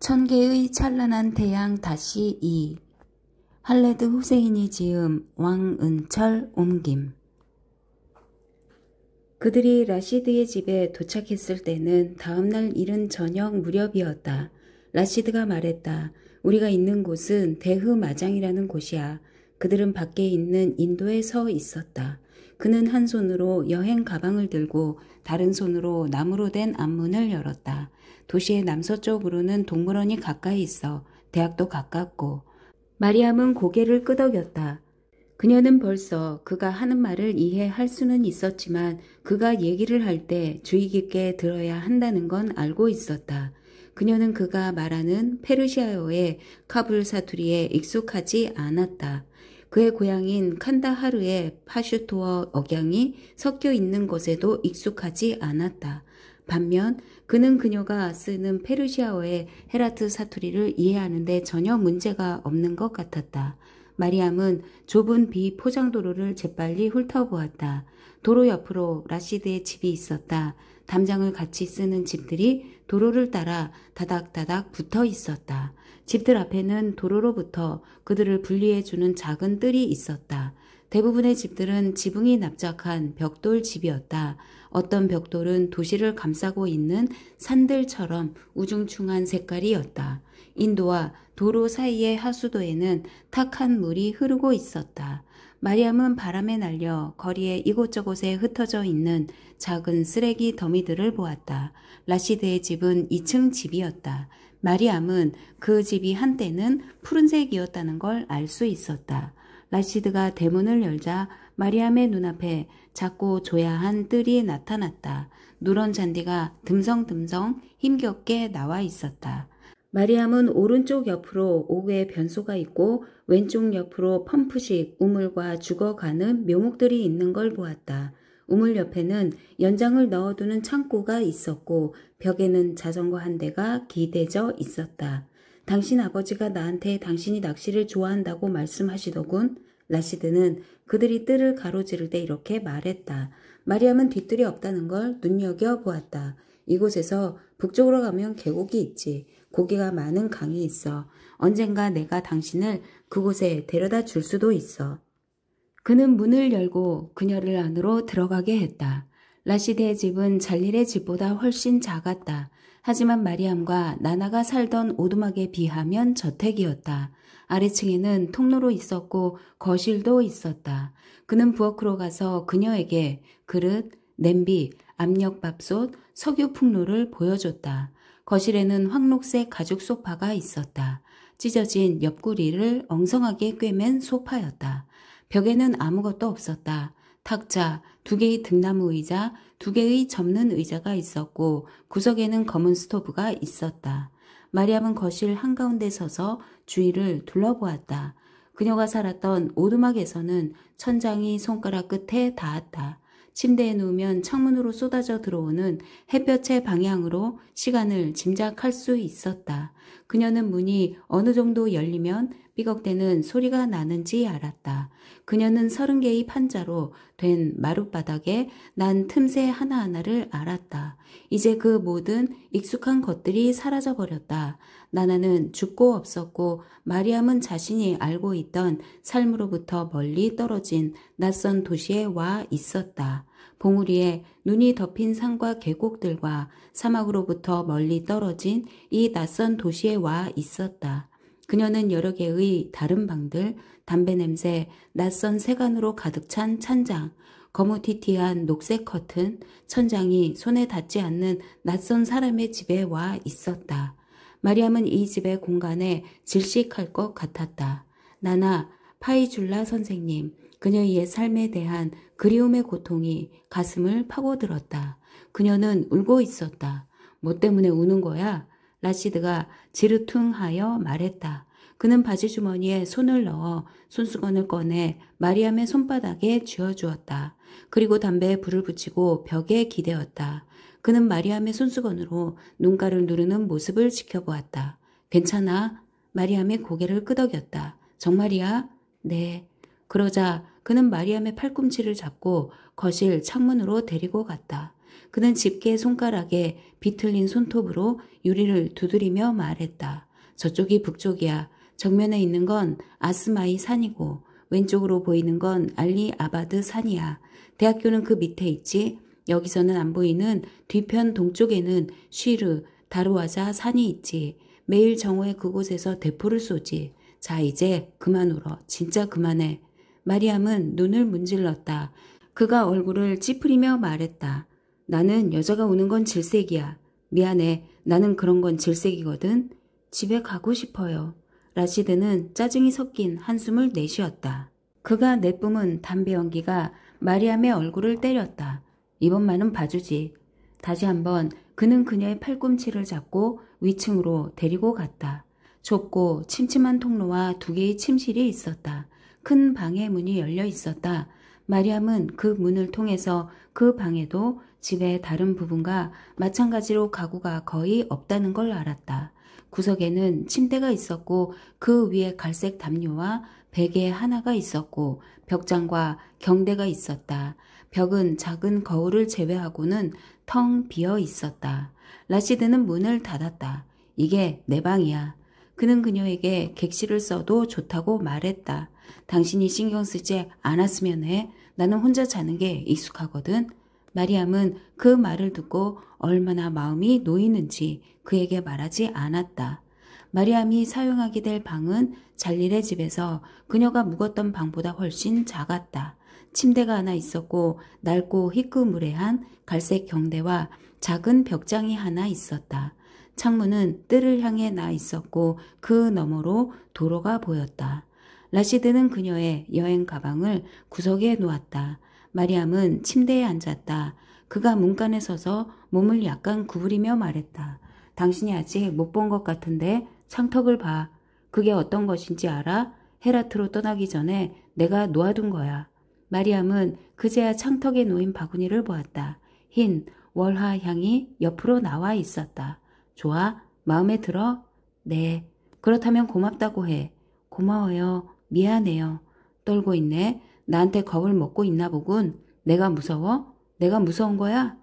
천개의 찬란한 태양 다시 2. 할레드 후세인이 지음 왕은철 옮김. 그들이 라시드의 집에 도착했을 때는 다음날 이른 저녁 무렵이었다. 라시드가 말했다. 우리가 있는 곳은 대흐마장이라는 곳이야. 그들은 밖에 있는 인도에 서 있었다. 그는 한 손으로 여행 가방을 들고 다른 손으로 나무로 된 앞문을 열었다. 도시의 남서쪽으로는 동물원이 가까이 있어 대학도 가깝고. 마리암은 고개를 끄덕였다. 그녀는 벌써 그가 하는 말을 이해할 수는 있었지만 그가 얘기를 할 때 주의 깊게 들어야 한다는 건 알고 있었다. 그녀는 그가 말하는 페르시아어의 카불 사투리에 익숙하지 않았다. 그의 고향인 칸다하르의 파슈토어 억양이 섞여 있는 것에도 익숙하지 않았다. 반면 그는 그녀가 쓰는 페르시아어의 헤라트 사투리를 이해하는데 전혀 문제가 없는 것 같았다. 마리암은 좁은 비포장도로를 재빨리 훑어보았다. 도로 옆으로 라시드의 집이 있었다. 담장을 같이 쓰는 집들이 도로를 따라 다닥다닥 붙어 있었다. 집들 앞에는 도로로부터 그들을 분리해주는 작은 뜰이 있었다. 대부분의 집들은 지붕이 납작한 벽돌 집이었다. 어떤 벽돌은 도시를 감싸고 있는 산들처럼 우중충한 색깔이었다. 인도와 도로 사이의 하수도에는 탁한 물이 흐르고 있었다. 마리암은 바람에 날려 거리에 이곳저곳에 흩어져 있는 작은 쓰레기 더미들을 보았다. 라시드의 집은 2층 집이었다. 마리암은 그 집이 한때는 푸른색이었다는 걸 알 수 있었다. 라시드가 대문을 열자 마리암의 눈앞에 작고 조야한 뜰이 나타났다. 누런 잔디가 듬성듬성 힘겹게 나와 있었다. 마리암은 오른쪽 옆으로 5개의 변소가 있고 왼쪽 옆으로 펌프식 우물과 죽어가는 묘목들이 있는 걸 보았다. 우물 옆에는 연장을 넣어두는 창고가 있었고 벽에는 자전거 한 대가 기대져 있었다. 당신 아버지가 나한테 당신이 낚시를 좋아한다고 말씀하시더군. 라시드는 그들이 뜰을 가로지를 때 이렇게 말했다. 마리암은 뒷뜰이 없다는 걸 눈여겨보았다. 이곳에서 북쪽으로 가면 계곡이 있지. 고기가 많은 강이 있어. 언젠가 내가 당신을 그곳에 데려다 줄 수도 있어. 그는 문을 열고 그녀를 안으로 들어가게 했다. 라시드의 집은 잘릴의 집보다 훨씬 작았다. 하지만 마리암과 나나가 살던 오두막에 비하면 저택이었다. 아래층에는 통로로 있었고 거실도 있었다. 그는 부엌으로 가서 그녀에게 그릇, 냄비, 압력밥솥, 석유 풍炉를 보여줬다. 거실에는 황록색 가죽 소파가 있었다. 찢어진 옆구리를 엉성하게 꿰맨 소파였다. 벽에는 아무것도 없었다. 탁자, 2개의 등나무 의자, 2개의 접는 의자가 있었고 구석에는 검은 스토브가 있었다. 마리암은 거실 한가운데 서서 주위를 둘러보았다. 그녀가 살았던 오두막에서는 천장이 손가락 끝에 닿았다. 침대에 누우면 창문으로 쏟아져 들어오는 햇볕의 방향으로 시간을 짐작할 수 있었다. 그녀는 문이 어느 정도 열리면 삐걱대는 소리가 나는지 알았다. 그녀는 30개의 판자로 된 마룻바닥에 난 틈새 하나하나를 알았다. 이제 그 모든 익숙한 것들이 사라져버렸다. 나나는 죽고 없었고 마리암은 자신이 알고 있던 삶으로부터 멀리 떨어진 낯선 도시에 와 있었다. 봉우리에 눈이 덮인 산과 계곡들과 사막으로부터 멀리 떨어진 이 낯선 도시에 와 있었다. 그녀는 여러 개의 다른 방들, 담배 냄새, 낯선 세간으로 가득 찬 찬장, 거무튀튀한 녹색 커튼, 천장이 손에 닿지 않는 낯선 사람의 집에 와 있었다. 마리암은 이 집의 공간에 질식할 것 같았다. 나나 파이줄라 선생님, 그녀의 옛 삶에 대한 그리움의 고통이 가슴을 파고들었다. 그녀는 울고 있었다. 뭐 때문에 우는 거야? 라시드가 지르퉁하여 말했다. 그는 바지 주머니에 손을 넣어 손수건을 꺼내 마리암의 손바닥에 쥐어주었다. 그리고 담배에 불을 붙이고 벽에 기대었다. 그는 마리암의 손수건으로 눈가를 누르는 모습을 지켜보았다. 괜찮아? 마리암의 고개를 끄덕였다. 정말이야? 네. 그러자 그는 마리암의 팔꿈치를 잡고 거실 창문으로 데리고 갔다. 그는 집게 손가락에 비틀린 손톱으로 유리를 두드리며 말했다. 저쪽이 북쪽이야. 정면에 있는 건 아스마이 산이고 왼쪽으로 보이는 건 알리 아바드 산이야. 대학교는 그 밑에 있지. 여기서는 안 보이는 뒤편 동쪽에는 쉬르, 다루아자 산이 있지. 매일 정오에 그곳에서 대포를 쏘지. 자, 이제 그만 울어. 진짜 그만해. 마리암은 눈을 문질렀다. 그가 얼굴을 찌푸리며 말했다. 나는 여자가 우는 건 질색이야. 미안해. 나는 그런 건 질색이거든. 집에 가고 싶어요. 라시드는 짜증이 섞인 한숨을 내쉬었다. 그가 내뿜은 담배 연기가 마리암의 얼굴을 때렸다. 이번만은 봐주지. 다시 한번 그는 그녀의 팔꿈치를 잡고 위층으로 데리고 갔다. 좁고 침침한 통로와 2개의 침실이 있었다. 큰 방의 문이 열려 있었다. 마리암은 그 문을 통해서 그 방에도 집의 다른 부분과 마찬가지로 가구가 거의 없다는 걸 알았다. 구석에는 침대가 있었고 그 위에 갈색 담요와 베개 하나가 있었고 벽장과 경대가 있었다. 벽은 작은 거울을 제외하고는 텅 비어 있었다. 라시드는 문을 닫았다. 이게 내 방이야. 그는 그녀에게 객실을 써도 좋다고 말했다. 당신이 신경 쓰지 않았으면 해. 나는 혼자 자는 게 익숙하거든. 마리암은 그 말을 듣고 얼마나 마음이 놓이는지 그에게 말하지 않았다. 마리암이 사용하게 될 방은 잘릴의 집에서 그녀가 묵었던 방보다 훨씬 작았다. 침대가 하나 있었고 낡고 희끄무레한 갈색 경대와 작은 벽장이 하나 있었다. 창문은 뜰을 향해 나 있었고 그 너머로 도로가 보였다. 라시드는 그녀의 여행 가방을 구석에 놓았다. 마리암은 침대에 앉았다. 그가 문간에 서서 몸을 약간 구부리며 말했다. 당신이 아직 못 본 것 같은데 창턱을 봐. 그게 어떤 것인지 알아? 헤라트로 떠나기 전에 내가 놓아둔 거야. 마리암은 그제야 창턱에 놓인 바구니를 보았다. 흰 월화 향이 옆으로 나와 있었다. 좋아? 마음에 들어? 네. 그렇다면 고맙다고 해. 고마워요. 미안해요. 떨고 있네. 나한테 겁을 먹고 있나 보군. 내가 무서워? 내가 무서운 거야?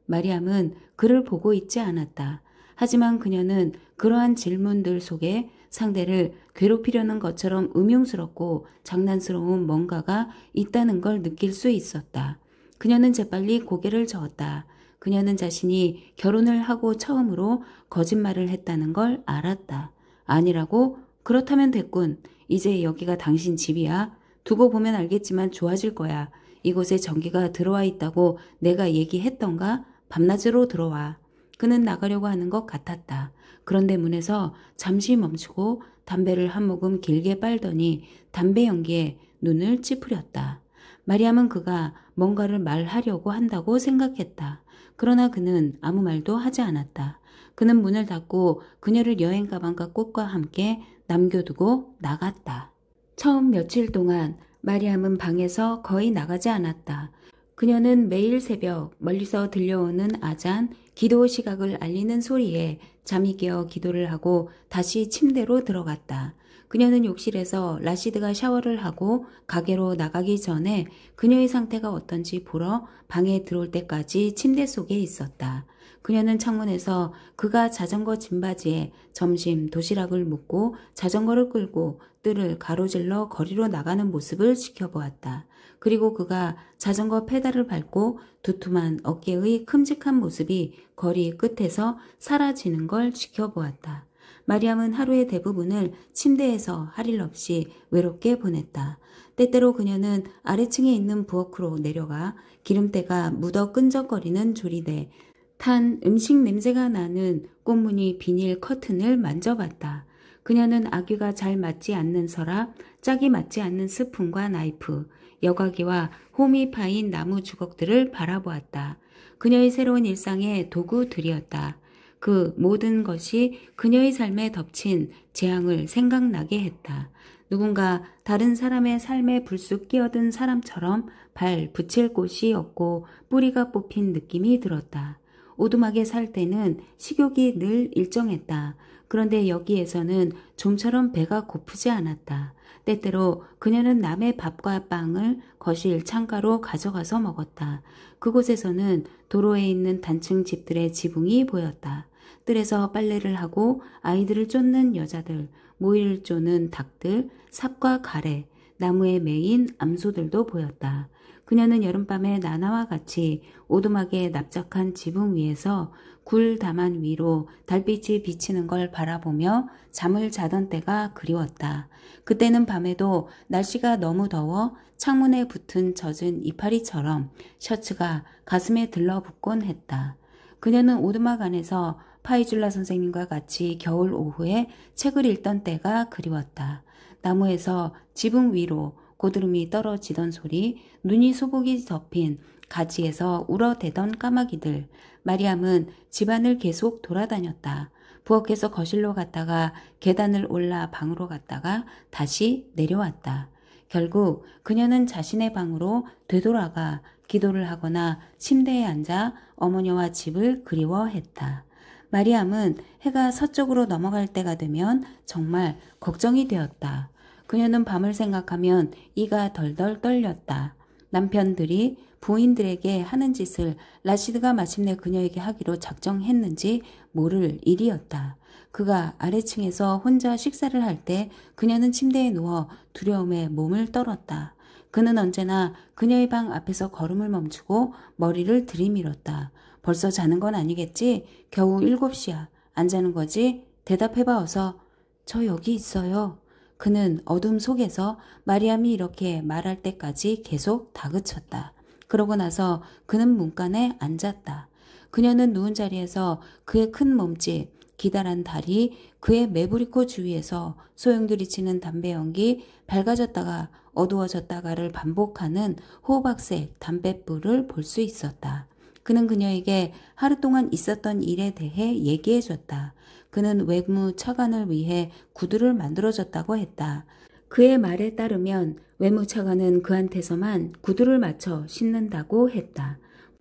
마리암은 그를 보고 있지 않았다. 하지만 그녀는 그러한 질문들 속에 상대를 괴롭히려는 것처럼 음흉스럽고 장난스러운 뭔가가 있다는 걸 느낄 수 있었다. 그녀는 재빨리 고개를 저었다. 그녀는 자신이 결혼을 하고 처음으로 거짓말을 했다는 걸 알았다. 아니라고? 그렇다면 됐군. 이제 여기가 당신 집이야. 두고 보면 알겠지만 좋아질 거야. 이곳에 전기가 들어와 있다고 내가 얘기했던가? 밤낮으로 들어와. 그는 나가려고 하는 것 같았다. 그런데 문에서 잠시 멈추고 담배를 한 모금 길게 빨더니 담배 연기에 눈을 찌푸렸다. 마리암은 그가 뭔가를 말하려고 한다고 생각했다. 그러나 그는 아무 말도 하지 않았다. 그는 문을 닫고 그녀를 여행 가방과 꽃과 함께 남겨두고 나갔다. 처음 며칠 동안 마리암은 방에서 거의 나가지 않았다. 그녀는 매일 새벽 멀리서 들려오는 아잔, 기도 시각을 알리는 소리에 잠이 깨어 기도를 하고 다시 침대로 들어갔다. 그녀는 욕실에서 라시드가 샤워를 하고 가게로 나가기 전에 그녀의 상태가 어떤지 보러 방에 들어올 때까지 침대 속에 있었다. 그녀는 창문에서 그가 자전거 짐바지에 점심 도시락을 묻고 자전거를 끌고 뜰을 가로질러 거리로 나가는 모습을 지켜보았다. 그리고 그가 자전거 페달을 밟고 두툼한 어깨의 큼직한 모습이 거리 끝에서 사라지는 걸 지켜보았다. 마리암은 하루의 대부분을 침대에서 할 일 없이 외롭게 보냈다. 때때로 그녀는 아래층에 있는 부엌으로 내려가 기름때가 묻어 끈적거리는 조리대, 탄 음식 냄새가 나는 꽃무늬 비닐 커튼을 만져봤다. 그녀는 아귀가 잘 맞지 않는 서랍, 짝이 맞지 않는 스푼과 나이프, 여과기와 홈이 파인 나무 주걱들을 바라보았다. 그녀의 새로운 일상의 도구들이었다. 그 모든 것이 그녀의 삶에 덮친 재앙을 생각나게 했다. 누군가 다른 사람의 삶에 불쑥 끼어든 사람처럼 발 붙일 곳이 없고 뿌리가 뽑힌 느낌이 들었다. 오두막에 살 때는 식욕이 늘 일정했다. 그런데 여기에서는 좀처럼 배가 고프지 않았다. 때때로 그녀는 남의 밥과 빵을 거실 창가로 가져가서 먹었다. 그곳에서는 도로에 있는 단층 집들의 지붕이 보였다. 뜰에서 빨래를 하고 아이들을 쫓는 여자들, 모이를 쪼는 닭들, 삽과 가래, 나무에 매인 암소들도 보였다. 그녀는 여름밤에 나나와 같이 오두막에 납작한 지붕 위에서 굴 다만 위로 달빛이 비치는 걸 바라보며 잠을 자던 때가 그리웠다. 그때는 밤에도 날씨가 너무 더워 창문에 붙은 젖은 이파리처럼 셔츠가 가슴에 들러붙곤 했다. 그녀는 오두막 안에서 파이줄라 선생님과 같이 겨울 오후에 책을 읽던 때가 그리웠다. 나무에서 지붕 위로 고드름이 떨어지던 소리, 눈이 소복이 덮인 가지에서 울어대던 까마귀들. 마리암은 집안을 계속 돌아다녔다. 부엌에서 거실로 갔다가 계단을 올라 방으로 갔다가 다시 내려왔다. 결국 그녀는 자신의 방으로 되돌아가 기도를 하거나 침대에 앉아 어머니와 집을 그리워했다. 마리암은 해가 서쪽으로 넘어갈 때가 되면 정말 걱정이 되었다. 그녀는 밤을 생각하면 이가 덜덜 떨렸다. 남편들이 부인들에게 하는 짓을 라시드가 마침내 그녀에게 하기로 작정했는지 모를 일이었다. 그가 아래층에서 혼자 식사를 할 때 그녀는 침대에 누워 두려움에 몸을 떨었다. 그는 언제나 그녀의 방 앞에서 걸음을 멈추고 머리를 들이밀었다. 벌써 자는 건 아니겠지? 겨우 7시야. 안 자는 거지? 대답해봐 어서. 저 여기 있어요. 그는 어둠 속에서 마리암이 이렇게 말할 때까지 계속 다그쳤다. 그러고 나서 그는 문간에 앉았다. 그녀는 누운 자리에서 그의 큰 몸집, 기다란 다리, 그의 매부리코 주위에서 소용돌이치는 담배 연기, 밝아졌다가 어두워졌다가를 반복하는 호박색 담뱃불을 볼 수 있었다. 그는 그녀에게 하루 동안 있었던 일에 대해 얘기해줬다. 그는 외무 차관을 위해 구두를 만들어줬다고 했다. 그의 말에 따르면 외무 차관은 그한테서만 구두를 맞춰 신는다고 했다.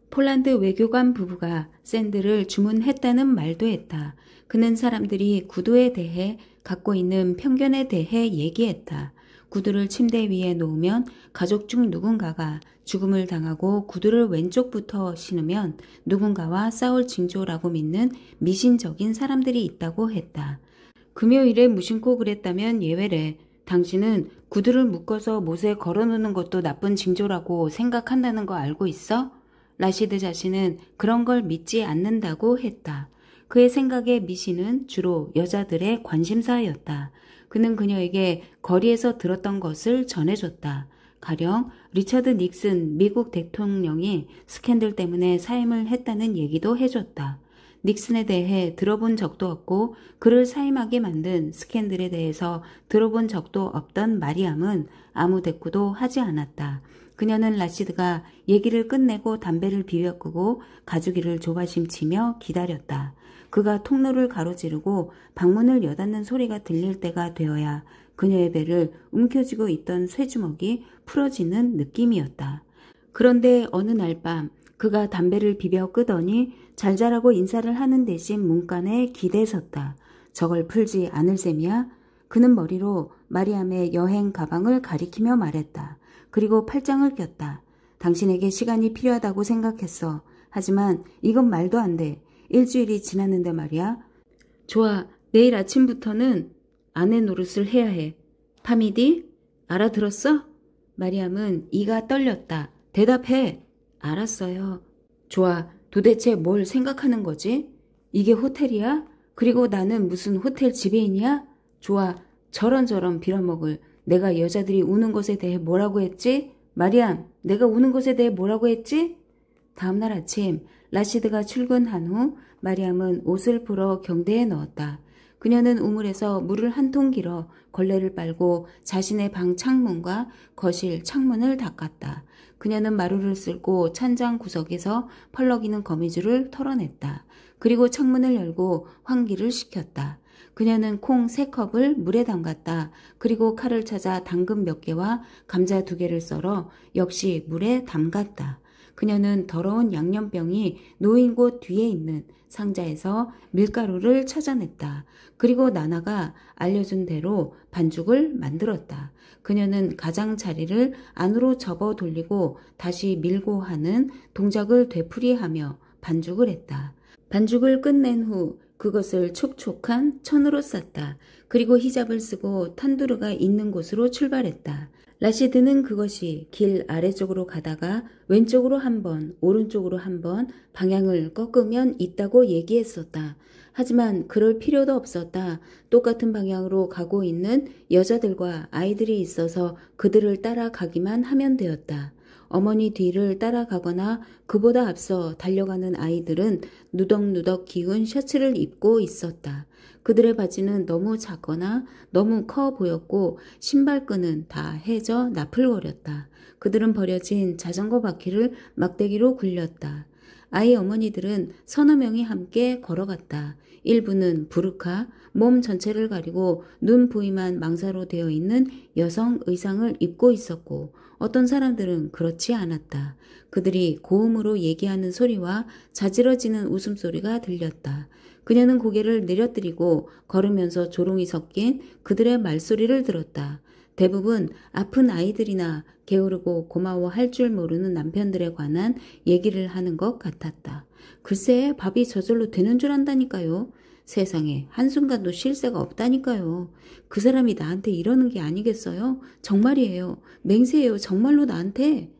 폴란드 외교관 부부가 샌들을 주문했다는 말도 했다. 그는 사람들이 구두에 대해 갖고 있는 편견에 대해 얘기했다. 구두를 침대 위에 놓으면 가족 중 누군가가 죽음을 당하고 구두를 왼쪽부터 신으면 누군가와 싸울 징조라고 믿는 미신적인 사람들이 있다고 했다. 금요일에 무심코 그랬다면 예외래. 당신은 구두를 묶어서 못에 걸어놓는 것도 나쁜 징조라고 생각한다는 거 알고 있어? 라시드 자신은 그런 걸 믿지 않는다고 했다. 그의 생각의 미신은 주로 여자들의 관심사였다. 그는 그녀에게 거리에서 들었던 것을 전해줬다. 가령 리처드 닉슨 미국 대통령이 스캔들 때문에 사임을 했다는 얘기도 해줬다. 닉슨에 대해 들어본 적도 없고 그를 사임하게 만든 스캔들에 대해서 들어본 적도 없던 마리암은 아무 대꾸도 하지 않았다. 그녀는 라시드가 얘기를 끝내고 담배를 비벼 끄고 가주기를 조바심치며 기다렸다. 그가 통로를 가로지르고 방문을 여닫는 소리가 들릴 때가 되어야 그녀의 배를 움켜쥐고 있던 쇠주먹이 풀어지는 느낌이었다. 그런데 어느 날 밤 그가 담배를 비벼 끄더니 잘 자라고 인사를 하는 대신 문간에 기대섰다. 저걸 풀지 않을 셈이야? 그는 머리로 마리암의 여행 가방을 가리키며 말했다. 그리고 팔짱을 꼈다. 당신에게 시간이 필요하다고 생각했어. 하지만 이건 말도 안 돼. 일주일이 지났는데 말이야. 좋아. 내일 아침부터는 아내 노릇을 해야 해. 파미디? 알아들었어? 마리암은 이가 떨렸다. 대답해. 알았어요. 좋아. 도대체 뭘 생각하는 거지? 이게 호텔이야? 그리고 나는 무슨 호텔 지배인이야? 좋아. 저런저런 빌어먹을. 내가 여자들이 우는 것에 대해 뭐라고 했지? 마리암, 내가 우는 것에 대해 뭐라고 했지? 다음날 아침 라시드가 출근한 후 마리암은 옷을 풀어 경대에 넣었다. 그녀는 우물에서 물을 한 통 길어 걸레를 빨고 자신의 방 창문과 거실 창문을 닦았다. 그녀는 마루를 쓸고 찬장 구석에서 펄럭이는 거미줄을 털어냈다. 그리고 창문을 열고 환기를 시켰다. 그녀는 콩 3컵을 물에 담갔다. 그리고 칼을 찾아 당근 몇 개와 감자 2개를 썰어 역시 물에 담갔다. 그녀는 더러운 양념병이 놓인 곳 뒤에 있는 상자에서 밀가루를 찾아냈다. 그리고 나나가 알려준 대로 반죽을 만들었다. 그녀는 가장자리를 안으로 접어 돌리고 다시 밀고 하는 동작을 되풀이하며 반죽을 했다. 반죽을 끝낸 후 그것을 촉촉한 천으로 쌌다. 그리고 히잡을 쓰고 탄두르가 있는 곳으로 출발했다. 라시드는 그것이 길 아래쪽으로 가다가 왼쪽으로 한 번, 오른쪽으로 한 번 방향을 꺾으면 있다고 얘기했었다. 하지만 그럴 필요도 없었다. 똑같은 방향으로 가고 있는 여자들과 아이들이 있어서 그들을 따라가기만 하면 되었다. 어머니 뒤를 따라가거나 그보다 앞서 달려가는 아이들은 누덕누덕 기운 셔츠를 입고 있었다. 그들의 바지는 너무 작거나 너무 커 보였고 신발끈은 다 해져 나풀거렸다. 그들은 버려진 자전거 바퀴를 막대기로 굴렸다. 아이 어머니들은 서너 명이 함께 걸어갔다. 일부는 부르카, 몸 전체를 가리고 눈 부위만 망사로 되어 있는 여성 의상을 입고 있었고 어떤 사람들은 그렇지 않았다. 그들이 고음으로 얘기하는 소리와 자지러지는 웃음소리가 들렸다. 그녀는 고개를 내려뜨리고 걸으면서 조롱이 섞인 그들의 말소리를 들었다. 대부분 아픈 아이들이나 게으르고 고마워할 줄 모르는 남편들에 관한 얘기를 하는 것 같았다. 글쎄 밥이 저절로 되는 줄 안다니까요. 세상에 한순간도 쉴 새가 없다니까요. 그 사람이 나한테 이러는 게 아니겠어요? 정말이에요. 맹세해요. 정말로 나한테.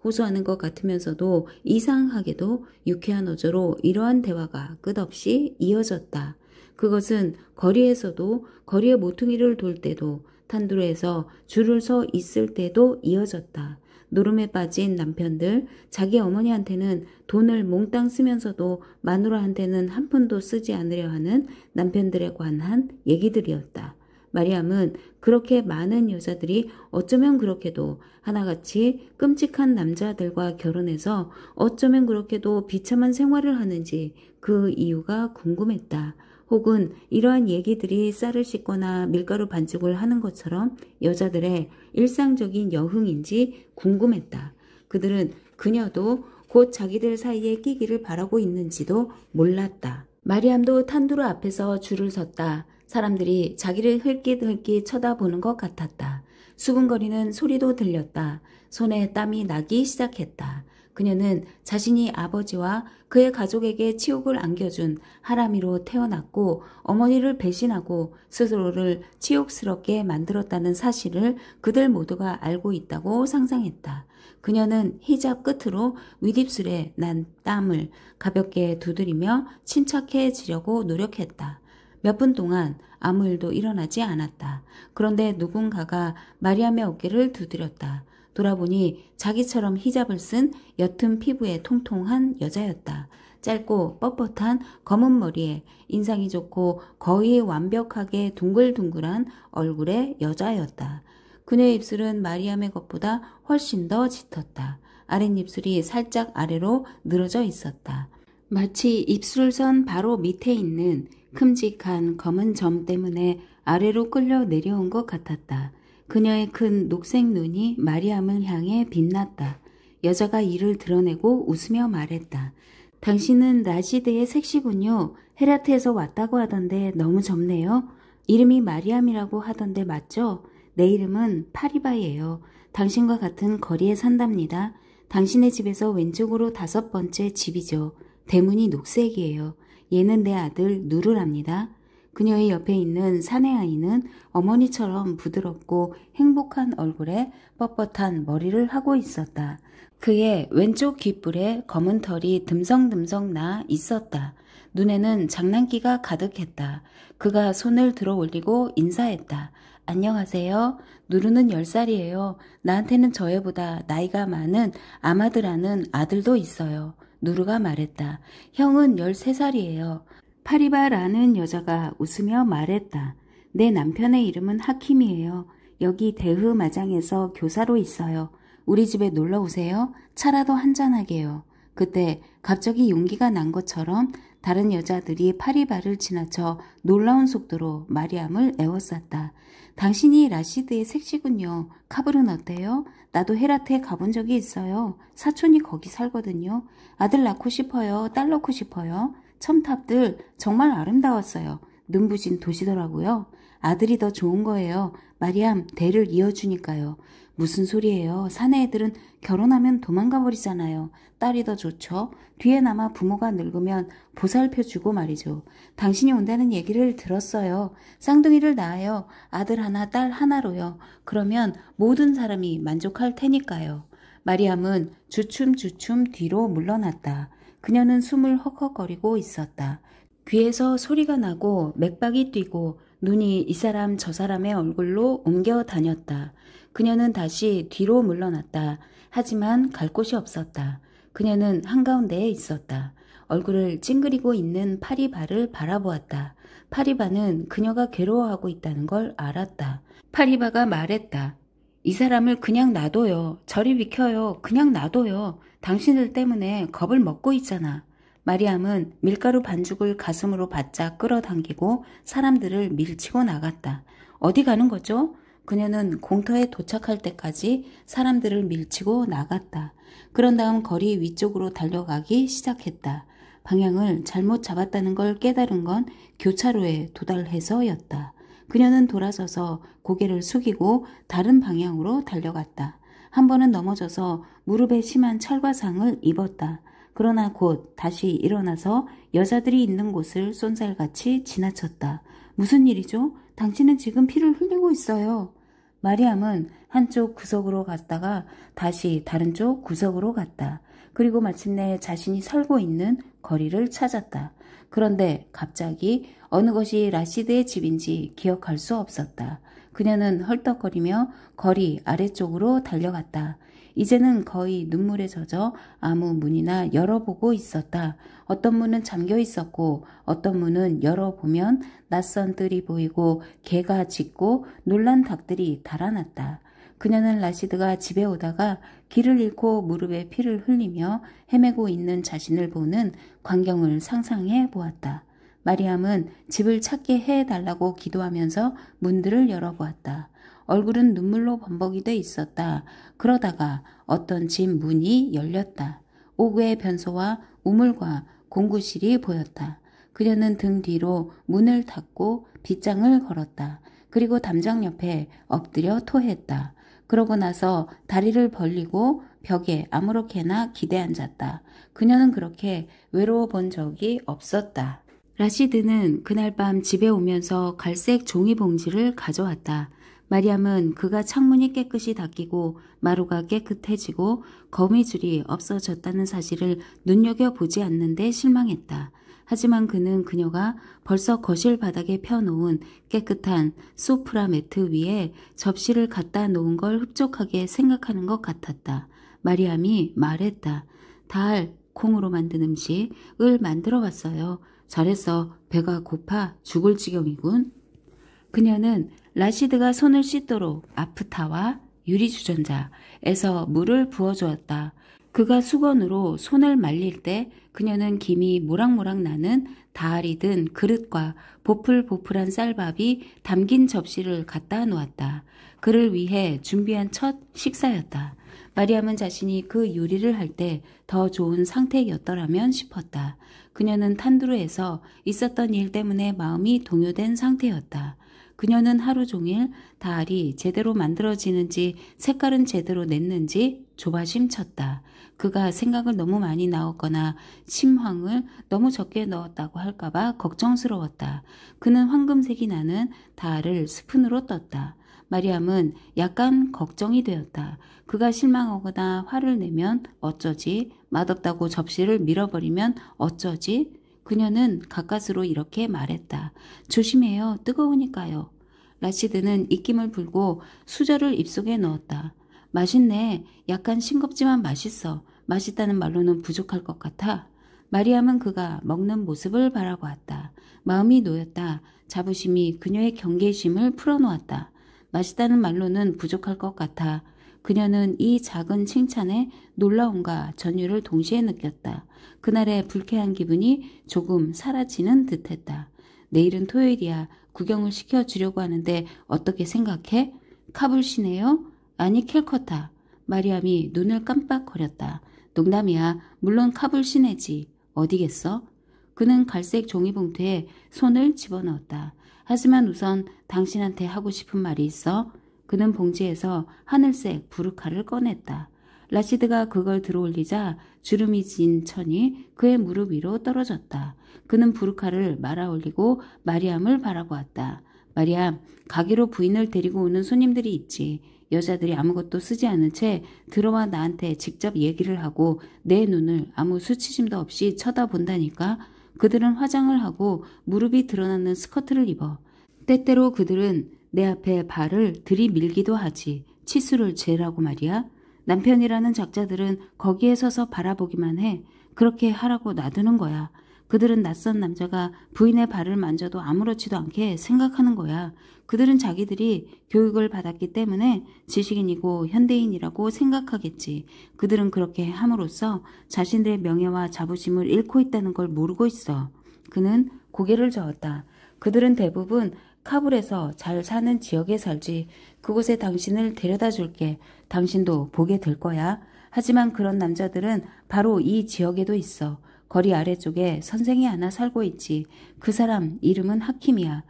호소하는 것 같으면서도 이상하게도 유쾌한 어조로 이러한 대화가 끝없이 이어졌다. 그것은 거리에서도 거리의 모퉁이를 돌 때도 탄두르에서 줄을 서 있을 때도 이어졌다. 노름에 빠진 남편들, 자기 어머니한테는 돈을 몽땅 쓰면서도 마누라한테는 한 푼도 쓰지 않으려 하는 남편들에 관한 얘기들이었다. 마리암은 그렇게 많은 여자들이 어쩌면 그렇게도 하나같이 끔찍한 남자들과 결혼해서 어쩌면 그렇게도 비참한 생활을 하는지 그 이유가 궁금했다. 혹은 이러한 얘기들이 쌀을 씻거나 밀가루 반죽을 하는 것처럼 여자들의 일상적인 여흥인지 궁금했다. 그들은 그녀도 곧 자기들 사이에 끼기를 바라고 있는지도 몰랐다. 마리암도 탄두르 앞에서 줄을 섰다. 사람들이 자기를 흘깃흘깃 쳐다보는 것 같았다. 수근거리는 소리도 들렸다. 손에 땀이 나기 시작했다. 그녀는 자신이 아버지와 그의 가족에게 치욕을 안겨준 하라미로 태어났고 어머니를 배신하고 스스로를 치욕스럽게 만들었다는 사실을 그들 모두가 알고 있다고 상상했다. 그녀는 히잡 끝으로 윗입술에 난 땀을 가볍게 두드리며 침착해지려고 노력했다. 몇 분 동안 아무 일도 일어나지 않았다. 그런데 누군가가 마리암의 어깨를 두드렸다. 돌아보니 자기처럼 히잡을 쓴 옅은 피부에 통통한 여자였다. 짧고 뻣뻣한 검은 머리에 인상이 좋고 거의 완벽하게 둥글둥글한 얼굴의 여자였다. 그녀의 입술은 마리암의 것보다 훨씬 더 짙었다. 아랫입술이 살짝 아래로 늘어져 있었다. 마치 입술선 바로 밑에 있는 큼직한 검은 점 때문에 아래로 끌려 내려온 것 같았다. 그녀의 큰 녹색 눈이 마리암을 향해 빛났다. 여자가 이를 드러내고 웃으며 말했다. 당신은 라시드의 색시군요. 헤라트에서 왔다고 하던데 너무 젊네요. 이름이 마리암이라고 하던데 맞죠? 내 이름은 파리바예요. 당신과 같은 거리에 산답니다. 당신의 집에서 왼쪽으로 5번째 집이죠. 대문이 녹색이에요. 얘는 내 아들 누르랍니다. 그녀의 옆에 있는 사내 아이는 어머니처럼 부드럽고 행복한 얼굴에 뻣뻣한 머리를 하고 있었다. 그의 왼쪽 귓불에 검은 털이 듬성듬성 나 있었다. 눈에는 장난기가 가득했다. 그가 손을 들어 올리고 인사했다. 안녕하세요. 누르는 10살이에요. 나한테는 저 애보다 나이가 많은 아마드라는 아들도 있어요. 누르가 말했다. 형은 13살이에요. 파리바라는 여자가 웃으며 말했다. 내 남편의 이름은 하킴이에요. 여기 대흐 마장에서 교사로 있어요. 우리 집에 놀러 오세요. 차라도 한잔하게요. 그때 갑자기 용기가 난 것처럼 다른 여자들이 파리바를 지나쳐 놀라운 속도로 마리암을 에워쌌다. 당신이 라시드의 색시군요. 카불은 어때요? 나도 헤라트에 가본 적이 있어요. 사촌이 거기 살거든요. 아들 낳고 싶어요. 딸 낳고 싶어요. 첨탑들 정말 아름다웠어요. 눈부신 도시더라고요. 아들이 더 좋은 거예요. 마리암 대를 이어주니까요. 무슨 소리예요. 사내 애들은 결혼하면 도망가 버리잖아요. 딸이 더 좋죠. 뒤에 남아 부모가 늙으면 보살펴주고 말이죠. 당신이 온다는 얘기를 들었어요. 쌍둥이를 낳아요. 아들 하나 딸 하나로요. 그러면 모든 사람이 만족할 테니까요. 마리암은 주춤주춤 뒤로 물러났다. 그녀는 숨을 헉헉거리고 있었다. 귀에서 소리가 나고 맥박이 뛰고 눈이 이 사람 저 사람의 얼굴로 옮겨 다녔다. 그녀는 다시 뒤로 물러났다. 하지만 갈 곳이 없었다. 그녀는 한가운데에 있었다. 얼굴을 찡그리고 있는 파리바를 바라보았다. 파리바는 그녀가 괴로워하고 있다는 걸 알았다. 파리바가 말했다. 이 사람을 그냥 놔둬요. 저리 비켜요. 그냥 놔둬요. 당신들 때문에 겁을 먹고 있잖아. 마리암은 밀가루 반죽을 가슴으로 바짝 끌어당기고 사람들을 밀치고 나갔다. 어디 가는 거죠? 그녀는 공터에 도착할 때까지 사람들을 밀치고 나갔다. 그런 다음 거리 위쪽으로 달려가기 시작했다. 방향을 잘못 잡았다는 걸 깨달은 건 교차로에 도달해서였다. 그녀는 돌아서서 고개를 숙이고 다른 방향으로 달려갔다. 한 번은 넘어져서 무릎에 심한 철과상을 입었다. 그러나 곧 다시 일어나서 여자들이 있는 곳을 쏜살같이 지나쳤다. 무슨 일이죠? 당신은 지금 피를 흘리고 있어요. 마리암은 한쪽 구석으로 갔다가 다시 다른 쪽 구석으로 갔다. 그리고 마침내 자신이 살고 있는 거리를 찾았다. 그런데 갑자기 어느 것이 라시드의 집인지 기억할 수 없었다. 그녀는 헐떡거리며 거리 아래쪽으로 달려갔다. 이제는 거의 눈물에 젖어 아무 문이나 열어보고 있었다. 어떤 문은 잠겨 있었고 어떤 문은 열어보면 낯선 뜰이 보이고 개가 짖고 놀란 닭들이 달아났다. 그녀는 라시드가 집에 오다가 길을 잃고 무릎에 피를 흘리며 헤매고 있는 자신을 보는 광경을 상상해 보았다. 마리암은 집을 찾게 해달라고 기도하면서 문들을 열어보았다. 얼굴은 눈물로 범벅이 돼 있었다. 그러다가 어떤 집 문이 열렸다. 옥외 변소와 우물과 공구실이 보였다. 그녀는 등 뒤로 문을 닫고 빗장을 걸었다. 그리고 담장 옆에 엎드려 토했다. 그러고 나서 다리를 벌리고 벽에 아무렇게나 기대앉았다. 그녀는 그렇게 외로워 본 적이 없었다. 라시드는 그날 밤 집에 오면서 갈색 종이봉지를 가져왔다. 마리암은 그가 창문이 깨끗이 닦이고 마루가 깨끗해지고 거미줄이 없어졌다는 사실을 눈여겨보지 않는데 실망했다. 하지만 그는 그녀가 벌써 거실 바닥에 펴놓은 깨끗한 소프라 매트 위에 접시를 갖다 놓은 걸 흡족하게 생각하는 것 같았다. 마리암이 말했다. 달, 콩으로 만든 음식을 만들어 왔어요. 잘했어. 배가 고파 죽을 지경이군. 그녀는 라시드가 손을 씻도록 아프타와 유리주전자에서 물을 부어주었다. 그가 수건으로 손을 말릴 때 그녀는 김이 모락모락 나는 다알이 든 그릇과 보풀보풀한 쌀밥이 담긴 접시를 갖다 놓았다. 그를 위해 준비한 첫 식사였다. 마리암은 자신이 그 요리를 할 때 더 좋은 상태였더라면 싶었다. 그녀는 탄두르에서 있었던 일 때문에 마음이 동요된 상태였다. 그녀는 하루 종일 다알이 제대로 만들어지는지 색깔은 제대로 냈는지 조바심 쳤다. 그가 생각을 너무 많이 넣었거나 심황을 너무 적게 넣었다고 할까봐 걱정스러웠다. 그는 황금색이 나는 다알을 스푼으로 떴다. 마리암은 약간 걱정이 되었다. 그가 실망하거나 화를 내면 어쩌지? 맛없다고 접시를 밀어버리면 어쩌지? 그녀는 가까스로 이렇게 말했다. 조심해요. 뜨거우니까요. 라시드는 입김을 불고 수저를 입속에 넣었다. 맛있네. 약간 싱겁지만 맛있어. 맛있다는 말로는 부족할 것 같아. 마리암은 그가 먹는 모습을 바라보았다. 마음이 놓였다. 자부심이 그녀의 경계심을 풀어놓았다. 맛있다는 말로는 부족할 것 같아. 그녀는 이 작은 칭찬에 놀라움과 전율을 동시에 느꼈다. 그날의 불쾌한 기분이 조금 사라지는 듯했다. 내일은 토요일이야. 구경을 시켜주려고 하는데 어떻게 생각해? 카불시네요? 아니 캘커타. 마리암이 눈을 깜빡거렸다. 농담이야. 물론 카불 시내지. 어디겠어? 그는 갈색 종이봉투에 손을 집어넣었다. 하지만 우선 당신한테 하고 싶은 말이 있어. 그는 봉지에서 하늘색 부르카를 꺼냈다. 라시드가 그걸 들어올리자 주름이 진 천이 그의 무릎 위로 떨어졌다. 그는 부르카를 말아올리고 마리암을 바라보았다. 마리암, 가게로 부인을 데리고 오는 손님들이 있지. 여자들이 아무것도 쓰지 않은 채 들어와 나한테 직접 얘기를 하고 내 눈을 아무 수치심도 없이 쳐다본다니까. 그들은 화장을 하고 무릎이 드러나는 스커트를 입어. 때때로 그들은 내 앞에 발을 들이밀기도 하지. 치수를 재라고 말이야. 남편이라는 작자들은 거기에 서서 바라보기만 해. 그렇게 하라고 놔두는 거야. 그들은 낯선 남자가 부인의 발을 만져도 아무렇지도 않게 생각하는 거야. 그들은 자기들이 교육을 받았기 때문에 지식인이고 현대인이라고 생각하겠지. 그들은 그렇게 함으로써 자신들의 명예와 자부심을 잃고 있다는 걸 모르고 있어. 그는 고개를 저었다. 그들은 대부분 카불에서 잘 사는 지역에 살지. 그곳에 당신을 데려다 줄게. 당신도 보게 될 거야. 하지만 그런 남자들은 바로 이 지역에도 있어. 거리 아래쪽에 선생이 하나 살고 있지. 그 사람 이름은 하킴이야.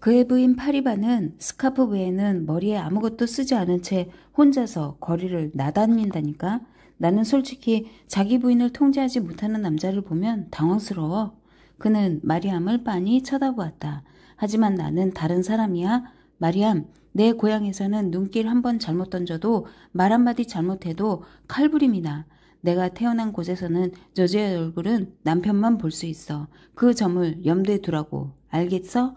그의 부인 파리바는 스카프 외에는 머리에 아무것도 쓰지 않은 채 혼자서 거리를 나다닌다니까. 나는 솔직히 자기 부인을 통제하지 못하는 남자를 보면 당황스러워. 그는 마리암을 빤히 쳐다보았다. 하지만 나는 다른 사람이야. 마리암, 내 고향에서는 눈길 한 번 잘못 던져도 말 한마디 잘못해도 칼부림이 나. 내가 태어난 곳에서는 여자의 얼굴은 남편만 볼 수 있어. 그 점을 염두에 두라고. 알겠어?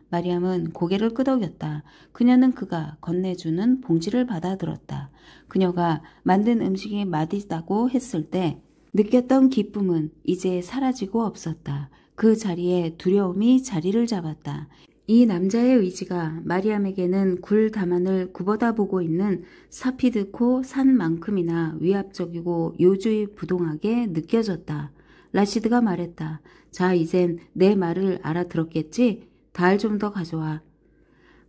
마리암은 고개를 끄덕였다. 그녀는 그가 건네주는 봉지를 받아들었다. 그녀가 만든 음식이 맛있다고 했을 때 느꼈던 기쁨은 이제 사라지고 없었다. 그 자리에 두려움이 자리를 잡았다. 이 남자의 의지가 마리암에게는 굴 다만을 굽어다 보고 있는 사피드코 산만큼이나 위압적이고 요주의부동하게 느껴졌다. 라시드가 말했다. 자, 이젠 내 말을 알아들었겠지? 달 좀 더 가져와.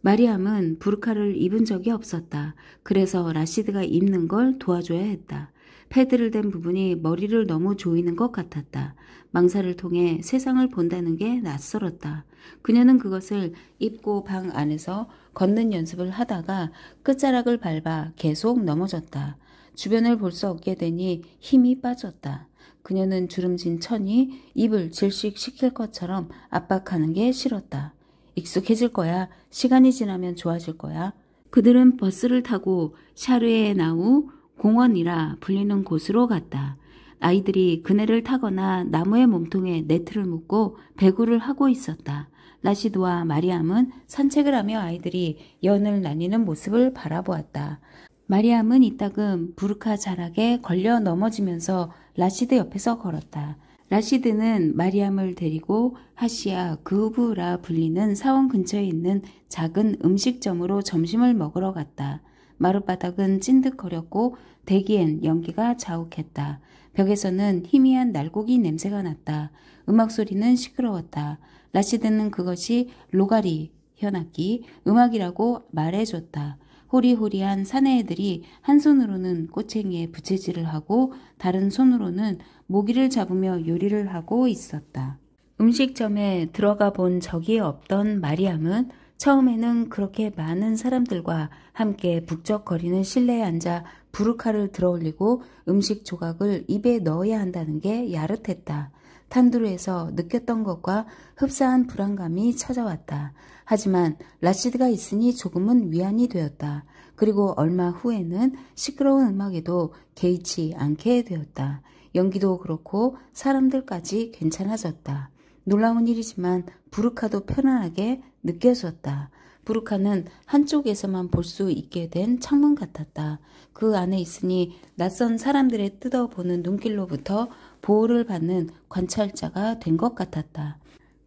마리암은 부르카를 입은 적이 없었다. 그래서 라시드가 입는 걸 도와줘야 했다. 패드를 댄 부분이 머리를 너무 조이는 것 같았다. 망사를 통해 세상을 본다는 게 낯설었다. 그녀는 그것을 입고 방 안에서 걷는 연습을 하다가 끝자락을 밟아 계속 넘어졌다. 주변을 볼 수 없게 되니 힘이 빠졌다. 그녀는 주름진 천이 입을 질식시킬 것처럼 압박하는 게 싫었다. 익숙해질 거야. 시간이 지나면 좋아질 거야. 그들은 버스를 타고 샤르에나우 공원이라 불리는 곳으로 갔다. 아이들이 그네를 타거나 나무의 몸통에 네트를 묶고 배구를 하고 있었다. 라시드와 마리암은 산책을 하며 아이들이 연을 나뉘는 모습을 바라보았다. 마리암은 이따금 부르카 자락에 걸려 넘어지면서 라시드 옆에서 걸었다. 라시드는 마리암을 데리고 하시아 그우브라 불리는 사원 근처에 있는 작은 음식점으로 점심을 먹으러 갔다. 마룻바닥은 찐득거렸고 대기엔 연기가 자욱했다. 벽에서는 희미한 날고기 냄새가 났다. 음악 소리는 시끄러웠다. 라시드는 그것이 로가리, 현악기, 음악이라고 말해줬다. 호리호리한 사내애들이 한 손으로는 꼬챙이에 부채질을 하고 다른 손으로는 모기를 잡으며 요리를 하고 있었다. 음식점에 들어가 본 적이 없던 마리암은 처음에는 그렇게 많은 사람들과 함께 북적거리는 실내에 앉아 부르카를 들어올리고 음식 조각을 입에 넣어야 한다는 게 야릇했다. 탄두르에서 느꼈던 것과 흡사한 불안감이 찾아왔다. 하지만 라시드가 있으니 조금은 위안이 되었다. 그리고 얼마 후에는 시끄러운 음악에도 개의치 않게 되었다. 연기도 그렇고 사람들까지 괜찮아졌다. 놀라운 일이지만 부르카도 편안하게 느껴졌다. 부르카는 한쪽에서만 볼 수 있게 된 창문 같았다. 그 안에 있으니 낯선 사람들의 뜯어보는 눈길로부터 보호를 받는 관찰자가 된 것 같았다.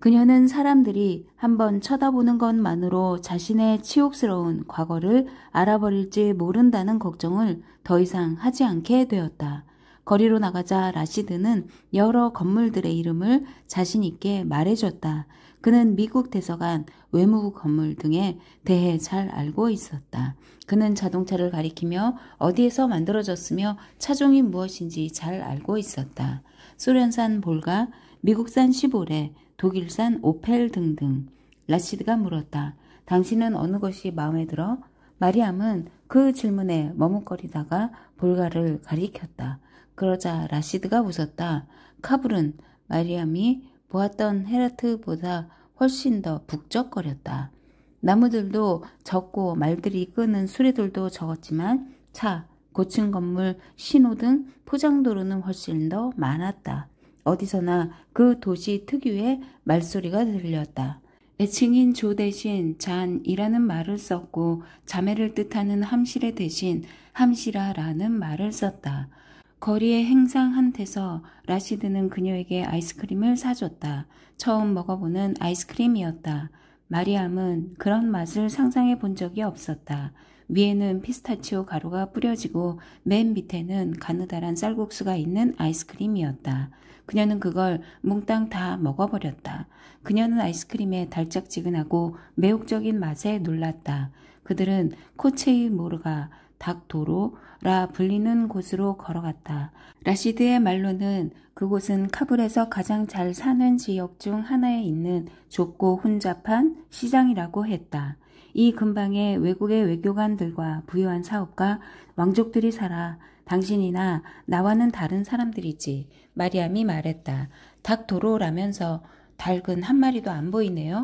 그녀는 사람들이 한번 쳐다보는 것만으로 자신의 치욕스러운 과거를 알아버릴지 모른다는 걱정을 더 이상 하지 않게 되었다. 거리로 나가자 라시드는 여러 건물들의 이름을 자신 있게 말해줬다. 그는 미국 대사관, 외무부 건물 등에 대해 잘 알고 있었다. 그는 자동차를 가리키며 어디에서 만들어졌으며 차종이 무엇인지 잘 알고 있었다. 소련산 볼가, 미국산 시보레, 독일산 오펠 등등. 라시드가 물었다. 당신은 어느 것이 마음에 들어? 마리암은 그 질문에 머뭇거리다가 볼가를 가리켰다. 그러자 라시드가 웃었다. 카불은 마리암이 보았던 헤라트보다 훨씬 더 북적거렸다. 나무들도 적고 말들이 끄는 수레들도 적었지만 차, 고층 건물, 신호등, 포장도로는 훨씬 더 많았다. 어디서나 그 도시 특유의 말소리가 들렸다. 애칭인 조 대신 잔이라는 말을 썼고 자매를 뜻하는 함시레 대신 함시라라는 말을 썼다. 거리의 행상 한테서 라시드는 그녀에게 아이스크림을 사줬다. 처음 먹어보는 아이스크림이었다. 마리암은 그런 맛을 상상해 본 적이 없었다. 위에는 피스타치오 가루가 뿌려지고 맨 밑에는 가느다란 쌀국수가 있는 아이스크림이었다. 그녀는 그걸 몽땅 다 먹어버렸다. 그녀는 아이스크림의 달짝지근하고 매혹적인 맛에 놀랐다. 그들은 코체이 모르가 닥도로라 불리는 곳으로 걸어갔다. 라시드의 말로는 그곳은 카불에서 가장 잘 사는 지역 중 하나에 있는 좁고 혼잡한 시장이라고 했다. 이 근방에 외국의 외교관들과 부유한 사업가, 왕족들이 살아. 당신이나 나와는 다른 사람들이지. 마리암이 말했다. 닭도로라면서 닭은 한 마리도 안 보이네요.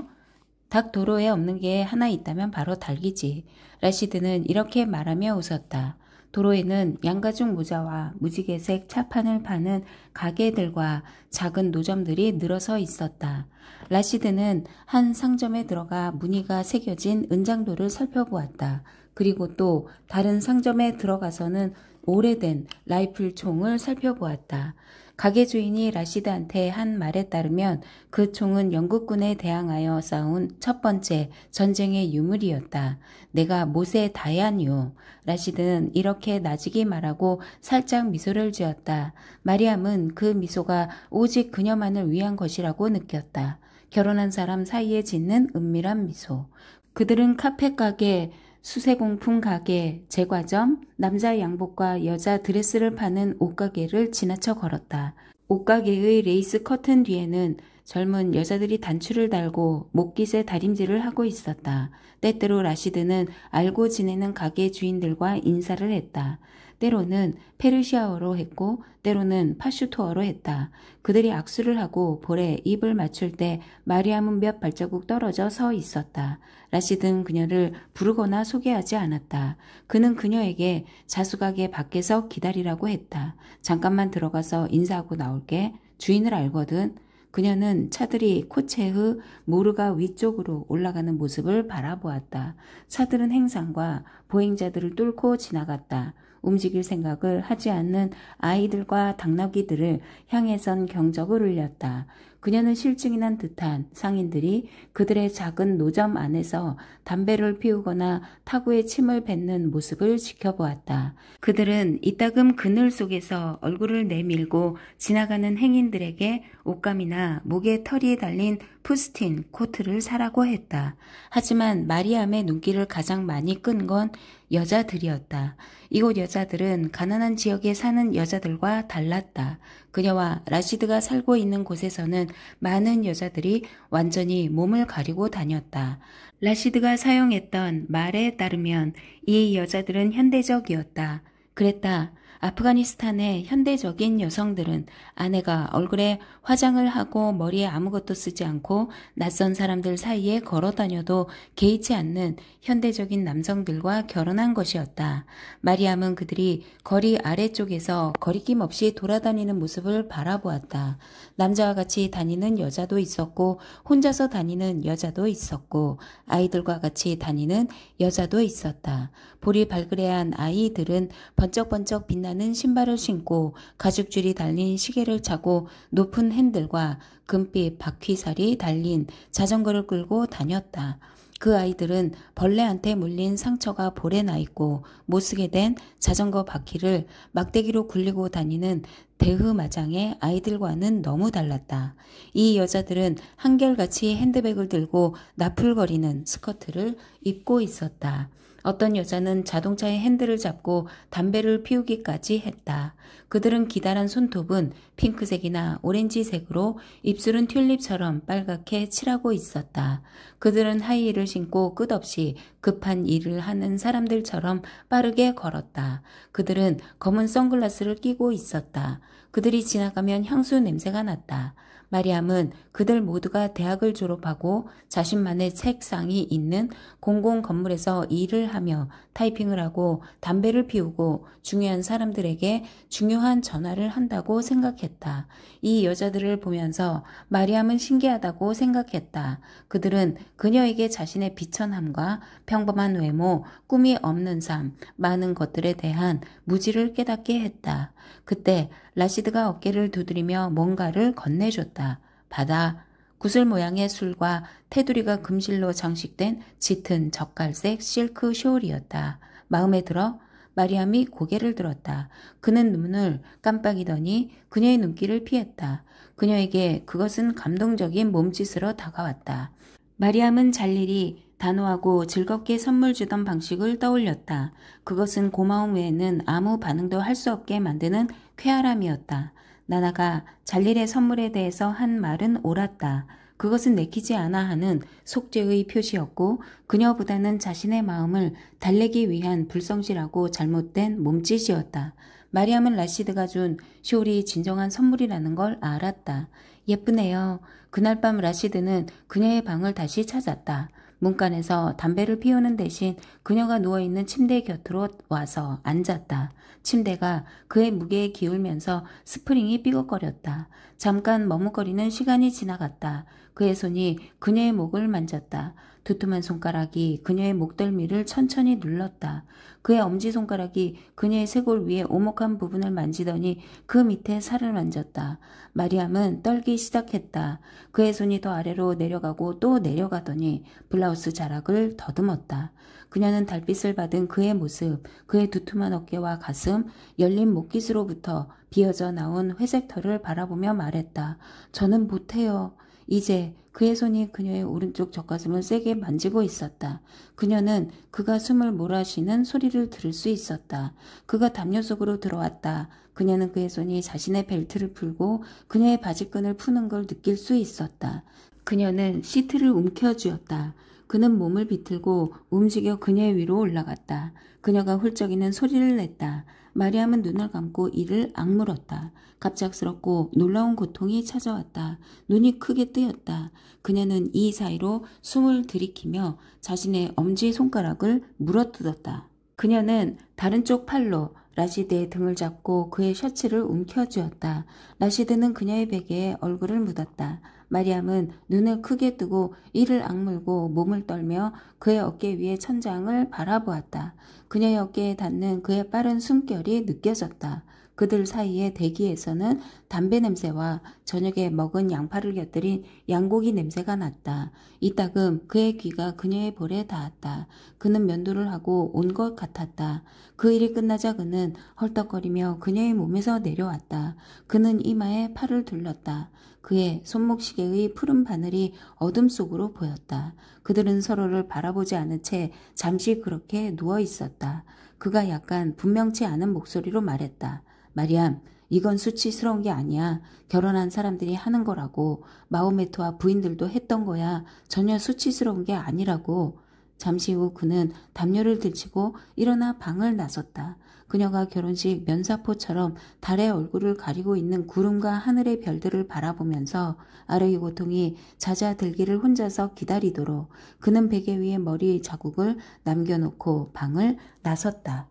닭도로에 없는 게 하나 있다면 바로 닭이지. 라시드는 이렇게 말하며 웃었다. 도로에는 양가죽 모자와 무지개색 차판을 파는 가게들과 작은 노점들이 늘어서 있었다. 라시드는 한 상점에 들어가 무늬가 새겨진 은장도를 살펴보았다. 그리고 또 다른 상점에 들어가서는 오래된 라이플 총을 살펴보았다. 가게 주인이 라시드한테 한 말에 따르면 그 총은 영국군에 대항하여 싸운 첫 번째 전쟁의 유물이었다. 내가 못에 다야뇨. 라시드는 이렇게 나직이 말하고 살짝 미소를 지었다. 마리암은 그 미소가 오직 그녀만을 위한 것이라고 느꼈다. 결혼한 사람 사이에 짓는 은밀한 미소. 그들은 카페 가게, 수세공품 가게, 제과점, 남자 양복과 여자 드레스를 파는 옷가게를 지나쳐 걸었다. 옷가게의 레이스 커튼 뒤에는 젊은 여자들이 단추를 달고 목깃에 다림질을 하고 있었다. 때때로 라시드는 알고 지내는 가게 주인들과 인사를 했다. 때로는 페르시아어로 했고 때로는 파슈토어로 했다. 그들이 악수를 하고 볼에 입을 맞출 때 마리암은 몇 발자국 떨어져 서 있었다. 라시드는 그녀를 부르거나 소개하지 않았다. 그는 그녀에게 자수가게 밖에서 기다리라고 했다. 잠깐만 들어가서 인사하고 나올게. 주인을 알거든. 그녀는 차들이 코체흐 모르가 위쪽으로 올라가는 모습을 바라보았다. 차들은 행상과 보행자들을 뚫고 지나갔다. 움직일 생각을 하지 않는 아이들과 당나귀들을 향해선 경적을 울렸다. 그녀는 실증이 난 듯한 상인들이 그들의 작은 노점 안에서 담배를 피우거나 타구에 침을 뱉는 모습을 지켜보았다. 그들은 이따금 그늘 속에서 얼굴을 내밀고 지나가는 행인들에게 옷감이나 목에 털이 달린 푸스틴 코트를 사라고 했다. 하지만 마리암의 눈길을 가장 많이 끈 건 여자들이었다. 이곳 여자들은 가난한 지역에 사는 여자들과 달랐다. 그녀와 라시드가 살고 있는 곳에서는 많은 여자들이 완전히 몸을 가리고 다녔다. 라시드가 사용했던 말에 따르면 이 여자들은 현대적이었다. 그랬다. 아프가니스탄의 현대적인 여성들은 아내가 얼굴에 화장을 하고 머리에 아무것도 쓰지 않고 낯선 사람들 사이에 걸어 다녀도 개의치 않는 현대적인 남성들과 결혼한 것이었다. 마리암은 그들이 거리 아래쪽에서 거리낌 없이 돌아다니는 모습을 바라보았다. 남자와 같이 다니는 여자도 있었고 혼자서 다니는 여자도 있었고 아이들과 같이 다니는 여자도 있었다. 볼이 발그레한 아이들은 번쩍번쩍 빛나는 나는 신발을 신고 가죽줄이 달린 시계를 차고 높은 핸들과 금빛 바퀴살이 달린 자전거를 끌고 다녔다. 그 아이들은 벌레한테 물린 상처가 볼에 나 있고 못쓰게 된 자전거 바퀴를 막대기로 굴리고 다니는 대흐마장의 아이들과는 너무 달랐다. 이 여자들은 한결같이 핸드백을 들고 나풀거리는 스커트를 입고 있었다. 어떤 여자는 자동차의 핸들을 잡고 담배를 피우기까지 했다. 그들은 기다란 손톱은 핑크색이나 오렌지색으로 입술은 튤립처럼 빨갛게 칠하고 있었다. 그들은 하이힐을 신고 끝없이 급한 일을 하는 사람들처럼 빠르게 걸었다. 그들은 검은 선글라스를 끼고 있었다. 그들이 지나가면 향수 냄새가 났다. 마리암은 그들 모두가 대학을 졸업하고 자신만의 책상이 있는 공공 건물에서 일을 하며 타이핑을 하고 담배를 피우고 중요한 사람들에게 중요한 전화를 한다고 생각했다. 이 여자들을 보면서 마리암은 신기하다고 생각했다. 그들은 그녀에게 자신의 비천함과 평범한 외모, 꿈이 없는 삶, 많은 것들에 대한 무지를 깨닫게 했다. 그때 라시드가 어깨를 두드리며 뭔가를 건네줬다. 받아. 구슬 모양의 술과 테두리가 금실로 장식된 짙은 젓갈색 실크 숄이었다. 마음에 들어? 마리암이 고개를 들었다. 그는 눈을 깜빡이더니 그녀의 눈길을 피했다. 그녀에게 그것은 감동적인 몸짓으로 다가왔다. 마리암은 잘일이 단호하고 즐겁게 선물 주던 방식을 떠올렸다. 그것은 고마움 외에는 아무 반응도 할 수 없게 만드는 쾌활함이었다. 나나가 잘일의 선물에 대해서 한 말은 옳았다. 그것은 내키지 않아 하는 속죄의 표시였고 그녀보다는 자신의 마음을 달래기 위한 불성실하고 잘못된 몸짓이었다. 마리암은 라시드가 준 숄이 진정한 선물이라는 걸 알았다. 예쁘네요. 그날 밤 라시드는 그녀의 방을 다시 찾았다. 문간에서 담배를 피우는 대신 그녀가 누워있는 침대 곁으로 와서 앉았다. 침대가 그의 무게에 기울면서 스프링이 삐걱거렸다. 잠깐 머뭇거리는 시간이 지나갔다. 그의 손이 그녀의 목을 만졌다. 두툼한 손가락이 그녀의 목덜미를 천천히 눌렀다. 그의 엄지손가락이 그녀의 쇄골 위에 오목한 부분을 만지더니 그 밑에 살을 만졌다. 마리암은 떨기 시작했다. 그의 손이 더 아래로 내려가고 또 내려가더니 블라우스 자락을 더듬었다. 그녀는 달빛을 받은 그의 모습, 그의 두툼한 어깨와 가슴, 열린 목깃으로부터 비어져 나온 회색 털을 바라보며 말했다. 저는 못해요. 이제 그의 손이 그녀의 오른쪽 젖가슴을 세게 만지고 있었다. 그녀는 그가 숨을 몰아쉬는 소리를 들을 수 있었다. 그가 담요 속으로 들어왔다. 그녀는 그의 손이 자신의 벨트를 풀고 그녀의 바지끈을 푸는 걸 느낄 수 있었다. 그녀는 시트를 움켜쥐었다. 그는 몸을 비틀고 움직여 그녀의 위로 올라갔다. 그녀가 훌쩍이는 소리를 냈다. 마리암은 눈을 감고 이를 악물었다. 갑작스럽고 놀라운 고통이 찾아왔다. 눈이 크게 뜨였다. 그녀는 이 사이로 숨을 들이키며 자신의 엄지손가락을 물어뜯었다. 그녀는 다른 쪽 팔로 라시드의 등을 잡고 그의 셔츠를 움켜쥐었다. 라시드는 그녀의 베개에 얼굴을 묻었다. 마리암은 눈을 크게 뜨고 이를 악물고 몸을 떨며 그의 어깨 위의 천장을 바라보았다. 그녀의 어깨에 닿는 그의 빠른 숨결이 느껴졌다. 그들 사이의 대기에서는 담배 냄새와 저녁에 먹은 양파를 곁들인 양고기 냄새가 났다. 이따금 그의 귀가 그녀의 볼에 닿았다. 그는 면도를 하고 온 것 같았다. 그 일이 끝나자 그는 헐떡거리며 그녀의 몸에서 내려왔다. 그는 이마에 팔을 둘렀다. 그의 손목시계의 푸른 바늘이 어둠 속으로 보였다. 그들은 서로를 바라보지 않은 채 잠시 그렇게 누워 있었다. 그가 약간 분명치 않은 목소리로 말했다. 마리암, 이건 수치스러운 게 아니야. 결혼한 사람들이 하는 거라고. 마호메트와 부인들도 했던 거야. 전혀 수치스러운 게 아니라고. 잠시 후 그는 담요를 들치고 일어나 방을 나섰다. 그녀가 결혼식 면사포처럼 달의 얼굴을 가리고 있는 구름과 하늘의 별들을 바라보면서 아르의 고통이 잦아들기를 혼자서 기다리도록 그는 베개 위에 머리 자국을 남겨놓고 방을 나섰다.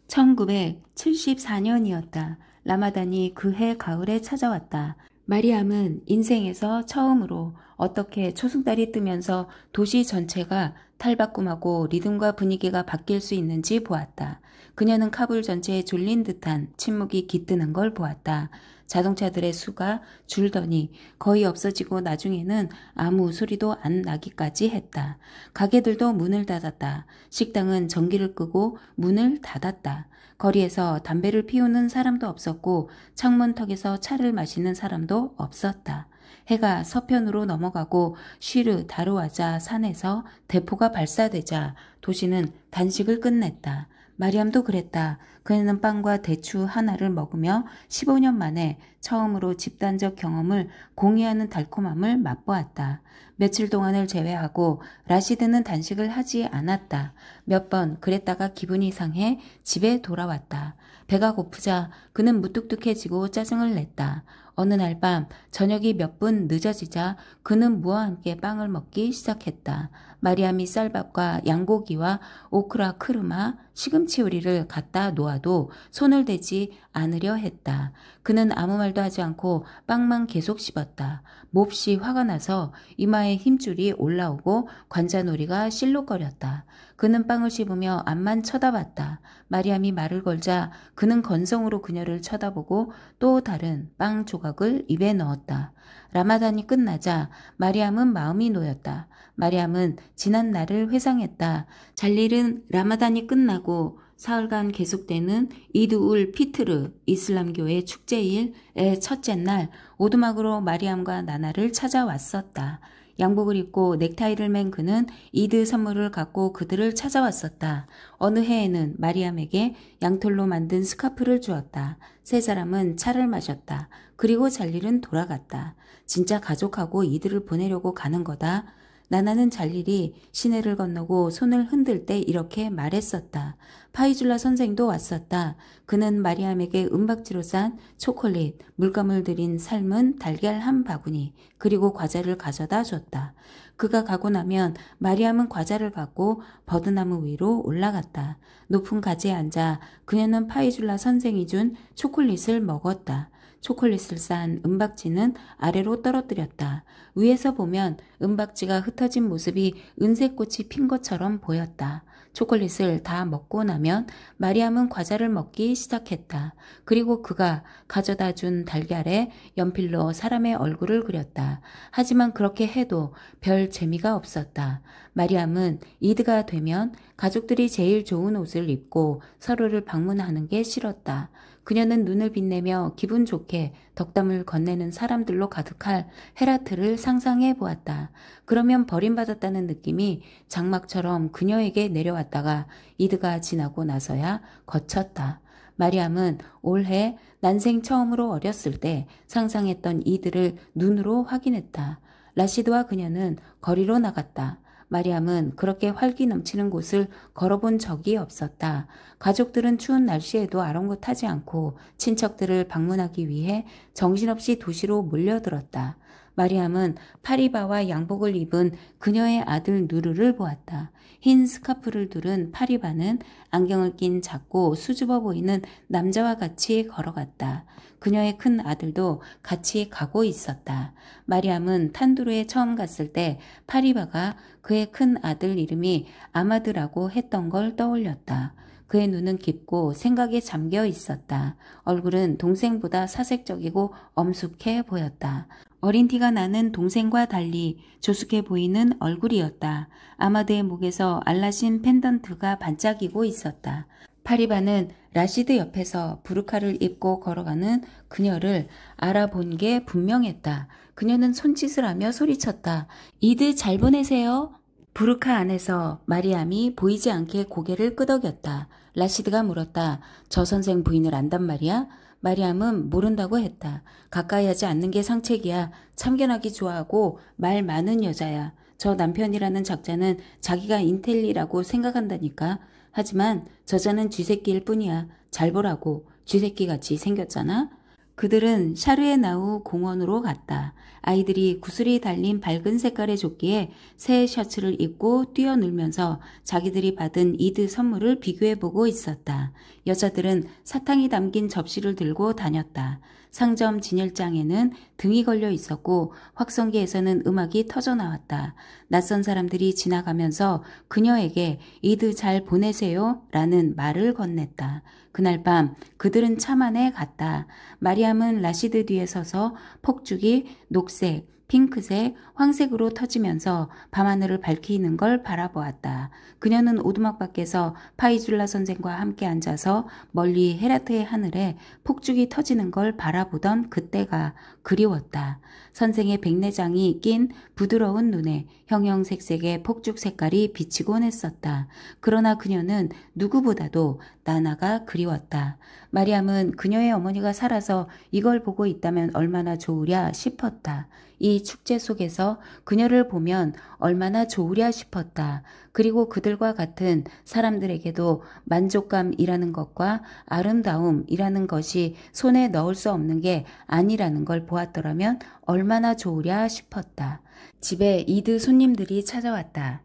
1974년이었다. 라마단이 그해 가을에 찾아왔다. 마리암은 인생에서 처음으로 어떻게 초승달이 뜨면서 도시 전체가 탈바꿈하고 리듬과 분위기가 바뀔 수 있는지 보았다. 그녀는 카불 전체에 졸린 듯한 침묵이 깃드는 걸 보았다. 자동차들의 수가 줄더니 거의 없어지고 나중에는 아무 소리도 안 나기까지 했다. 가게들도 문을 닫았다. 식당은 전기를 끄고 문을 닫았다. 거리에서 담배를 피우는 사람도 없었고 창문턱에서 차를 마시는 사람도 없었다. 해가 서편으로 넘어가고 쉬르 다루아자 산에서 대포가 발사되자 도시는 단식을 끝냈다. 마리암도 그랬다. 그녀는 빵과 대추 하나를 먹으며 15년 만에 처음으로 집단적 경험을 공유하는 달콤함을 맛보았다. 며칠 동안을 제외하고 라시드는 단식을 하지 않았다. 몇 번 그랬다가 기분이 상해 집에 돌아왔다. 배가 고프자 그는 무뚝뚝해지고 짜증을 냈다. 어느 날 밤 저녁이 몇 분 늦어지자 그는 무와 함께 빵을 먹기 시작했다. 마리암이 쌀밥과 양고기와 오크라 크르마, 시금치 요리를 갖다 놓아도 손을 대지 않으려 했다. 그는 아무 말도 하지 않고 빵만 계속 씹었다. 몹시 화가 나서 이마에 힘줄이 올라오고 관자놀이가 실룩거렸다. 그는 빵을 씹으며 앞만 쳐다봤다. 마리암이 말을 걸자 그는 건성으로 그녀를 쳐다보고 또 다른 빵 조각을 입에 넣었다. 라마단이 끝나자 마리암은 마음이 놓였다. 마리암은 지난 날을 회상했다. 잘릴은 라마단이 끝나고 사흘간 계속되는 이드울 피트르 이슬람교의 축제일의 첫째 날 오두막으로 마리암과 나나를 찾아왔었다. 양복을 입고 넥타이를 맨 그는 이드 선물을 갖고 그들을 찾아왔었다. 어느 해에는 마리암에게 양털로 만든 스카프를 주었다. 세 사람은 차를 마셨다. 그리고 잘릴은 돌아갔다. 진짜 가족하고 이들을 보내려고 가는 거다. 나나는 잘릴이 시내를 건너고 손을 흔들 때 이렇게 말했었다. 파이줄라 선생도 왔었다. 그는 마리암에게 은박지로 싼 초콜릿, 물감을 들인 삶은 달걀 한 바구니, 그리고 과자를 가져다 줬다. 그가 가고 나면 마리암은 과자를 갖고 버드나무 위로 올라갔다. 높은 가지에 앉아 그녀는 파이줄라 선생이 준 초콜릿을 먹었다. 초콜릿을 싼 은박지는 아래로 떨어뜨렸다. 위에서 보면 은박지가 흩어진 모습이 은색꽃이 핀 것처럼 보였다. 초콜릿을 다 먹고 나면 마리암은 과자를 먹기 시작했다. 그리고 그가 가져다 준 달걀에 연필로 사람의 얼굴을 그렸다. 하지만 그렇게 해도 별 재미가 없었다. 마리암은 이드가 되면 가족들이 제일 좋은 옷을 입고 서로를 방문하는 게 싫었다. 그녀는 눈을 빛내며 기분 좋게 덕담을 건네는 사람들로 가득할 헤라트를 상상해 보았다. 그러면 버림받았다는 느낌이 장막처럼 그녀에게 내려왔다가 이드가 지나고 나서야 거쳤다. 마리암은 올해 난생 처음으로 어렸을 때 상상했던 이들을 눈으로 확인했다. 라시드와 그녀는 거리로 나갔다. 마리암은 그렇게 활기 넘치는 곳을 걸어본 적이 없었다. 가족들은 추운 날씨에도 아랑곳하지 않고 친척들을 방문하기 위해 정신없이 도시로 몰려들었다. 마리암은 파리바와 양복을 입은 그녀의 아들 누르를 보았다. 흰 스카프를 두른 파리바는 안경을 낀 작고 수줍어 보이는 남자와 같이 걸어갔다. 그녀의 큰 아들도 같이 가고 있었다. 마리암은 탄두르에 처음 갔을 때 파리바가 그의 큰 아들 이름이 아마드라고 했던 걸 떠올렸다. 그의 눈은 깊고 생각에 잠겨 있었다. 얼굴은 동생보다 사색적이고 엄숙해 보였다. 어린 티가 나는 동생과 달리 조숙해 보이는 얼굴이었다. 아마드의 목에서 알라신 펜던트가 반짝이고 있었다. 파리바는 라시드 옆에서 부르카를 입고 걸어가는 그녀를 알아본 게 분명했다. 그녀는 손짓을 하며 소리쳤다. 이드 잘 보내세요. 부르카 안에서 마리암이 보이지 않게 고개를 끄덕였다. 라시드가 물었다. 저 선생 부인을 안단 말이야? 마리암은 모른다고 했다. 가까이 하지 않는 게 상책이야. 참견하기 좋아하고 말 많은 여자야. 저 남편이라는 작자는 자기가 인텔리라고 생각한다니까. 하지만 저자는 쥐새끼일 뿐이야. 잘 보라고. 쥐새끼같이 생겼잖아. 그들은 샤르에나우 공원으로 갔다. 아이들이 구슬이 달린 밝은 색깔의 조끼에 새 셔츠를 입고 뛰어놀면서 자기들이 받은 이드 선물을 비교해보고 있었다. 여자들은 사탕이 담긴 접시를 들고 다녔다. 상점 진열장에는 등이 걸려 있었고 확성기에서는 음악이 터져 나왔다. 낯선 사람들이 지나가면서 그녀에게 이드 잘 보내세요 라는 말을 건넸다. 그날 밤 그들은 참 안에 갔다. 마리암은 라시드 뒤에 서서 폭죽이 녹색, 핑크색, 황색으로 터지면서 밤하늘을 밝히는 걸 바라보았다. 그녀는 오두막 밖에서 파이줄라 선생과 함께 앉아서 멀리 헤라트의 하늘에 폭죽이 터지는 걸 바라보던 그때가 그리웠다. 선생의 백내장이 낀 부드러운 눈에 형형색색의 폭죽 색깔이 비치곤 했었다. 그러나 그녀는 누구보다도 나나가 그리웠다. 마리암은 그녀의 어머니가 살아서 이걸 보고 있다면 얼마나 좋으랴 싶었다. 이 축제 속에서 그녀를 보면 얼마나 좋으랴 싶었다. 그리고 그들과 같은 사람들에게도 만족감이라는 것과 아름다움이라는 것이 손에 넣을 수 없는 게 아니라는 걸 보았더라면 얼마나 좋으랴 싶었다. 집에 이드 손님들이 찾아왔다.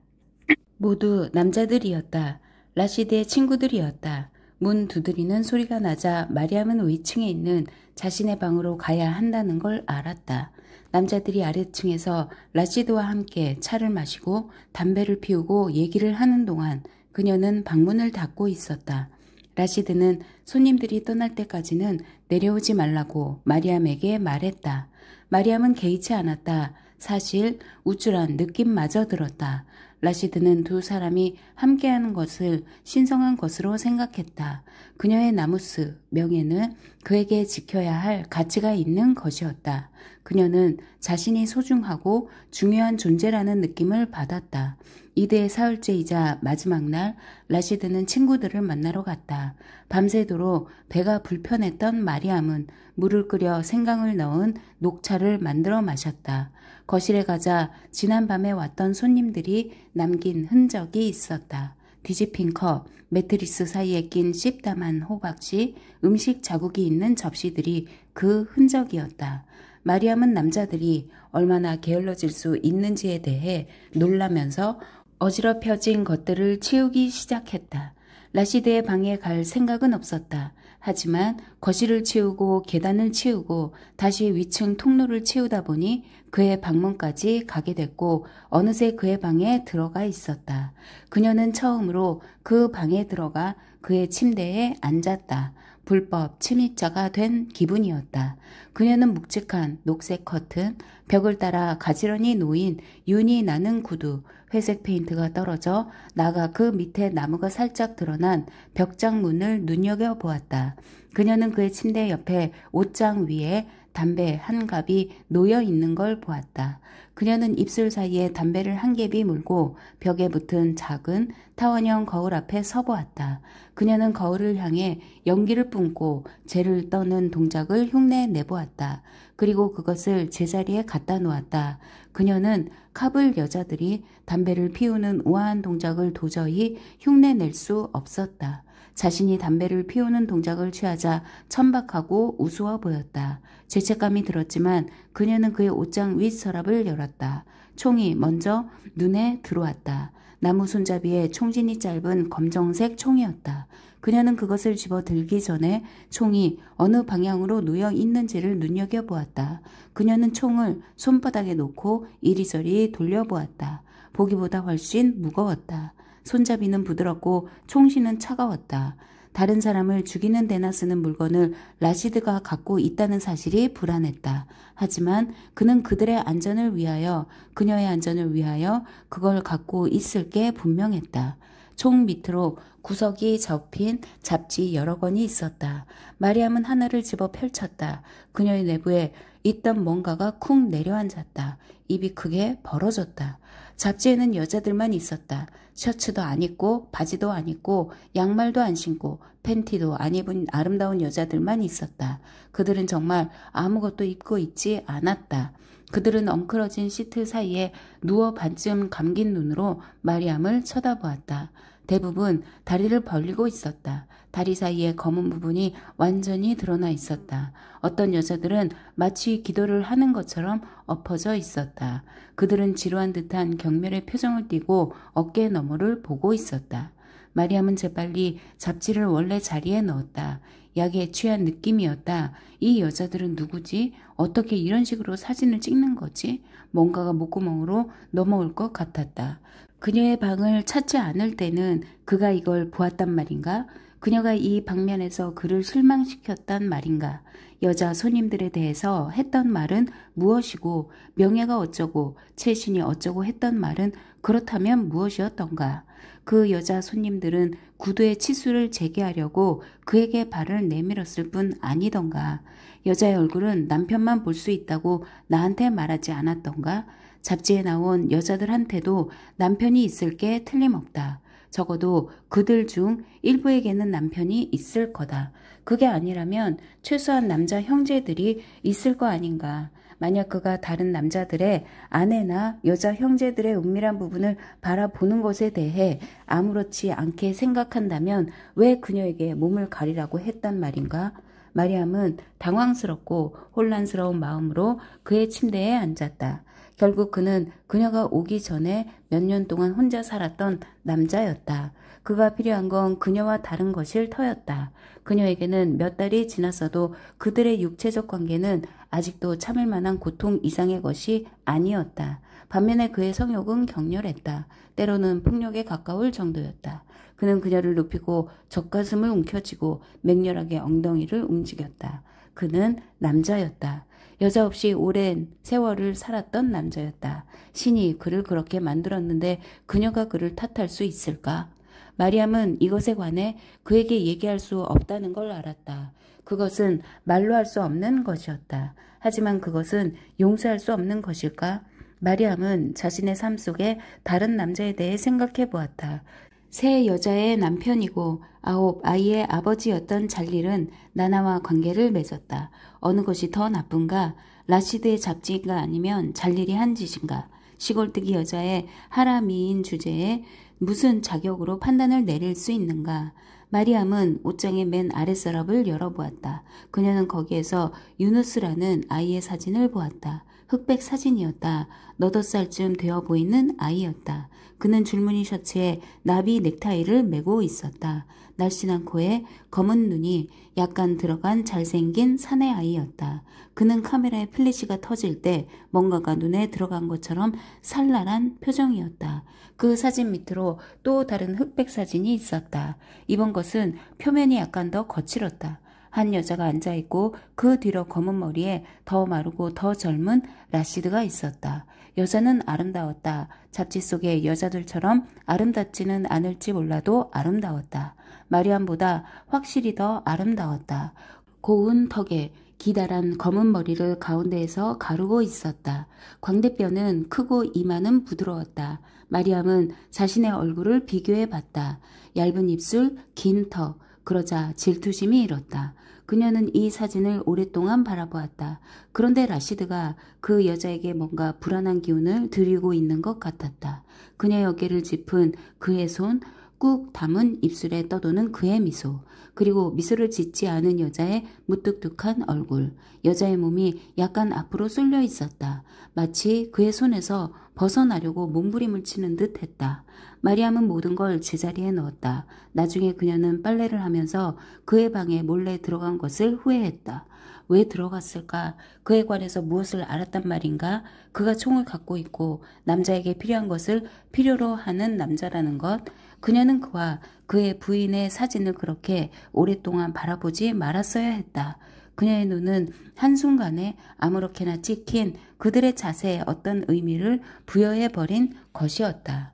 모두 남자들이었다. 라시드의 친구들이었다. 문 두드리는 소리가 나자 마리암은 위층에 있는 자신의 방으로 가야 한다는 걸 알았다. 남자들이 아래층에서 라시드와 함께 차를 마시고 담배를 피우고 얘기를 하는 동안 그녀는 방문을 닫고 있었다. 라시드는 손님들이 떠날 때까지는 내려오지 말라고 마리암에게 말했다. 마리암은 개의치 않았다. 사실 우쭐한 느낌마저 들었다. 라시드는 두 사람이 함께하는 것을 신성한 것으로 생각했다. 그녀의 나무스, 명예는 그에게 지켜야 할 가치가 있는 것이었다. 그녀는 자신이 소중하고 중요한 존재라는 느낌을 받았다. 이드의 사흘째이자 마지막 날 라시드는 친구들을 만나러 갔다. 밤새도록 배가 불편했던 마리암은 물을 끓여 생강을 넣은 녹차를 만들어 마셨다. 거실에 가자 지난밤에 왔던 손님들이 남긴 흔적이 있었다. 뒤집힌 컵, 매트리스 사이에 낀 씹담한 호박씨, 음식 자국이 있는 접시들이 그 흔적이었다. 마리암은 남자들이 얼마나 게을러질 수 있는지에 대해 놀라면서 어지럽혀진 것들을 치우기 시작했다. 라시드의 방에 갈 생각은 없었다. 하지만 거실을 치우고 계단을 치우고 다시 위층 통로를 치우다 보니 그의 방문까지 가게 됐고 어느새 그의 방에 들어가 있었다. 그녀는 처음으로 그 방에 들어가 그의 침대에 앉았다. 불법 침입자가 된 기분이었다. 그녀는 묵직한 녹색 커튼, 벽을 따라 가지런히 놓인 윤이 나는 구두, 회색 페인트가 떨어져 나가 그 밑에 나무가 살짝 드러난 벽장문을 눈여겨보았다. 그녀는 그의 침대 옆에 옷장 위에 담배 한 갑이 놓여 있는 걸 보았다. 그녀는 입술 사이에 담배를 한 갭이 물고 벽에 붙은 작은 타원형 거울 앞에 서보았다. 그녀는 거울을 향해 연기를 뿜고 재를 떠는 동작을 흉내 내보았다. 그리고 그것을 제자리에 갖다 놓았다. 그녀는 카불 여자들이 담배를 피우는 우아한 동작을 도저히 흉내낼 수 없었다. 자신이 담배를 피우는 동작을 취하자 천박하고 우스워 보였다. 죄책감이 들었지만 그녀는 그의 옷장 윗 서랍을 열었다. 총이 먼저 눈에 들어왔다. 나무 손잡이에 총진이 짧은 검정색 총이었다. 그녀는 그것을 집어 들기 전에 총이 어느 방향으로 놓여 있는지를 눈여겨보았다. 그녀는 총을 손바닥에 놓고 이리저리 돌려보았다. 보기보다 훨씬 무거웠다. 손잡이는 부드럽고 총신은 차가웠다. 다른 사람을 죽이는 데나 쓰는 물건을 라시드가 갖고 있다는 사실이 불안했다. 하지만 그는 그들의 안전을 위하여, 그녀의 안전을 위하여 그걸 갖고 있을 게 분명했다. 총 밑으로 구석이 접힌 잡지 여러 권이 있었다. 마리암은 하나를 집어 펼쳤다. 그녀의 내부에 있던 뭔가가 쿵 내려앉았다. 입이 크게 벌어졌다. 잡지에는 여자들만 있었다. 셔츠도 안 입고 바지도 안 입고 양말도 안 신고 팬티도 안 입은 아름다운 여자들만 있었다. 그들은 정말 아무것도 입고 있지 않았다. 그들은 엉클어진 시트 사이에 누워 반쯤 감긴 눈으로 마리암을 쳐다보았다. 대부분 다리를 벌리고 있었다. 다리 사이에 검은 부분이 완전히 드러나 있었다. 어떤 여자들은 마치 기도를 하는 것처럼 엎어져 있었다. 그들은 지루한 듯한 경멸의 표정을 띠고 어깨 너머를 보고 있었다. 마리암은 재빨리 잡지를 원래 자리에 넣었다. 약에 취한 느낌이었다. 이 여자들은 누구지? 어떻게 이런 식으로 사진을 찍는 거지? 뭔가가 목구멍으로 넘어올 것 같았다. 그녀의 방을 찾지 않을 때는 그가 이걸 보았단 말인가? 그녀가 이 방면에서 그를 실망시켰단 말인가? 여자 손님들에 대해서 했던 말은 무엇이고 명예가 어쩌고 채신이 어쩌고 했던 말은 그렇다면 무엇이었던가? 그 여자 손님들은 구두의 치수를 재개하려고 그에게 발을 내밀었을 뿐 아니던가? 여자의 얼굴은 남편만 볼 수 있다고 나한테 말하지 않았던가? 잡지에 나온 여자들한테도 남편이 있을 게 틀림없다. 적어도 그들 중 일부에게는 남편이 있을 거다. 그게 아니라면 최소한 남자 형제들이 있을 거 아닌가. 만약 그가 다른 남자들의 아내나 여자 형제들의 은밀한 부분을 바라보는 것에 대해 아무렇지 않게 생각한다면 왜 그녀에게 몸을 가리라고 했단 말인가? 마리암은 당황스럽고 혼란스러운 마음으로 그의 침대에 앉았다. 결국 그는 그녀가 오기 전에 몇 년 동안 혼자 살았던 남자였다. 그가 필요한 건 그녀와 다른 것일 터였다. 그녀에게는 몇 달이 지났어도 그들의 육체적 관계는 아직도 참을 만한 고통 이상의 것이 아니었다. 반면에 그의 성욕은 격렬했다. 때로는 폭력에 가까울 정도였다. 그는 그녀를 눕히고 젖가슴을 움켜쥐고 맹렬하게 엉덩이를 움직였다. 그는 남자였다. 여자 없이 오랜 세월을 살았던 남자였다. 신이 그를 그렇게 만들었는데 그녀가 그를 탓할 수 있을까? 마리암은 이것에 관해 그에게 얘기할 수 없다는 걸 알았다. 그것은 말로 할 수 없는 것이었다. 하지만 그것은 용서할 수 없는 것일까? 마리암은 자신의 삶 속에 다른 남자에 대해 생각해 보았다. 세 여자의 남편이고 9 아이의 아버지였던 잘릴은 나나와 관계를 맺었다. 어느 것이 더 나쁜가? 라시드의 잡지가 아니면 잘릴이 한 짓인가? 시골뜨기 여자의 하라미인 주제에 무슨 자격으로 판단을 내릴 수 있는가? 마리암은 옷장의 맨 아랫서랍을 열어보았다. 그녀는 거기에서 유누스라는 아이의 사진을 보았다. 흑백 사진이었다. 너댓 살쯤 되어 보이는 아이였다. 그는 줄무늬 셔츠에 나비 넥타이를 메고 있었다. 날씬한 코에 검은 눈이 약간 들어간 잘생긴 사내 아이였다. 그는 카메라에 플래시가 터질 때 뭔가가 눈에 들어간 것처럼 살랄한 표정이었다. 그 사진 밑으로 또 다른 흑백 사진이 있었다. 이번 것은 표면이 약간 더 거칠었다. 한 여자가 앉아있고 그 뒤로 검은 머리에 더 마르고 더 젊은 라시드가 있었다. 여자는 아름다웠다. 잡지 속의 여자들처럼 아름답지는 않을지 몰라도 아름다웠다. 마리암보다 확실히 더 아름다웠다. 고운 턱에 기다란 검은 머리를 가운데에서 가르고 있었다. 광대뼈는 크고 이마는 부드러웠다. 마리암은 자신의 얼굴을 비교해 봤다. 얇은 입술, 긴 턱. 그러자 질투심이 일었다. 그녀는 이 사진을 오랫동안 바라보았다. 그런데 라시드가 그 여자에게 뭔가 불안한 기운을 드리고 있는 것 같았다. 그녀의 어깨를 짚은 그의 손, 꾹 담은 입술에 떠도는 그의 미소, 그리고 미소를 짓지 않은 여자의 무뚝뚝한 얼굴. 여자의 몸이 약간 앞으로 쏠려 있었다. 마치 그의 손에서 벗어나려고 몸부림을 치는 듯 했다. 마리암은 모든 걸 제자리에 넣었다. 나중에 그녀는 빨래를 하면서 그의 방에 몰래 들어간 것을 후회했다. 왜 들어갔을까? 그에 관해서 무엇을 알았단 말인가? 그가 총을 갖고 있고 남자에게 필요한 것을 필요로 하는 남자라는 것. 그녀는 그와 그의 부인의 사진을 그렇게 오랫동안 바라보지 말았어야 했다. 그녀의 눈은 한순간에 아무렇게나 찍힌 그들의 자세에 어떤 의미를 부여해버린 것이었다.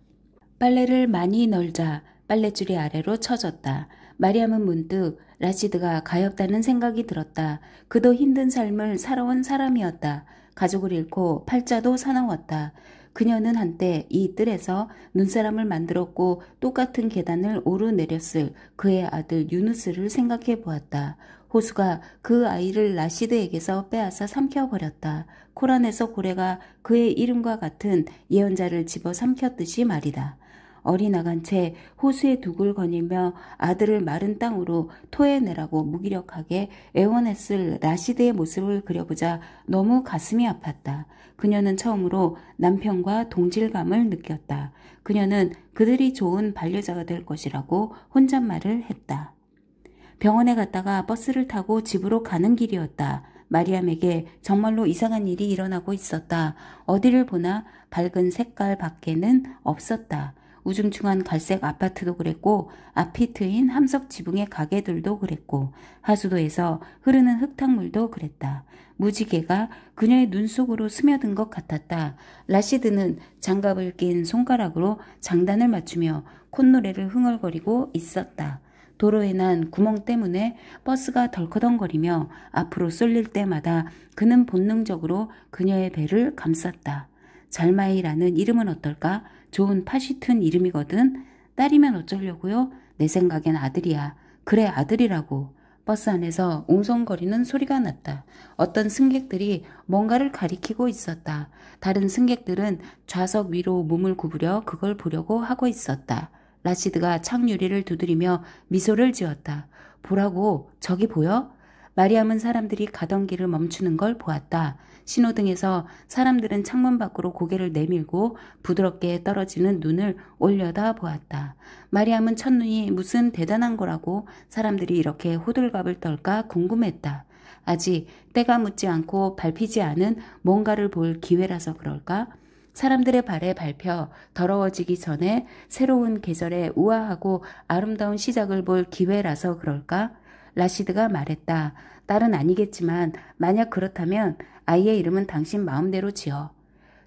빨래를 많이 널자 빨랫줄이 아래로 쳐졌다. 마리암은 문득 라시드가 가엾다는 생각이 들었다. 그도 힘든 삶을 살아온 사람이었다. 가족을 잃고 팔자도 사나웠다. 그녀는 한때 이 뜰에서 눈사람을 만들었고 똑같은 계단을 오르내렸을 그의 아들 유누스를 생각해 보았다. 호수가 그 아이를 라시드에게서 빼앗아 삼켜버렸다. 코란에서 고래가 그의 이름과 같은 예언자를 집어 삼켰듯이 말이다. 어리나간 채 호수에 둑을 거닐며 아들을 마른 땅으로 토해내라고 무기력하게 애원했을 라시드의 모습을 그려보자 너무 가슴이 아팠다. 그녀는 처음으로 남편과 동질감을 느꼈다. 그녀는 그들이 좋은 반려자가 될 것이라고 혼잣말을 했다. 병원에 갔다가 버스를 타고 집으로 가는 길이었다. 마리암에게 정말로 이상한 일이 일어나고 있었다. 어디를 보나 밝은 색깔 밖에는 없었다. 우중충한 갈색 아파트도 그랬고 앞이 트인 함석 지붕의 가게들도 그랬고 하수도에서 흐르는 흙탕물도 그랬다. 무지개가 그녀의 눈 속으로 스며든 것 같았다. 라시드는 장갑을 낀 손가락으로 장단을 맞추며 콧노래를 흥얼거리고 있었다. 도로에 난 구멍 때문에 버스가 덜커덩거리며 앞으로 쏠릴 때마다 그는 본능적으로 그녀의 배를 감쌌다. 잘마이라는 이름은 어떨까? 좋은 팥이 튼 이름이거든. 딸이면 어쩌려고요? 내 생각엔 아들이야. 그래, 아들이라고. 버스 안에서 웅성거리는 소리가 났다. 어떤 승객들이 뭔가를 가리키고 있었다. 다른 승객들은 좌석 위로 몸을 구부려 그걸 보려고 하고 있었다. 라시드가 창유리를 두드리며 미소를 지었다. 보라고, 저기 보여? 마리암은 사람들이 가던 길을 멈추는 걸 보았다. 신호등에서 사람들은 창문 밖으로 고개를 내밀고 부드럽게 떨어지는 눈을 올려다 보았다. 마리암은 첫눈이 무슨 대단한 거라고 사람들이 이렇게 호들갑을 떨까 궁금했다. 아직 때가 묻지 않고 밟히지 않은 뭔가를 볼 기회라서 그럴까? 사람들의 발에 밟혀 더러워지기 전에 새로운 계절의 우아하고 아름다운 시작을 볼 기회라서 그럴까? 라시드가 말했다. 딸은 아니겠지만 만약 그렇다면 아이의 이름은 당신 마음대로 지어.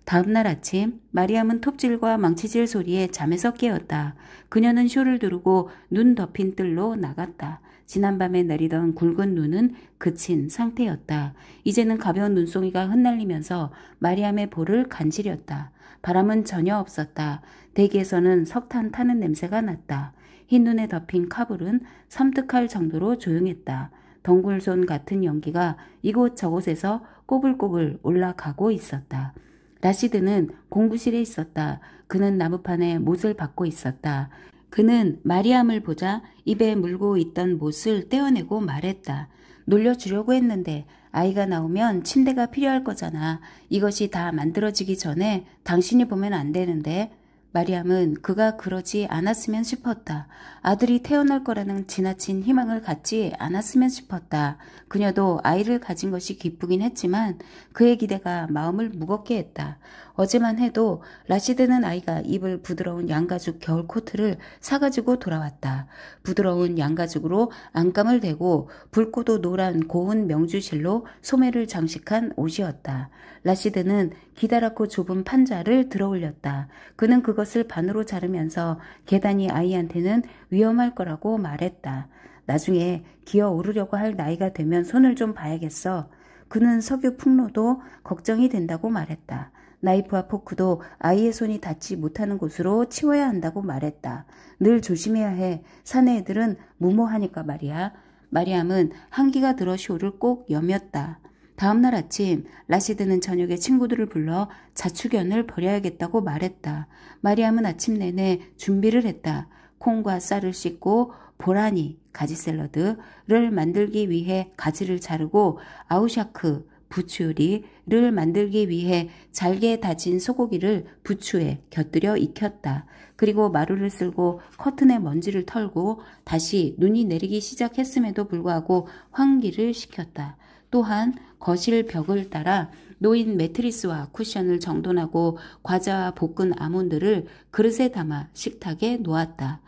다음 날 아침 마리암은 톱질과 망치질 소리에 잠에서 깨었다. 그녀는 쇼를 두르고 눈 덮인 뜰로 나갔다. 지난밤에 내리던 굵은 눈은 그친 상태였다. 이제는 가벼운 눈송이가 흩날리면서 마리암의 볼을 간지렸다. 바람은 전혀 없었다. 대기에서는 석탄 타는 냄새가 났다. 흰눈에 덮인 카불은 섬뜩할 정도로 조용했다. 덩굴손 같은 연기가 이곳저곳에서 꼬불꼬불 올라가고 있었다. 라시드는 공부실에 있었다. 그는 나무판에 못을 박고 있었다. 그는 마리암을 보자 입에 물고 있던 못을 떼어내고 말했다. 놀려주려고 했는데 아이가 나오면 침대가 필요할 거잖아. 이것이 다 만들어지기 전에 당신이 보면 안 되는데. 마리암은 그가 그러지 않았으면 싶었다. 아들이 태어날 거라는 지나친 희망을 갖지 않았으면 싶었다. 그녀도 아이를 가진 것이 기쁘긴 했지만 그의 기대가 마음을 무겁게 했다. 어제만 해도 라시드는 아이가 입을 부드러운 양가죽 겨울 코트를 사가지고 돌아왔다. 부드러운 양가죽으로 안감을 대고 붉고도 노란 고운 명주실로 소매를 장식한 옷이었다. 라시드는 기다랗고 좁은 판자를 들어올렸다. 그는 그것을 반으로 자르면서 계단이 아이한테는 위험할 거라고 말했다. 나중에 기어오르려고 할 나이가 되면 손을 좀 봐야겠어. 그는 석유 풍로도 걱정이 된다고 말했다. 나이프와 포크도 아이의 손이 닿지 못하는 곳으로 치워야 한다고 말했다. 늘 조심해야 해. 사내 애들은 무모하니까 말이야. 마리암은 한기가 들어 쇼를 꼭 여몄다. 다음 날 아침 라시드는 저녁에 친구들을 불러 자축연을 벌여야겠다고 말했다. 마리암은 아침 내내 준비를 했다. 콩과 쌀을 씻고 보라니 가지 샐러드를 만들기 위해 가지를 자르고 아우샤크 부추 요리를 만들기 위해 잘게 다진 소고기를 부추에 곁들여 익혔다. 그리고 마루를 쓸고 커튼에 먼지를 털고 다시 눈이 내리기 시작했음에도 불구하고 환기를 시켰다. 또한 거실 벽을 따라 놓인 매트리스와 쿠션을 정돈하고 과자와 볶은 아몬드를 그릇에 담아 식탁에 놓았다.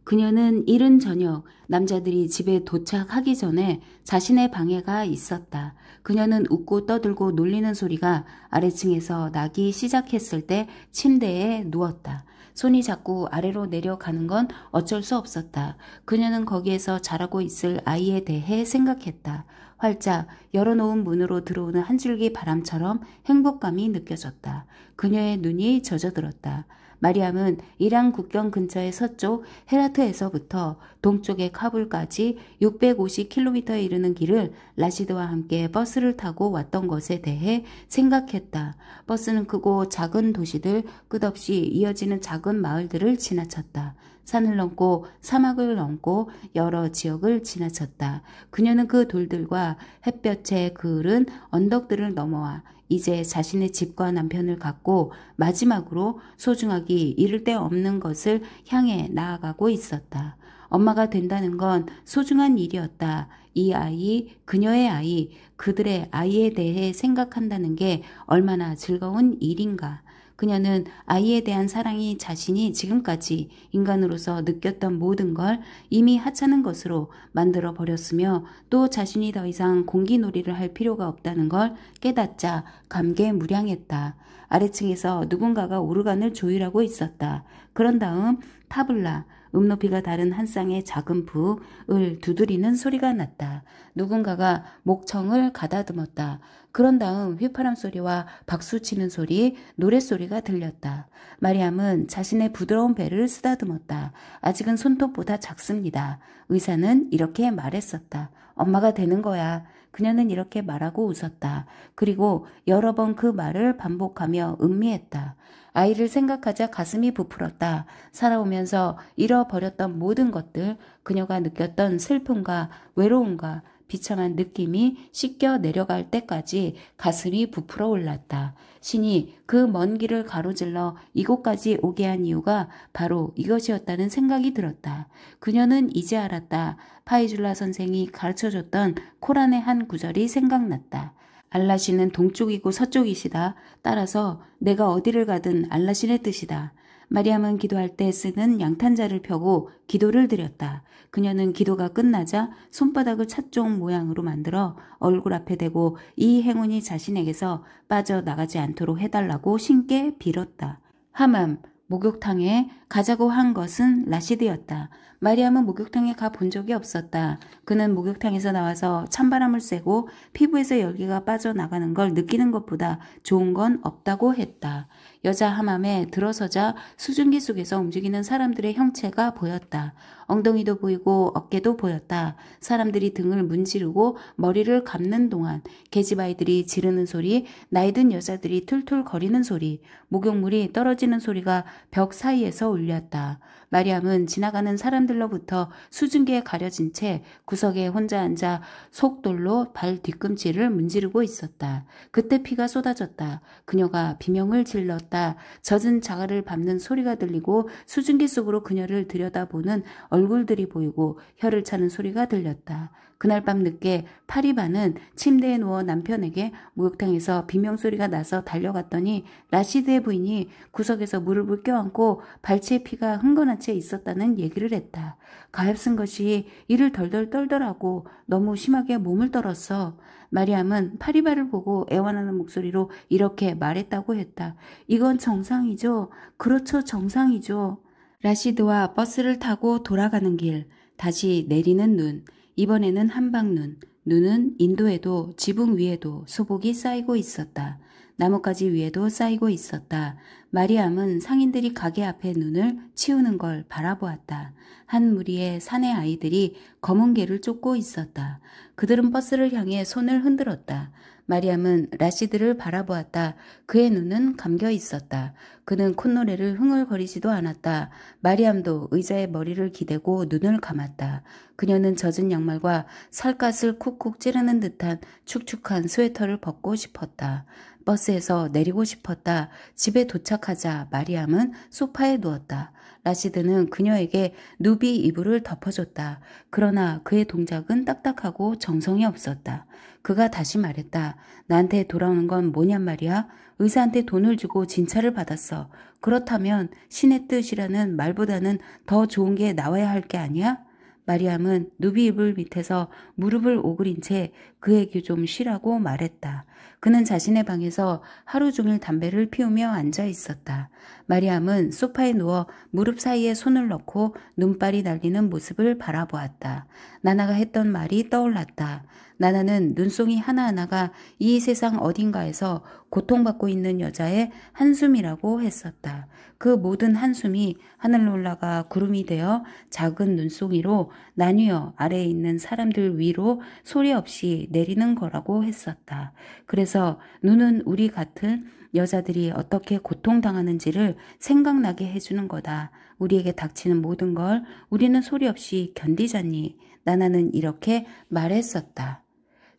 그녀는 이른 저녁 남자들이 집에 도착하기 전에 자신의 방해가 있었다. 그녀는 웃고 떠들고 놀리는 소리가 아래층에서 나기 시작했을 때 침대에 누웠다. 손이 자꾸 아래로 내려가는 건 어쩔 수 없었다. 그녀는 거기에서 자라고 있을 아이에 대해 생각했다. 활짝 열어놓은 문으로 들어오는 한 줄기 바람처럼 행복감이 느껴졌다. 그녀의 눈이 젖어들었다. 마리암은 이란 국경 근처의 서쪽 헤라트에서부터 동쪽의 카불까지 650km에 이르는 길을 라시드와 함께 버스를 타고 왔던 것에 대해 생각했다. 버스는 크고 작은 도시들, 끝없이 이어지는 작은 마을들을 지나쳤다. 산을 넘고 사막을 넘고 여러 지역을 지나쳤다. 그녀는 그 돌들과 햇볕에 그을은 언덕들을 넘어와 이제 자신의 집과 남편을 갖고 마지막으로 소중하기 이를 데 없는 것을 향해 나아가고 있었다. 엄마가 된다는 건 소중한 일이었다. 이 아이, 그녀의 아이, 그들의 아이에 대해 생각한다는 게 얼마나 즐거운 일인가. 그녀는 아이에 대한 사랑이 자신이 지금까지 인간으로서 느꼈던 모든 걸 이미 하찮은 것으로 만들어 버렸으며 또 자신이 더 이상 공기놀이를 할 필요가 없다는 걸 깨닫자 감개무량했다. 아래층에서 누군가가 오르간을 조율하고 있었다. 그런 다음 타블라, 높이가 다른 한 쌍의 작은 북을 두드리는 소리가 났다. 누군가가 목청을 가다듬었다. 그런 다음 휘파람 소리와 박수치는 소리, 노랫소리가 들렸다. 마리암은 자신의 부드러운 배를 쓰다듬었다. 아직은 손톱보다 작습니다. 의사는 이렇게 말했었다. 엄마가 되는 거야. 그녀는 이렇게 말하고 웃었다. 그리고 여러 번 그 말을 반복하며 음미했다. 아이를 생각하자 가슴이 부풀었다. 살아오면서 잃어버렸던 모든 것들, 그녀가 느꼈던 슬픔과 외로움과 비참한 느낌이 씻겨 내려갈 때까지 가슴이 부풀어 올랐다. 신이 그 먼 길을 가로질러 이곳까지 오게 한 이유가 바로 이것이었다는 생각이 들었다. 그녀는 이제 알았다. 파이줄라 선생이 가르쳐줬던 코란의 한 구절이 생각났다. 알라신은 동쪽이고 서쪽이시다. 따라서 내가 어디를 가든 알라신의 뜻이다. 마리암은 기도할 때 쓰는 양탄자를 펴고 기도를 드렸다. 그녀는 기도가 끝나자 손바닥을 찻종 모양으로 만들어 얼굴 앞에 대고 이 행운이 자신에게서 빠져나가지 않도록 해달라고 신께 빌었다. 하맘, 목욕탕에 가자고 한 것은 라시드였다. 마리암은 목욕탕에 가 본 적이 없었다. 그는 목욕탕에서 나와서 찬바람을 쐬고 피부에서 열기가 빠져나가는 걸 느끼는 것보다 좋은 건 없다고 했다. 여자 하맘에 들어서자 수증기 속에서 움직이는 사람들의 형체가 보였다. 엉덩이도 보이고 어깨도 보였다. 사람들이 등을 문지르고 머리를 감는 동안 계집아이들이 지르는 소리, 나이든 여자들이 툴툴 거리는 소리, 목욕물이 떨어지는 소리가 벽 사이에서 울렸다. 마리암은 지나가는 사람들로부터 수증기에 가려진 채 구석에 혼자 앉아 속돌로 발 뒤꿈치를 문지르고 있었다. 그때 피가 쏟아졌다. 그녀가 비명을 질렀다. 젖은 자갈을 밟는 소리가 들리고 수증기 속으로 그녀를 들여다보는 얼굴들이 보이고 혀를 차는 소리가 들렸다. 그날 밤 늦게 파리바는 침대에 누워 남편에게 목욕탕에서 비명소리가 나서 달려갔더니 라시드의 부인이 구석에서 무릎을 껴안고 발치에 피가 흥건한 채 있었다는 얘기를 했다. 가엾은 것이 이를 덜덜 떨더라고. 너무 심하게 몸을 떨었어. 마리암은 파리바를 보고 애원하는 목소리로 이렇게 말했다고 했다. 이건 정상이죠. 그렇죠, 정상이죠. 라시드와 버스를 타고 돌아가는 길, 다시 내리는 눈, 이번에는 한방눈. 눈은 인도에도 지붕 위에도 소복이 쌓이고 있었다. 나뭇가지 위에도 쌓이고 있었다. 마리암은 상인들이 가게 앞에 눈을 치우는 걸 바라보았다. 한 무리의 사내 아이들이 검은 개를 쫓고 있었다. 그들은 버스를 향해 손을 흔들었다. 마리암은 라시드를 바라보았다. 그의 눈은 감겨 있었다. 그는 콧노래를 흥얼거리지도 않았다. 마리암도 의자에 머리를 기대고 눈을 감았다. 그녀는 젖은 양말과 살갗을 쿡쿡 찌르는 듯한 축축한 스웨터를 벗고 싶었다. 버스에서 내리고 싶었다. 집에 도착하자 마리암은 소파에 누웠다. 라시드는 그녀에게 누비 이불을 덮어줬다. 그러나 그의 동작은 딱딱하고 정성이 없었다. 그가 다시 말했다. 나한테 돌아오는 건 뭐냔 말이야? 의사한테 돈을 주고 진찰을 받았어. 그렇다면 신의 뜻이라는 말보다는 더 좋은 게 나와야 할 게 아니야? 마리암은 누비 이불 밑에서 무릎을 오그린 채 그에게 좀 쉬라고 말했다. 그는 자신의 방에서 하루 종일 담배를 피우며 앉아 있었다. 마리암은 소파에 누워 무릎 사이에 손을 넣고 눈발이 날리는 모습을 바라보았다. 나나가 했던 말이 떠올랐다. 나나는 눈송이 하나하나가 이 세상 어딘가에서 고통받고 있는 여자의 한숨이라고 했었다. 그 모든 한숨이 하늘로 올라가 구름이 되어 작은 눈송이로 나뉘어 아래에 있는 사람들 위로 소리 없이 내리는 거라고 했었다. 그래서 눈은 우리 같은 여자들이 어떻게 고통당하는지를 생각나게 해주는 거다. 우리에게 닥치는 모든 걸 우리는 소리 없이 견디잖니. 나나는 이렇게 말했었다.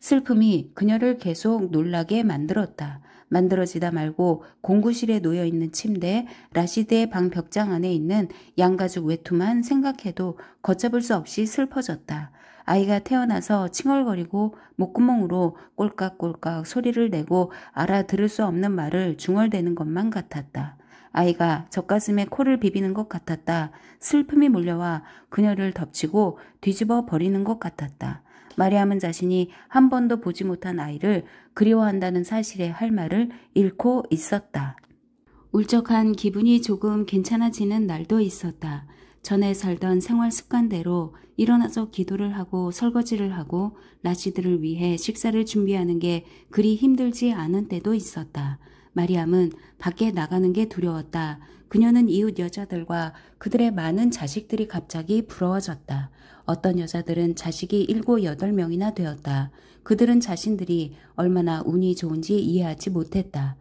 슬픔이 그녀를 계속 놀라게 만들었다. 만들어지다 말고 공구실에 놓여있는 침대, 라시드의 방 벽장 안에 있는 양가죽 외투만 생각해도 걷잡을 수 없이 슬퍼졌다. 아이가 태어나서 칭얼거리고 목구멍으로 꼴깍꼴깍 소리를 내고 알아들을 수 없는 말을 중얼대는 것만 같았다. 아이가 젖가슴에 코를 비비는 것 같았다. 슬픔이 몰려와 그녀를 덮치고 뒤집어 버리는 것 같았다. 마리암은 자신이 한 번도 보지 못한 아이를 그리워한다는 사실에 할 말을 잃고 있었다. 울적한 기분이 조금 괜찮아지는 날도 있었다. 전에 살던 생활 습관대로 일어나서 기도를 하고 설거지를 하고 라시드를 위해 식사를 준비하는 게 그리 힘들지 않은 때도 있었다. 마리암은 밖에 나가는 게 두려웠다. 그녀는 이웃 여자들과 그들의 많은 자식들이 갑자기 부러워졌다. 어떤 여자들은 자식이 7, 8명이나 되었다. 그들은 자신들이 얼마나 운이 좋은지 이해하지 못했다.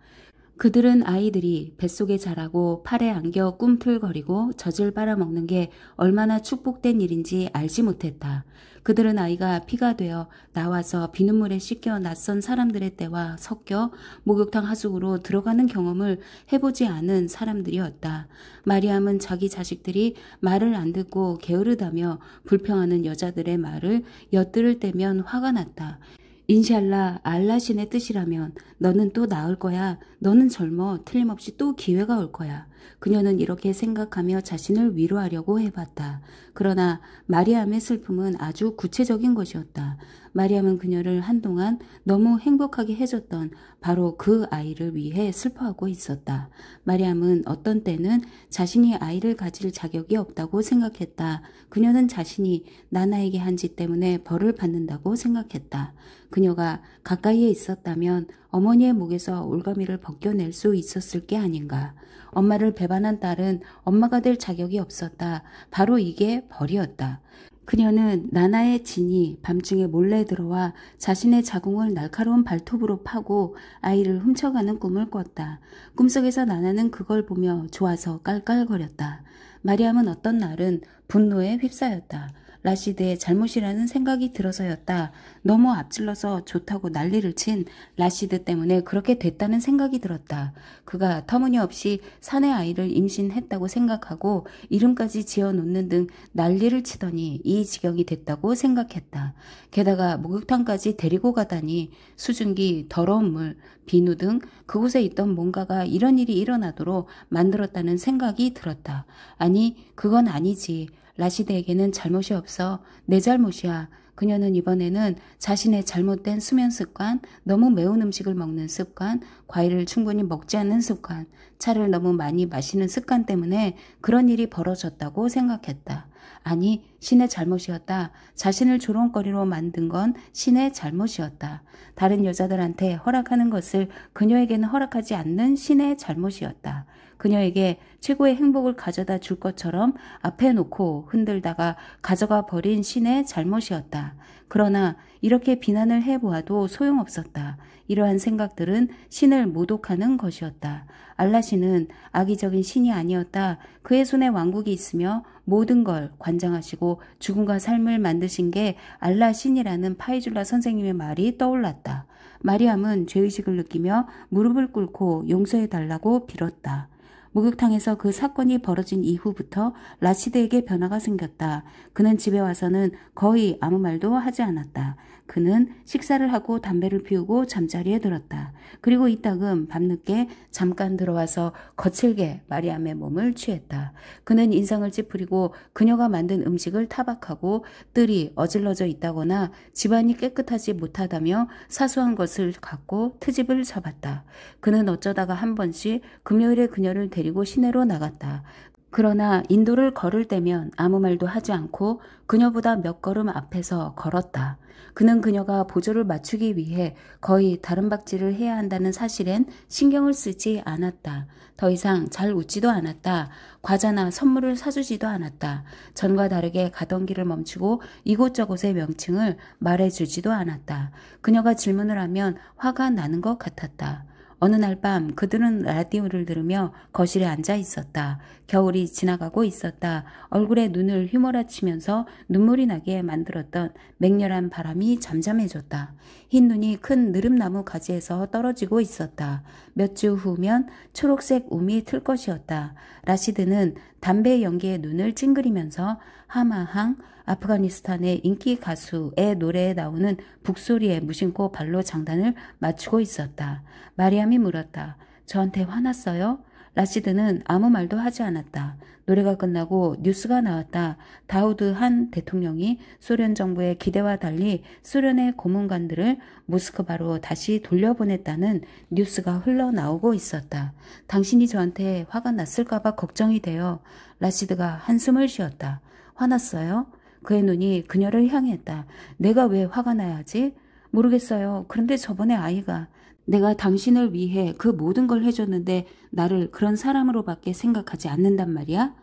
그들은 아이들이 뱃속에 자라고 팔에 안겨 꿈틀거리고 젖을 빨아먹는 게 얼마나 축복된 일인지 알지 못했다. 그들은 아이가 피가 되어 나와서 비눗물에 씻겨 낯선 사람들의 때와 섞여 목욕탕 하수구로 들어가는 경험을 해보지 않은 사람들이었다. 마리암은 자기 자식들이 말을 안 듣고 게으르다며 불평하는 여자들의 말을 엿들을 때면 화가 났다. 인샬라 알라신의 뜻이라면 너는 또 나을 거야. 너는 젊어. 틀림없이 또 기회가 올 거야. 그녀는 이렇게 생각하며 자신을 위로하려고 해봤다. 그러나 마리암의 슬픔은 아주 구체적인 것이었다. 마리암은 그녀를 한동안 너무 행복하게 해줬던 바로 그 아이를 위해 슬퍼하고 있었다. 마리암은 어떤 때는 자신이 아이를 가질 자격이 없다고 생각했다. 그녀는 자신이 나나에게 한 짓 때문에 벌을 받는다고 생각했다. 그녀가 가까이에 있었다면 어머니의 목에서 올가미를 벗겨낼 수 있었을 게 아닌가. 엄마를 배반한 딸은 엄마가 될 자격이 없었다. 바로 이게 벌이었다. 그녀는 나나의 진이 밤중에 몰래 들어와 자신의 자궁을 날카로운 발톱으로 파고 아이를 훔쳐가는 꿈을 꿨다. 꿈속에서 나나는 그걸 보며 좋아서 깔깔거렸다. 마리암은 어떤 날은 분노에 휩싸였다. 라시드의 잘못이라는 생각이 들어서였다. 너무 앞질러서 좋다고 난리를 친 라시드 때문에 그렇게 됐다는 생각이 들었다. 그가 터무니없이 사내 아이를 임신했다고 생각하고 이름까지 지어놓는 등 난리를 치더니 이 지경이 됐다고 생각했다. 게다가 목욕탕까지 데리고 가다니 수증기, 더러운 물, 비누 등 그곳에 있던 뭔가가 이런 일이 일어나도록 만들었다는 생각이 들었다. 아니, 그건 아니지. 라시드에게는 잘못이 없어. 내 잘못이야. 그녀는 이번에는 자신의 잘못된 수면 습관, 너무 매운 음식을 먹는 습관, 과일을 충분히 먹지 않는 습관, 차를 너무 많이 마시는 습관 때문에 그런 일이 벌어졌다고 생각했다. 아니, 신의 잘못이었다. 자신을 조롱거리로 만든 건 신의 잘못이었다. 다른 여자들한테 허락하는 것을 그녀에게는 허락하지 않는 신의 잘못이었다. 그녀에게 최고의 행복을 가져다 줄 것처럼 앞에 놓고 흔들다가 가져가 버린 신의 잘못이었다. 그러나 이렇게 비난을 해보아도 소용없었다. 이러한 생각들은 신을 모독하는 것이었다. 알라신은 악의적인 신이 아니었다. 그의 손에 왕국이 있으며 모든 걸 관장하시고 죽음과 삶을 만드신 게 알라신이라는 파이줄라 선생님의 말이 떠올랐다. 마리암은 죄의식을 느끼며 무릎을 꿇고 용서해달라고 빌었다. 목욕탕에서 그 사건이 벌어진 이후부터 라시드에게 변화가 생겼다. 그는 집에 와서는 거의 아무 말도 하지 않았다. 그는 식사를 하고 담배를 피우고 잠자리에 들었다. 그리고 이따금 밤늦게 잠깐 들어와서 거칠게 마리암의 몸을 취했다. 그는 인상을 찌푸리고 그녀가 만든 음식을 타박하고 뜰이 어질러져 있다거나 집안이 깨끗하지 못하다며 사소한 것을 갖고 트집을 잡았다. 그는 어쩌다가 한 번씩 금요일에 그녀를 데리고 시내로 나갔다. 그러나 인도를 걸을 때면 아무 말도 하지 않고 그녀보다 몇 걸음 앞에서 걸었다. 그는 그녀가 보조를 맞추기 위해 거의 다른 박질을 해야 한다는 사실엔 신경을 쓰지 않았다. 더 이상 잘 웃지도 않았다. 과자나 선물을 사주지도 않았다. 전과 다르게 가던 길을 멈추고 이곳저곳의 명칭을 말해주지도 않았다. 그녀가 질문을 하면 화가 나는 것 같았다. 어느 날 밤 그들은 라디오를 들으며 거실에 앉아 있었다. 겨울이 지나가고 있었다. 얼굴에 눈을 휘몰아치면서 눈물이 나게 만들었던 맹렬한 바람이 잠잠해졌다. 흰 눈이 큰 느릅나무 가지에서 떨어지고 있었다. 몇 주 후면 초록색 움이 틀 것이었다. 라시드는 담배 연기에 눈을 찡그리면서 하마항 아프가니스탄의 인기 가수의 노래에 나오는 북소리에 무심코 발로 장단을 맞추고 있었다. 마리암이 물었다. 저한테 화났어요? 라시드는 아무 말도 하지 않았다. 노래가 끝나고 뉴스가 나왔다. 다우드 한 대통령이 소련 정부의 기대와 달리 소련의 고문관들을 모스크바로 다시 돌려보냈다는 뉴스가 흘러나오고 있었다. 당신이 저한테 화가 났을까봐 걱정이 돼요. 라시드가 한숨을 쉬었다. 화났어요? 그의 눈이 그녀를 향했다. 내가 왜 화가 나야 하지? 모르겠어요. 그런데 저번에 아이가 내가 당신을 위해 그 모든 걸 해줬는데 나를 그런 사람으로밖에 생각하지 않는단 말이야?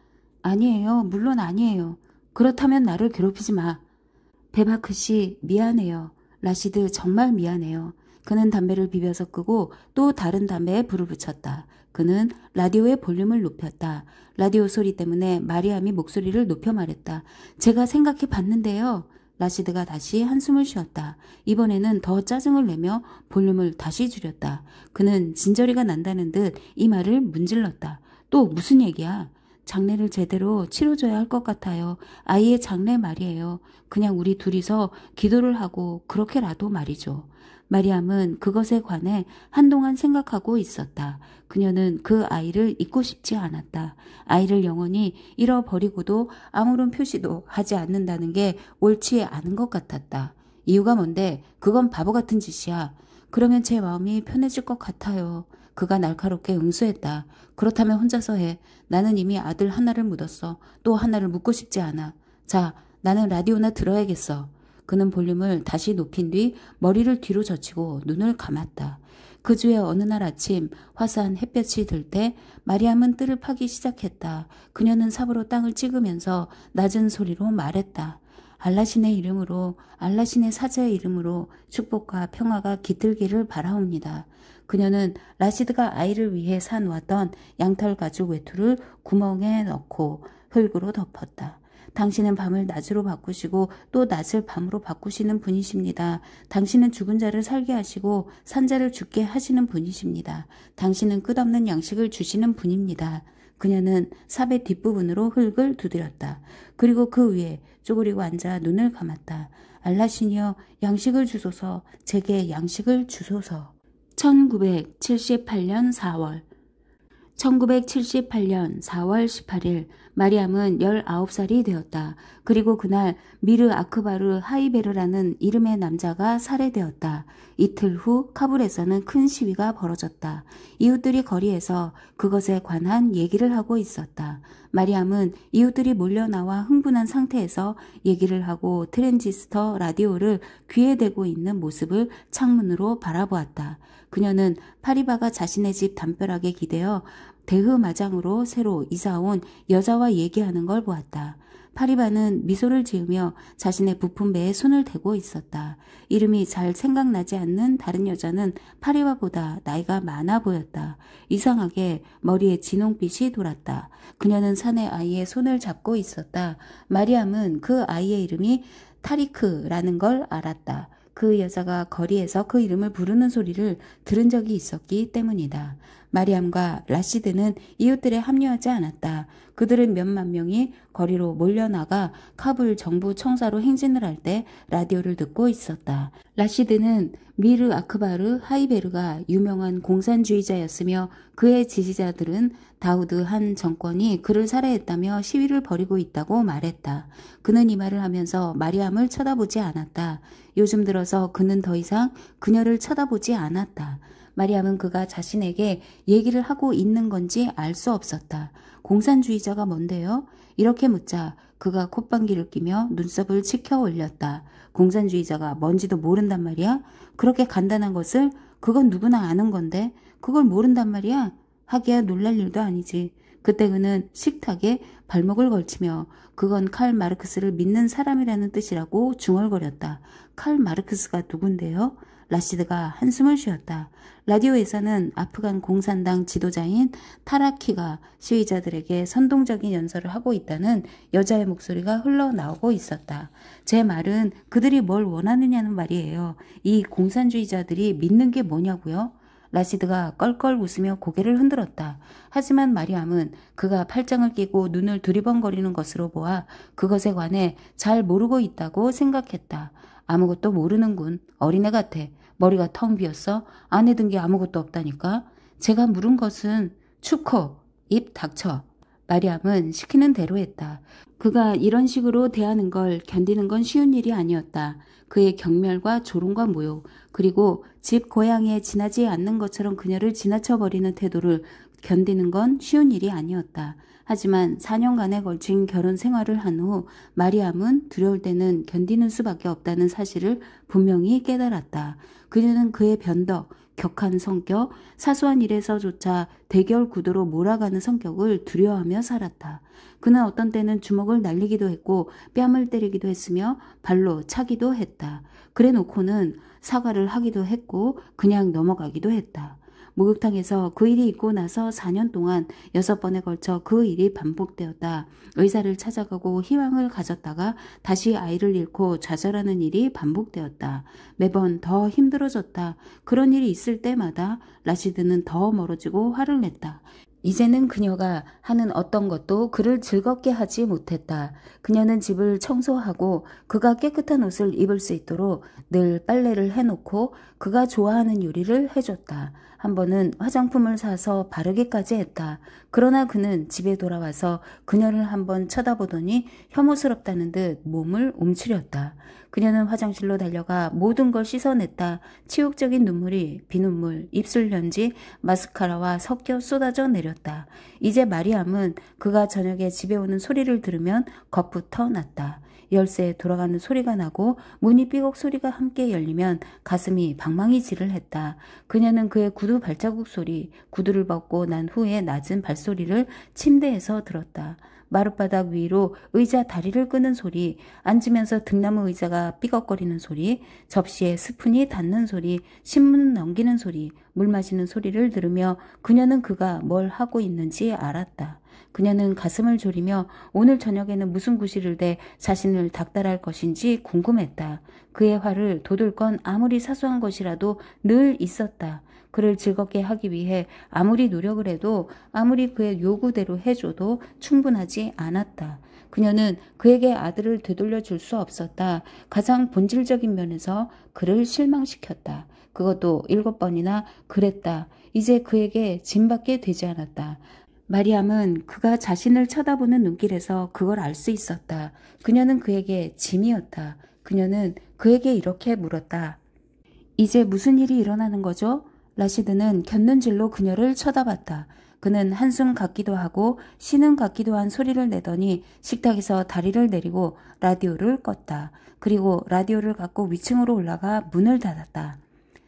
아니에요. 물론 아니에요. 그렇다면 나를 괴롭히지 마. 베바크 씨, 미안해요. 라시드 정말 미안해요. 그는 담배를 비벼서 끄고 또 다른 담배에 불을 붙였다. 그는 라디오의 볼륨을 높였다. 라디오 소리 때문에 마리암이 목소리를 높여 말했다. 제가 생각해 봤는데요. 라시드가 다시 한숨을 쉬었다. 이번에는 더 짜증을 내며 볼륨을 다시 줄였다. 그는 진저리가 난다는 듯 이 말을 문질렀다. 또 무슨 얘기야? 장례를 제대로 치러줘야 할 것 같아요. 아이의 장례 말이에요. 그냥 우리 둘이서 기도를 하고 그렇게라도 말이죠. 마리암은 그것에 관해 한동안 생각하고 있었다. 그녀는 그 아이를 잊고 싶지 않았다. 아이를 영원히 잃어버리고도 아무런 표시도 하지 않는다는 게 옳지 않은 것 같았다. 이유가 뭔데? 그건 바보 같은 짓이야. 그러면 제 마음이 편해질 것 같아요. 그가 날카롭게 응수했다. 그렇다면 혼자서 해. 나는 이미 아들 하나를 묻었어. 또 하나를 묻고 싶지 않아. 자, 나는 라디오나 들어야겠어. 그는 볼륨을 다시 높인 뒤 머리를 뒤로 젖히고 눈을 감았다. 그 주의 어느 날 아침 화사한 햇볕이 들 때 마리암은 뜰을 파기 시작했다. 그녀는 삽으로 땅을 찍으면서 낮은 소리로 말했다. 알라신의 이름으로, 알라신의 사자의 이름으로 축복과 평화가 깃들기를 바라옵니다. 그녀는 라시드가 아이를 위해 사놓았던 양털 가죽 외투를 구멍에 넣고 흙으로 덮었다. 당신은 밤을 낮으로 바꾸시고 또 낮을 밤으로 바꾸시는 분이십니다. 당신은 죽은 자를 살게 하시고 산 자를 죽게 하시는 분이십니다. 당신은 끝없는 양식을 주시는 분입니다. 그녀는 삽의 뒷부분으로 흙을 두드렸다. 그리고 그 위에 쪼그리고 앉아 눈을 감았다. 알라신이여, 양식을 주소서, 제게 양식을 주소서. 1978년 4월 1978년 4월 18일 마리암은 19살이 되었다. 그리고 그날 미르 아크바르 하이베르라는 이름의 남자가 살해되었다. 이틀 후 카불에서는 큰 시위가 벌어졌다. 이웃들이 거리에서 그것에 관한 얘기를 하고 있었다. 마리암은 이웃들이 몰려나와 흥분한 상태에서 얘기를 하고 트랜지스터 라디오를 귀에 대고 있는 모습을 창문으로 바라보았다. 그녀는 파리바가 자신의 집 담벼락에 기대어 대흐마장으로 새로 이사온 여자와 얘기하는 걸 보았다. 파리바는 미소를 지으며 자신의 부푼 배에 손을 대고 있었다. 이름이 잘 생각나지 않는 다른 여자는 파리바보다 나이가 많아 보였다. 이상하게 머리에 진홍빛이 돌았다. 그녀는 사내 아이의 손을 잡고 있었다. 마리암은 그 아이의 이름이 타리크라는 걸 알았다. 그 여자가 거리에서 그 이름을 부르는 소리를 들은 적이 있었기 때문이다. 마리암과 라시드는 이웃들에 합류하지 않았다. 그들은 몇만 명이 거리로 몰려나가 카불 정부 청사로 행진을 할 때 라디오를 듣고 있었다. 라시드는 미르 아크바르 하이베르가 유명한 공산주의자였으며 그의 지지자들은 다우드 한 정권이 그를 살해했다며 시위를 벌이고 있다고 말했다. 그는 이 말을 하면서 마리암을 쳐다보지 않았다. 요즘 들어서 그는 더 이상 그녀를 쳐다보지 않았다. 마리암은 그가 자신에게 얘기를 하고 있는 건지 알 수 없었다. 공산주의자가 뭔데요? 이렇게 묻자 그가 콧방귀를 끼며 눈썹을 치켜 올렸다. 공산주의자가 뭔지도 모른단 말이야? 그렇게 간단한 것을? 그건 누구나 아는 건데 그걸 모른단 말이야? 하기야 놀랄 일도 아니지. 그때 그는 식탁에 발목을 걸치며 그건 칼 마르크스를 믿는 사람이라는 뜻이라고 중얼거렸다. 칼 마르크스가 누군데요? 라시드가 한숨을 쉬었다. 라디오에서는 아프간 공산당 지도자인 타라키가 시위자들에게 선동적인 연설을 하고 있다는 여자의 목소리가 흘러나오고 있었다. 제 말은 그들이 뭘 원하느냐는 말이에요. 이 공산주의자들이 믿는 게 뭐냐고요? 라시드가 껄껄 웃으며 고개를 흔들었다. 하지만 마리암은 그가 팔짱을 끼고 눈을 두리번거리는 것으로 보아 그것에 관해 잘 모르고 있다고 생각했다. 아무것도 모르는군. 어린애 같아. 머리가 텅 비었어. 안에 든 게 아무것도 없다니까. 제가 물은 것은 축호. 입 닥쳐. 마리암은 시키는 대로 했다. 그가 이런 식으로 대하는 걸 견디는 건 쉬운 일이 아니었다. 그의 경멸과 조롱과 모욕, 그리고 집 고향에 지나지 않는 것처럼 그녀를 지나쳐버리는 태도를 견디는 건 쉬운 일이 아니었다. 하지만 4년간에 걸친 결혼 생활을 한 후 마리암은 두려울 때는 견디는 수밖에 없다는 사실을 분명히 깨달았다. 그녀는 그의 변덕, 격한 성격, 사소한 일에서조차 대결 구도로 몰아가는 성격을 두려워하며 살았다. 그는 어떤 때는 주먹을 날리기도 했고 뺨을 때리기도 했으며 발로 차기도 했다. 그래 놓고는 사과를 하기도 했고 그냥 넘어가기도 했다. 목욕탕에서 그 일이 있고 나서 4년 동안 6번에 걸쳐 그 일이 반복되었다. 의사를 찾아가고 희망을 가졌다가 다시 아이를 잃고 좌절하는 일이 반복되었다. 매번 더 힘들어졌다. 그런 일이 있을 때마다 라시드는 더 멀어지고 화를 냈다. 이제는 그녀가 하는 어떤 것도 그를 즐겁게 하지 못했다. 그녀는 집을 청소하고 그가 깨끗한 옷을 입을 수 있도록 늘 빨래를 해놓고 그가 좋아하는 요리를 해줬다. 한 번은 화장품을 사서 바르기까지 했다. 그러나 그는 집에 돌아와서 그녀를 한번 쳐다보더니 혐오스럽다는 듯 몸을 움츠렸다. 그녀는 화장실로 달려가 모든 걸 씻어냈다. 치욕적인 눈물이 비눗물, 입술 연지, 마스카라와 섞여 쏟아져 내렸다. 이제 마리암은 그가 저녁에 집에 오는 소리를 들으면 겁부터 났다. 열쇠 돌아가는 소리가 나고 문이 삐걱 소리가 함께 열리면 가슴이 방망이질을 했다. 그녀는 그의 구두 발자국 소리, 구두를 벗고 난 후에 낮은 발소리를 침대에서 들었다. 마룻바닥 위로 의자 다리를 끄는 소리, 앉으면서 등나무 의자가 삐걱거리는 소리, 접시에 스푼이 닿는 소리, 신문 넘기는 소리, 물 마시는 소리를 들으며 그녀는 그가 뭘 하고 있는지 알았다. 그녀는 가슴을 졸이며 오늘 저녁에는 무슨 구실을 대 자신을 닥달할 것인지 궁금했다. 그의 화를 돋울 건 아무리 사소한 것이라도 늘 있었다. 그를 즐겁게 하기 위해 아무리 노력을 해도 아무리 그의 요구대로 해줘도 충분하지 않았다. 그녀는 그에게 아들을 되돌려 줄 수 없었다. 가장 본질적인 면에서 그를 실망시켰다. 그것도 7번이나 그랬다. 이제 그에게 짐밖에 되지 않았다. 마리암은 그가 자신을 쳐다보는 눈길에서 그걸 알 수 있었다. 그녀는 그에게 짐이었다. 그녀는 그에게 이렇게 물었다. 이제 무슨 일이 일어나는 거죠? 라시드는 곁눈질로 그녀를 쳐다봤다. 그는 한숨 같기도 하고 쉬는 같기도 한 소리를 내더니 식탁에서 다리를 내리고 라디오를 껐다. 그리고 라디오를 갖고 위층으로 올라가 문을 닫았다.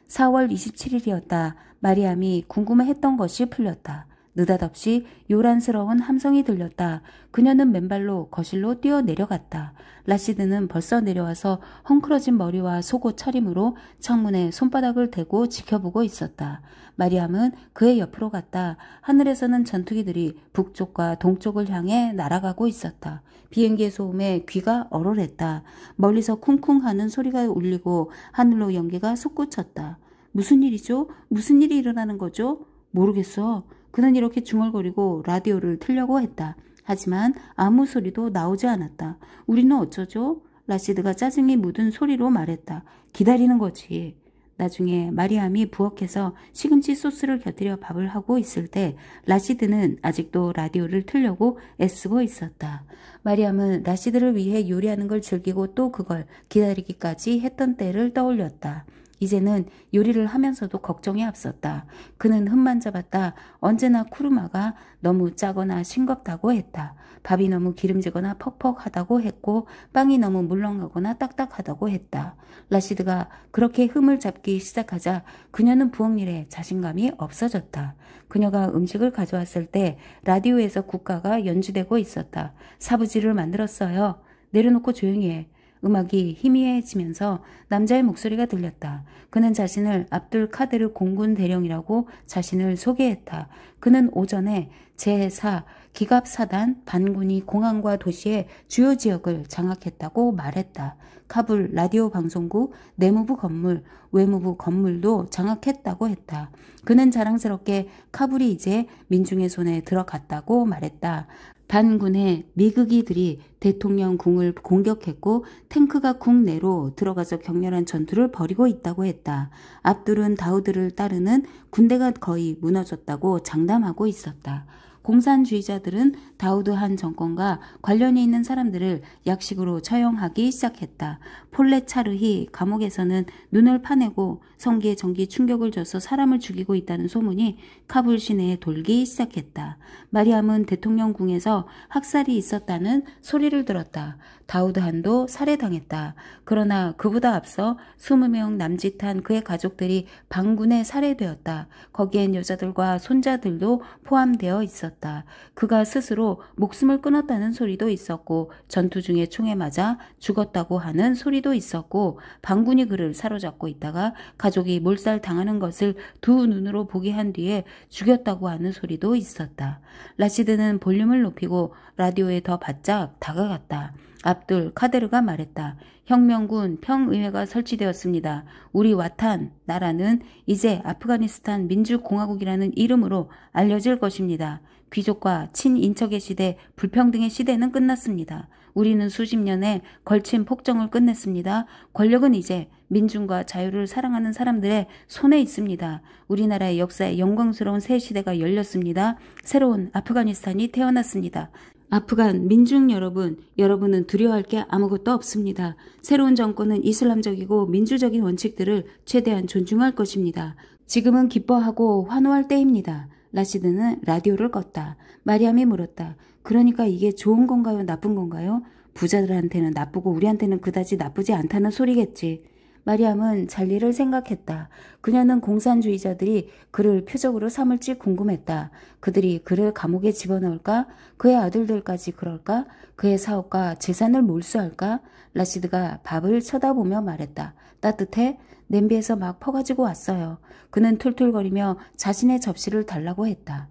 4월 27일이었다. 마리암이 궁금해했던 것이 풀렸다. 느닷없이 요란스러운 함성이 들렸다. 그녀는 맨발로 거실로 뛰어내려갔다. 라시드는 벌써 내려와서 헝클어진 머리와 속옷 차림으로 창문에 손바닥을 대고 지켜보고 있었다. 마리암은 그의 옆으로 갔다. 하늘에서는 전투기들이 북쪽과 동쪽을 향해 날아가고 있었다. 비행기의 소음에 귀가 얼얼했다. 멀리서 쿵쿵하는 소리가 울리고 하늘로 연기가 솟구쳤다. 무슨 일이죠? 무슨 일이 일어나는 거죠? 모르겠어. 그는 이렇게 중얼거리고 라디오를 틀려고 했다. 하지만 아무 소리도 나오지 않았다. 우리는 어쩌죠? 라시드가 짜증이 묻은 소리로 말했다. 기다리는 거지. 나중에 마리암이 부엌에서 시금치 소스를 곁들여 밥을 하고 있을 때 라시드는 아직도 라디오를 틀려고 애쓰고 있었다. 마리암은 라시드를 위해 요리하는 걸 즐기고 또 그걸 기다리기까지 했던 때를 떠올렸다. 이제는 요리를 하면서도 걱정이 앞섰다. 그는 흠만 잡았다. 언제나 쿠르마가 너무 짜거나 싱겁다고 했다. 밥이 너무 기름지거나 퍽퍽하다고 했고 빵이 너무 물렁하거나 딱딱하다고 했다. 라시드가 그렇게 흠을 잡기 시작하자 그녀는 부엌 일에 자신감이 없어졌다. 그녀가 음식을 가져왔을 때 라디오에서 국가가 연주되고 있었다. 사부지를 만들었어요. 내려놓고 조용히 해. 음악이 희미해지면서 남자의 목소리가 들렸다. 그는 자신을 압둘 카드르 공군 대령이라고 자신을 소개했다. 그는 오전에 제4 기갑사단 반군이 공항과 도시의 주요 지역을 장악했다고 말했다. 카불 라디오 방송국, 내무부 건물, 외무부 건물도 장악했다고 했다. 그는 자랑스럽게 카불이 이제 민중의 손에 들어갔다고 말했다. 반군의 미극이들이 대통령 궁을 공격했고 탱크가 궁 내로 들어가서 격렬한 전투를 벌이고 있다고 했다. 압둘은 다우드를 따르는 군대가 거의 무너졌다고 장담하고 있었다. 공산주의자들은 다우드 한 정권과 관련이 있는 사람들을 약식으로 처형하기 시작했다. 폴레차르히 감옥에서는 눈을 파내고 성기에 전기 충격을 줘서 사람을 죽이고 있다는 소문이 카불 시내에 돌기 시작했다. 마리암은 대통령궁에서 학살이 있었다는 소리를 들었다. 다우드 한도 살해당했다. 그러나 그보다 앞서 20명 남짓한 그의 가족들이 반군에 살해되었다. 거기엔 여자들과 손자들도 포함되어 있었다. 그가 스스로 목숨을 끊었다는 소리도 있었고 전투 중에 총에 맞아 죽었다고 하는 소리도 있었고 반군이 그를 사로잡고 있다가 가족이 몰살당하는 것을 두 눈으로 보게 한 뒤에 죽였다고 하는 소리도 있었다. 라시드는 볼륨을 높이고 라디오에 더 바짝 다가갔다. 압둘 카데르가 말했다. 혁명군 평의회가 설치되었습니다. 우리 와탄 나라는 이제 아프가니스탄 민주공화국이라는 이름으로 알려질 것입니다. 귀족과 친인척의 시대, 불평등의 시대는 끝났습니다. 우리는 수십 년에 걸친 폭정을 끝냈습니다. 권력은 이제 민중과 자유를 사랑하는 사람들의 손에 있습니다. 우리나라의 역사에 영광스러운 새 시대가 열렸습니다. 새로운 아프가니스탄이 태어났습니다. 아프간 민중 여러분, 여러분은 두려워할 게 아무것도 없습니다. 새로운 정권은 이슬람적이고 민주적인 원칙들을 최대한 존중할 것입니다. 지금은 기뻐하고 환호할 때입니다. 라시드는 라디오를 껐다. 마리암이 물었다. 그러니까 이게 좋은 건가요? 나쁜 건가요? 부자들한테는 나쁘고 우리한테는 그다지 나쁘지 않다는 소리겠지. 마리암은 잘리를 생각했다. 그녀는 공산주의자들이 그를 표적으로 삼을지 궁금했다. 그들이 그를 감옥에 집어넣을까? 그의 아들들까지 그럴까? 그의 사업과 재산을 몰수할까? 라시드가 밥을 쳐다보며 말했다. 따뜻해? 냄비에서 막 퍼가지고 왔어요. 그는 툴툴거리며 자신의 접시를 달라고 했다.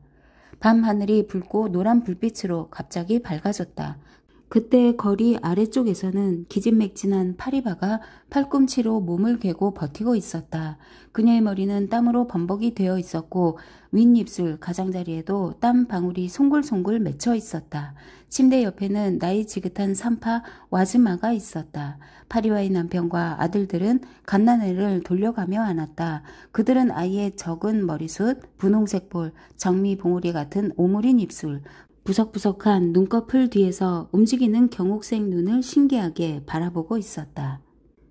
밤하늘이 붉고 노란 불빛으로 갑자기 밝아졌다. 그때 거리 아래쪽에서는 기진맥진한 파리바가 팔꿈치로 몸을 괴고 버티고 있었다. 그녀의 머리는 땀으로 범벅이 되어 있었고 윗입술 가장자리에도 땀 방울이 송글송글 맺혀 있었다. 침대 옆에는 나이 지긋한 산파 와즈마가 있었다. 파리바의 남편과 아들들은 갓난애를 돌려가며 안았다. 그들은 아이의 적은 머리숱, 분홍색 볼, 장미 봉오리 같은 오므린 입술, 부석부석한 눈꺼풀 뒤에서 움직이는 경옥색 눈을 신기하게 바라보고 있었다.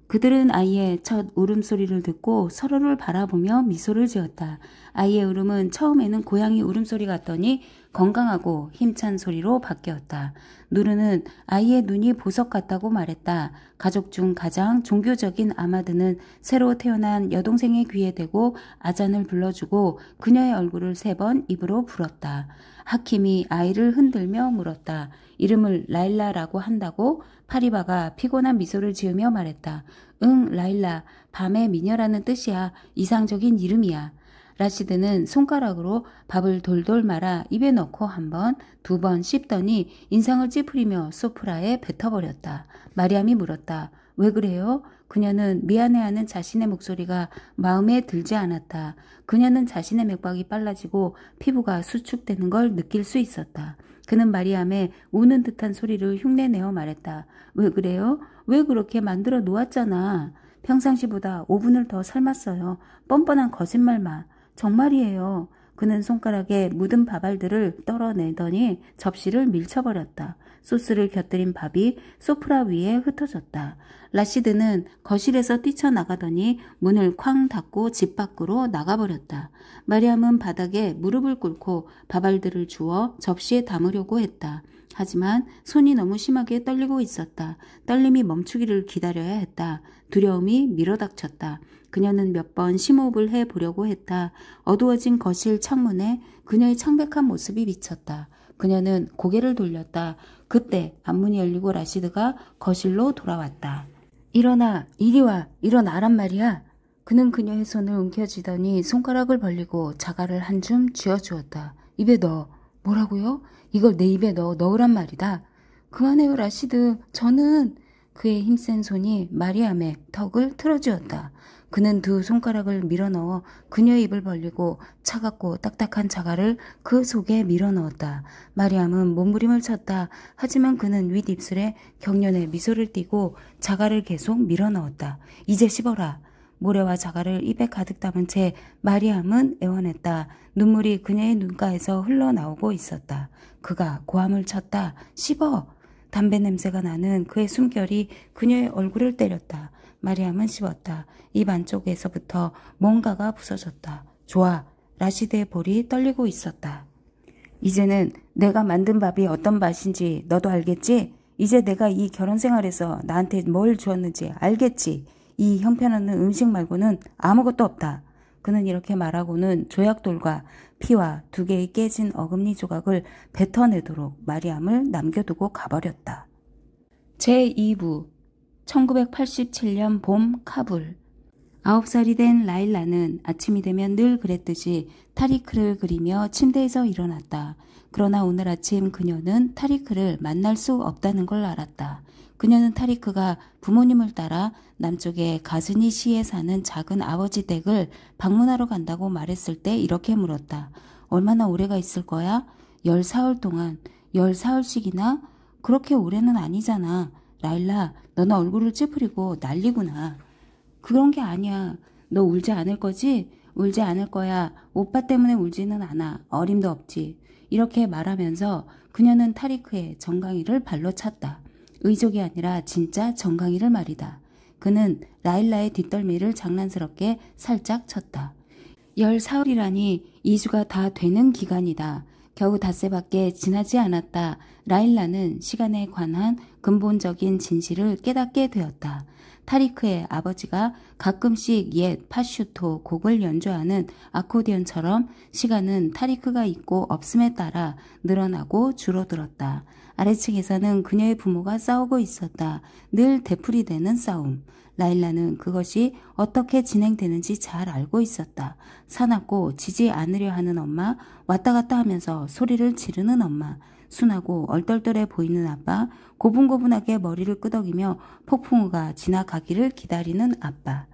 그들은 아이의 첫 울음소리를 듣고 서로를 바라보며 미소를 지었다. 아이의 울음은 처음에는 고양이 울음소리 같더니 건강하고 힘찬 소리로 바뀌었다. 누르는 아이의 눈이 보석 같다고 말했다. 가족 중 가장 종교적인 아마드는 새로 태어난 여동생의 귀에 대고 아잔을 불러주고 그녀의 얼굴을 3번 입으로 불었다. 하킴이 아이를 흔들며 물었다. 이름을 라일라라고 한다고? 파리바가 피곤한 미소를 지으며 말했다. 응, 라일라. 밤의 미녀라는 뜻이야. 이상적인 이름이야. 라시드는 손가락으로 밥을 돌돌 말아 입에 넣고 1번, 2번 씹더니 인상을 찌푸리며 소프라에 뱉어버렸다. 마리암이 물었다. 왜 그래요? 그녀는 미안해하는 자신의 목소리가 마음에 들지 않았다. 그녀는 자신의 맥박이 빨라지고 피부가 수축되는 걸 느낄 수 있었다. 그는 마리암의 우는 듯한 소리를 흉내내어 말했다. 왜 그래요? 왜 그렇게 만들어 놓았잖아. 평상시보다 5분을 더 삶았어요. 뻔뻔한 거짓말만. 정말이에요. 그는 손가락에 묻은 밥알들을 떨어내더니 접시를 밀쳐버렸다. 소스를 곁들인 밥이 소프라 위에 흩어졌다. 라시드는 거실에서 뛰쳐나가더니 문을 쾅 닫고 집 밖으로 나가버렸다. 마리암은 바닥에 무릎을 꿇고 밥알들을 주워 접시에 담으려고 했다. 하지만 손이 너무 심하게 떨리고 있었다. 떨림이 멈추기를 기다려야 했다. 두려움이 밀어닥쳤다. 그녀는 몇 번 심호흡을 해보려고 했다. 어두워진 거실 창문에 그녀의 창백한 모습이 비쳤다. 그녀는 고개를 돌렸다. 그때 앞문이 열리고 라시드가 거실로 돌아왔다. 일어나, 이리 와, 일어나란 말이야. 그는 그녀의 손을 움켜쥐더니 손가락을 벌리고 자갈을 한 줌 쥐어주었다. 입에 넣어. 뭐라고요? 이걸 내 입에 넣으란 말이다. 그만해요, 라시드. 저는... 그의 힘센 손이 마리암의 턱을 틀어쥐었다. 그는 두 손가락을 밀어넣어 그녀의 입을 벌리고 차갑고 딱딱한 자갈을 그 속에 밀어넣었다. 마리암은 몸부림을 쳤다. 하지만 그는 윗입술에 경련의 미소를 띠고 자갈을 계속 밀어넣었다. 이제 씹어라. 모래와 자갈을 입에 가득 담은 채 마리암은 애원했다. 눈물이 그녀의 눈가에서 흘러나오고 있었다. 그가 고함을 쳤다. 씹어! 담배 냄새가 나는 그의 숨결이 그녀의 얼굴을 때렸다. 마리암은 씹었다. 입 안쪽에서부터 뭔가가 부서졌다. 좋아. 라시드의 볼이 떨리고 있었다. 이제는 내가 만든 밥이 어떤 맛인지 너도 알겠지? 이제 내가 이 결혼 생활에서 나한테 뭘 주었는지 알겠지? 이 형편없는 음식 말고는 아무것도 없다. 그는 이렇게 말하고는 조약돌과 피와 두 개의 깨진 어금니 조각을 뱉어내도록 마리암을 남겨두고 가버렸다. 제2부 1987년 봄 카불. 9살이 된 라일라는 아침이 되면 늘 그랬듯이 타리크를 그리며 침대에서 일어났다. 그러나 오늘 아침 그녀는 타리크를 만날 수 없다는 걸 알았다. 그녀는 타리크가 부모님을 따라 남쪽의 가즈니시에 사는 작은 아버지 댁을 방문하러 간다고 말했을 때 이렇게 물었다. 얼마나 오래가 있을 거야? 14월 동안. 14월씩이나? 그렇게 오래는 아니잖아. 라일라, 너는 얼굴을 찌푸리고 난리구나. 그런 게 아니야. 너 울지 않을 거지? 울지 않을 거야. 오빠 때문에 울지는 않아. 어림도 없지. 이렇게 말하면서 그녀는 타리크의 정강이를 발로 찼다. 의족이 아니라 진짜 정강이를 말이다. 그는 라일라의 뒷덜미를 장난스럽게 살짝 쳤다. 14월이라니 2주가 다 되는 기간이다. 겨우 닷새밖에 지나지 않았다. 라일라는 시간에 관한 근본적인 진실을 깨닫게 되었다. 타리크의 아버지가 가끔씩 옛 파슈토 곡을 연주하는 아코디언처럼 시간은 타리크가 있고 없음에 따라 늘어나고 줄어들었다. 아래층에서는 그녀의 부모가 싸우고 있었다. 늘 되풀이되는 싸움. 라일라는 그것이 어떻게 진행되는지 잘 알고 있었다. 사납고 지지 않으려 하는 엄마, 왔다 갔다 하면서 소리를 지르는 엄마, 순하고 얼떨떨해 보이는 아빠, 고분고분하게 머리를 끄덕이며 폭풍우가 지나가기를 기다리는 아빠.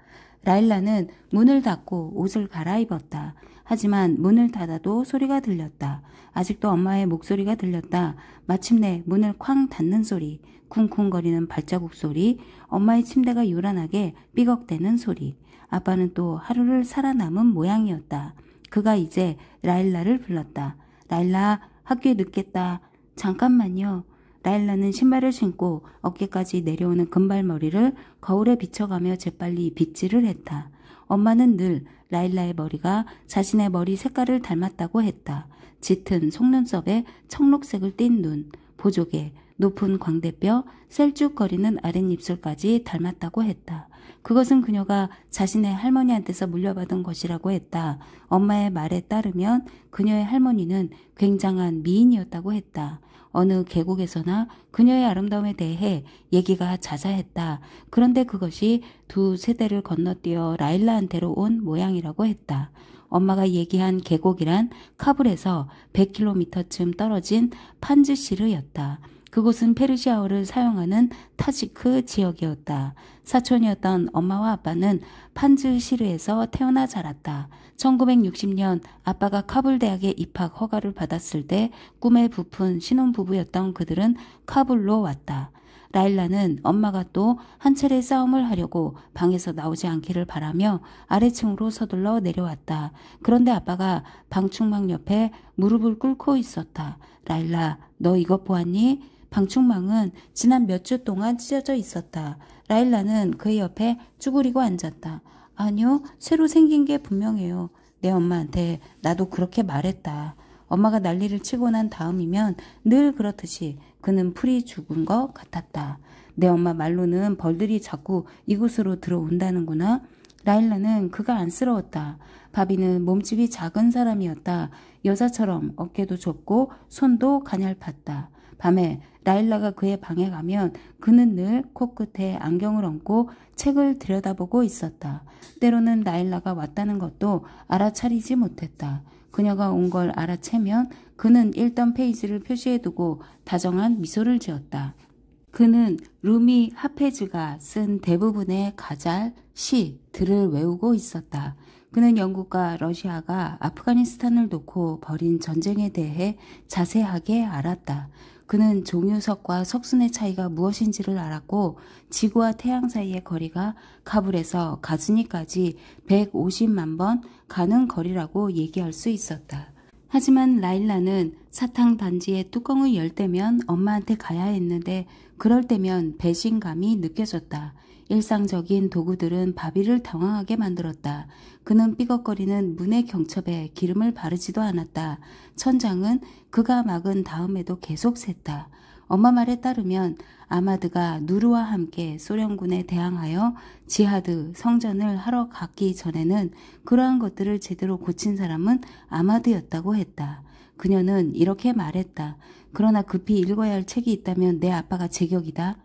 라일라는 문을 닫고 옷을 갈아입었다. 하지만 문을 닫아도 소리가 들렸다. 아직도 엄마의 목소리가 들렸다. 마침내 문을 쾅 닫는 소리, 쿵쿵거리는 발자국 소리, 엄마의 침대가 요란하게 삐걱대는 소리. 아빠는 또 하루를 살아남은 모양이었다. 그가 이제 라일라를 불렀다. 라일라, 학교에 늦겠다. 잠깐만요. 라일라는 신발을 신고 어깨까지 내려오는 금발머리를 거울에 비춰가며 재빨리 빗질을 했다. 엄마는 늘 라일라의 머리가 자신의 머리 색깔을 닮았다고 했다. 짙은 속눈썹에 청록색을 띤 눈, 보조개, 높은 광대뼈, 셀쭉거리는 아랫입술까지 닮았다고 했다. 그것은 그녀가 자신의 할머니한테서 물려받은 것이라고 했다. 엄마의 말에 따르면 그녀의 할머니는 굉장한 미인이었다고 했다. 어느 계곡에서나 그녀의 아름다움에 대해 얘기가 자자했다. 그런데 그것이 두 세대를 건너뛰어 라일라한테로 온 모양이라고 했다. 엄마가 얘기한 계곡이란 카불에서 100km쯤 떨어진 판즈시르였다. 그곳은 페르시아어를 사용하는 타지크 지역이었다. 사촌이었던 엄마와 아빠는 판즈시르에서 태어나 자랐다. 1960년 아빠가 카불 대학에 입학 허가를 받았을 때 꿈에 부푼 신혼부부였던 그들은 카불로 왔다. 라일라는 엄마가 또 한 차례 싸움을 하려고 방에서 나오지 않기를 바라며 아래층으로 서둘러 내려왔다. 그런데 아빠가 방충망 옆에 무릎을 꿇고 있었다. 라일라, 너 이것 보았니? 방충망은 지난 몇 주 동안 찢어져 있었다. 라일라는 그의 옆에 쭈그리고 앉았다. 아니요, 새로 생긴 게 분명해요. 내 엄마한테 나도 그렇게 말했다. 엄마가 난리를 치고 난 다음이면 늘 그렇듯이 그는 풀이 죽은 것 같았다. 내 엄마 말로는 벌들이 자꾸 이곳으로 들어온다는구나. 라일라는 그가 안쓰러웠다. 바비는 몸집이 작은 사람이었다. 여자처럼 어깨도 좁고 손도 가냘팠다. 밤에 라일라가 그의 방에 가면 그는 늘 코끝에 안경을 얹고 책을 들여다보고 있었다. 때로는 라일라가 왔다는 것도 알아차리지 못했다. 그녀가 온 걸 알아채면 그는 읽던 페이지를 표시해두고 다정한 미소를 지었다. 그는 루미 하페즈가 쓴 대부분의 가잘, 시, 들을 외우고 있었다. 그는 영국과 러시아가 아프가니스탄을 놓고 벌인 전쟁에 대해 자세하게 알았다. 그는 종유석과 석순의 차이가 무엇인지를 알았고 지구와 태양 사이의 거리가 카불에서 가즈니까지 150만 번 가는 거리라고 얘기할 수 있었다. 하지만 라일라는 사탕 단지의 뚜껑을 열 때면 엄마한테 가야 했는데 그럴 때면 배신감이 느껴졌다. 일상적인 도구들은 바비를 당황하게 만들었다. 그는 삐걱거리는 문의 경첩에 기름을 바르지도 않았다. 천장은 그가 막은 다음에도 계속 샜다. 엄마 말에 따르면 아마드가 누르와 함께 소련군에 대항하여 지하드 성전을 하러 갔기 전에는 그러한 것들을 제대로 고친 사람은 아마드였다고 했다. 그녀는 이렇게 말했다. 그러나 급히 읽어야 할 책이 있다면 내 아빠가 제격이다.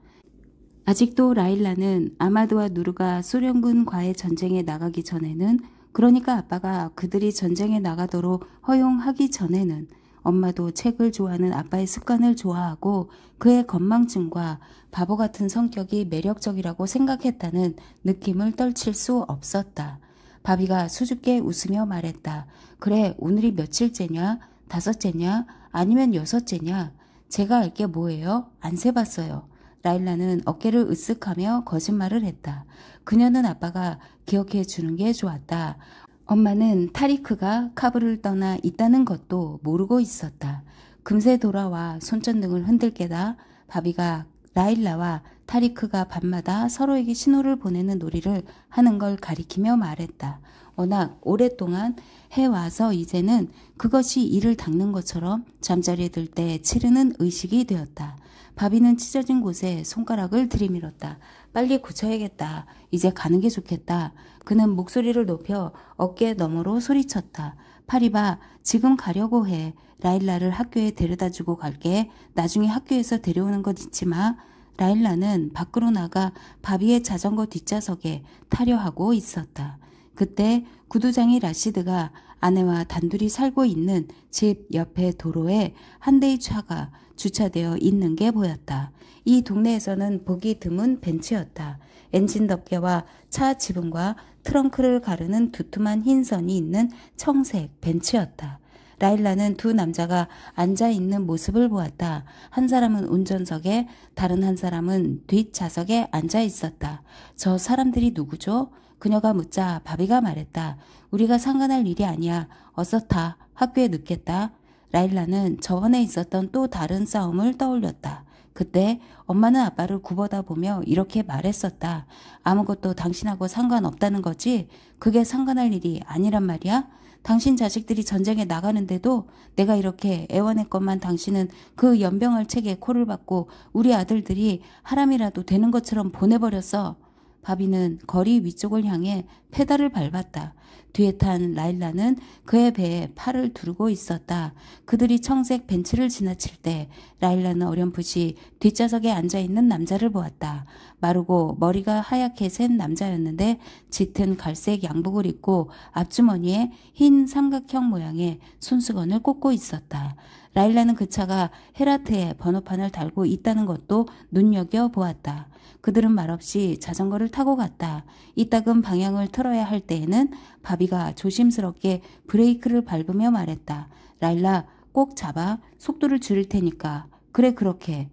아직도 라일라는 아마드와 누르가 소련군과의 전쟁에 나가기 전에는, 그러니까 아빠가 그들이 전쟁에 나가도록 허용하기 전에는 엄마도 책을 좋아하는 아빠의 습관을 좋아하고 그의 건망증과 바보 같은 성격이 매력적이라고 생각했다는 느낌을 떨칠 수 없었다. 바비가 수줍게 웃으며 말했다. 그래, 오늘이 며칠째냐? 5째냐? 아니면 6째냐? 제가 알 게 뭐예요? 안 세봤어요. 라일라는 어깨를 으쓱하며 거짓말을 했다. 그녀는 아빠가 기억해 주는 게 좋았다. 엄마는 타리크가 카불을 떠나 있다는 것도 모르고 있었다. 금세 돌아와 손전등을 흔들 게다 바비가 라일라와 타리크가 밤마다 서로에게 신호를 보내는 놀이를 하는 걸 가리키며 말했다. 워낙 오랫동안 해와서 이제는 그것이 이를 닦는 것처럼 잠자리에 들 때 치르는 의식이 되었다. 바비는 찢어진 곳에 손가락을 들이밀었다. 빨리 고쳐야겠다. 이제 가는 게 좋겠다. 그는 목소리를 높여 어깨 너머로 소리쳤다. 파리바, 지금 가려고 해. 라일라를 학교에 데려다주고 갈게. 나중에 학교에서 데려오는 것 잊지 마. 라일라는 밖으로 나가 바비의 자전거 뒷좌석에 타려 하고 있었다. 그때 구두장이 라시드가 아내와 단둘이 살고 있는 집 옆에 도로에 한 대의 차가 주차되어 있는 게 보였다. 이 동네에서는 보기 드문 벤츠였다. 엔진 덮개와 차 지붕과 트렁크를 가르는 두툼한 흰 선이 있는 청색 벤츠였다. 라일라는 두 남자가 앉아있는 모습을 보았다. 한 사람은 운전석에, 다른 한 사람은 뒷좌석에 앉아있었다. 저 사람들이 누구죠? 그녀가 묻자 바비가 말했다. 우리가 상관할 일이 아니야. 어서 타. 학교에 늦겠다. 라일라는 저번에 있었던 또 다른 싸움을 떠올렸다. 그때 엄마는 아빠를 굽어다 보며 이렇게 말했었다. 아무것도 당신하고 상관없다는 거지? 그게 상관할 일이 아니란 말이야? 당신 자식들이 전쟁에 나가는데도 내가 이렇게 애원했건만 당신은 그 연병할 책에 코를 박고 우리 아들들이 하람이라도 되는 것처럼 보내버렸어. 바비는 거리 위쪽을 향해 페달을 밟았다. 뒤에 탄 라일라는 그의 배에 팔을 두르고 있었다. 그들이 청색 벤츠를 지나칠 때 라일라는 어렴풋이 뒷좌석에 앉아있는 남자를 보았다. 마르고 머리가 하얗게 센 남자였는데 짙은 갈색 양복을 입고 앞주머니에 흰 삼각형 모양의 손수건을 꽂고 있었다. 라일라는 그 차가 헤라트에 번호판을 달고 있다는 것도 눈여겨보았다. 그들은 말없이 자전거를 타고 갔다. 이따금 방향을 틀어야 할 때에는 바비가 조심스럽게 브레이크를 밟으며 말했다. 라일라, 꼭 잡아. 속도를 줄일 테니까. 그래, 그렇게.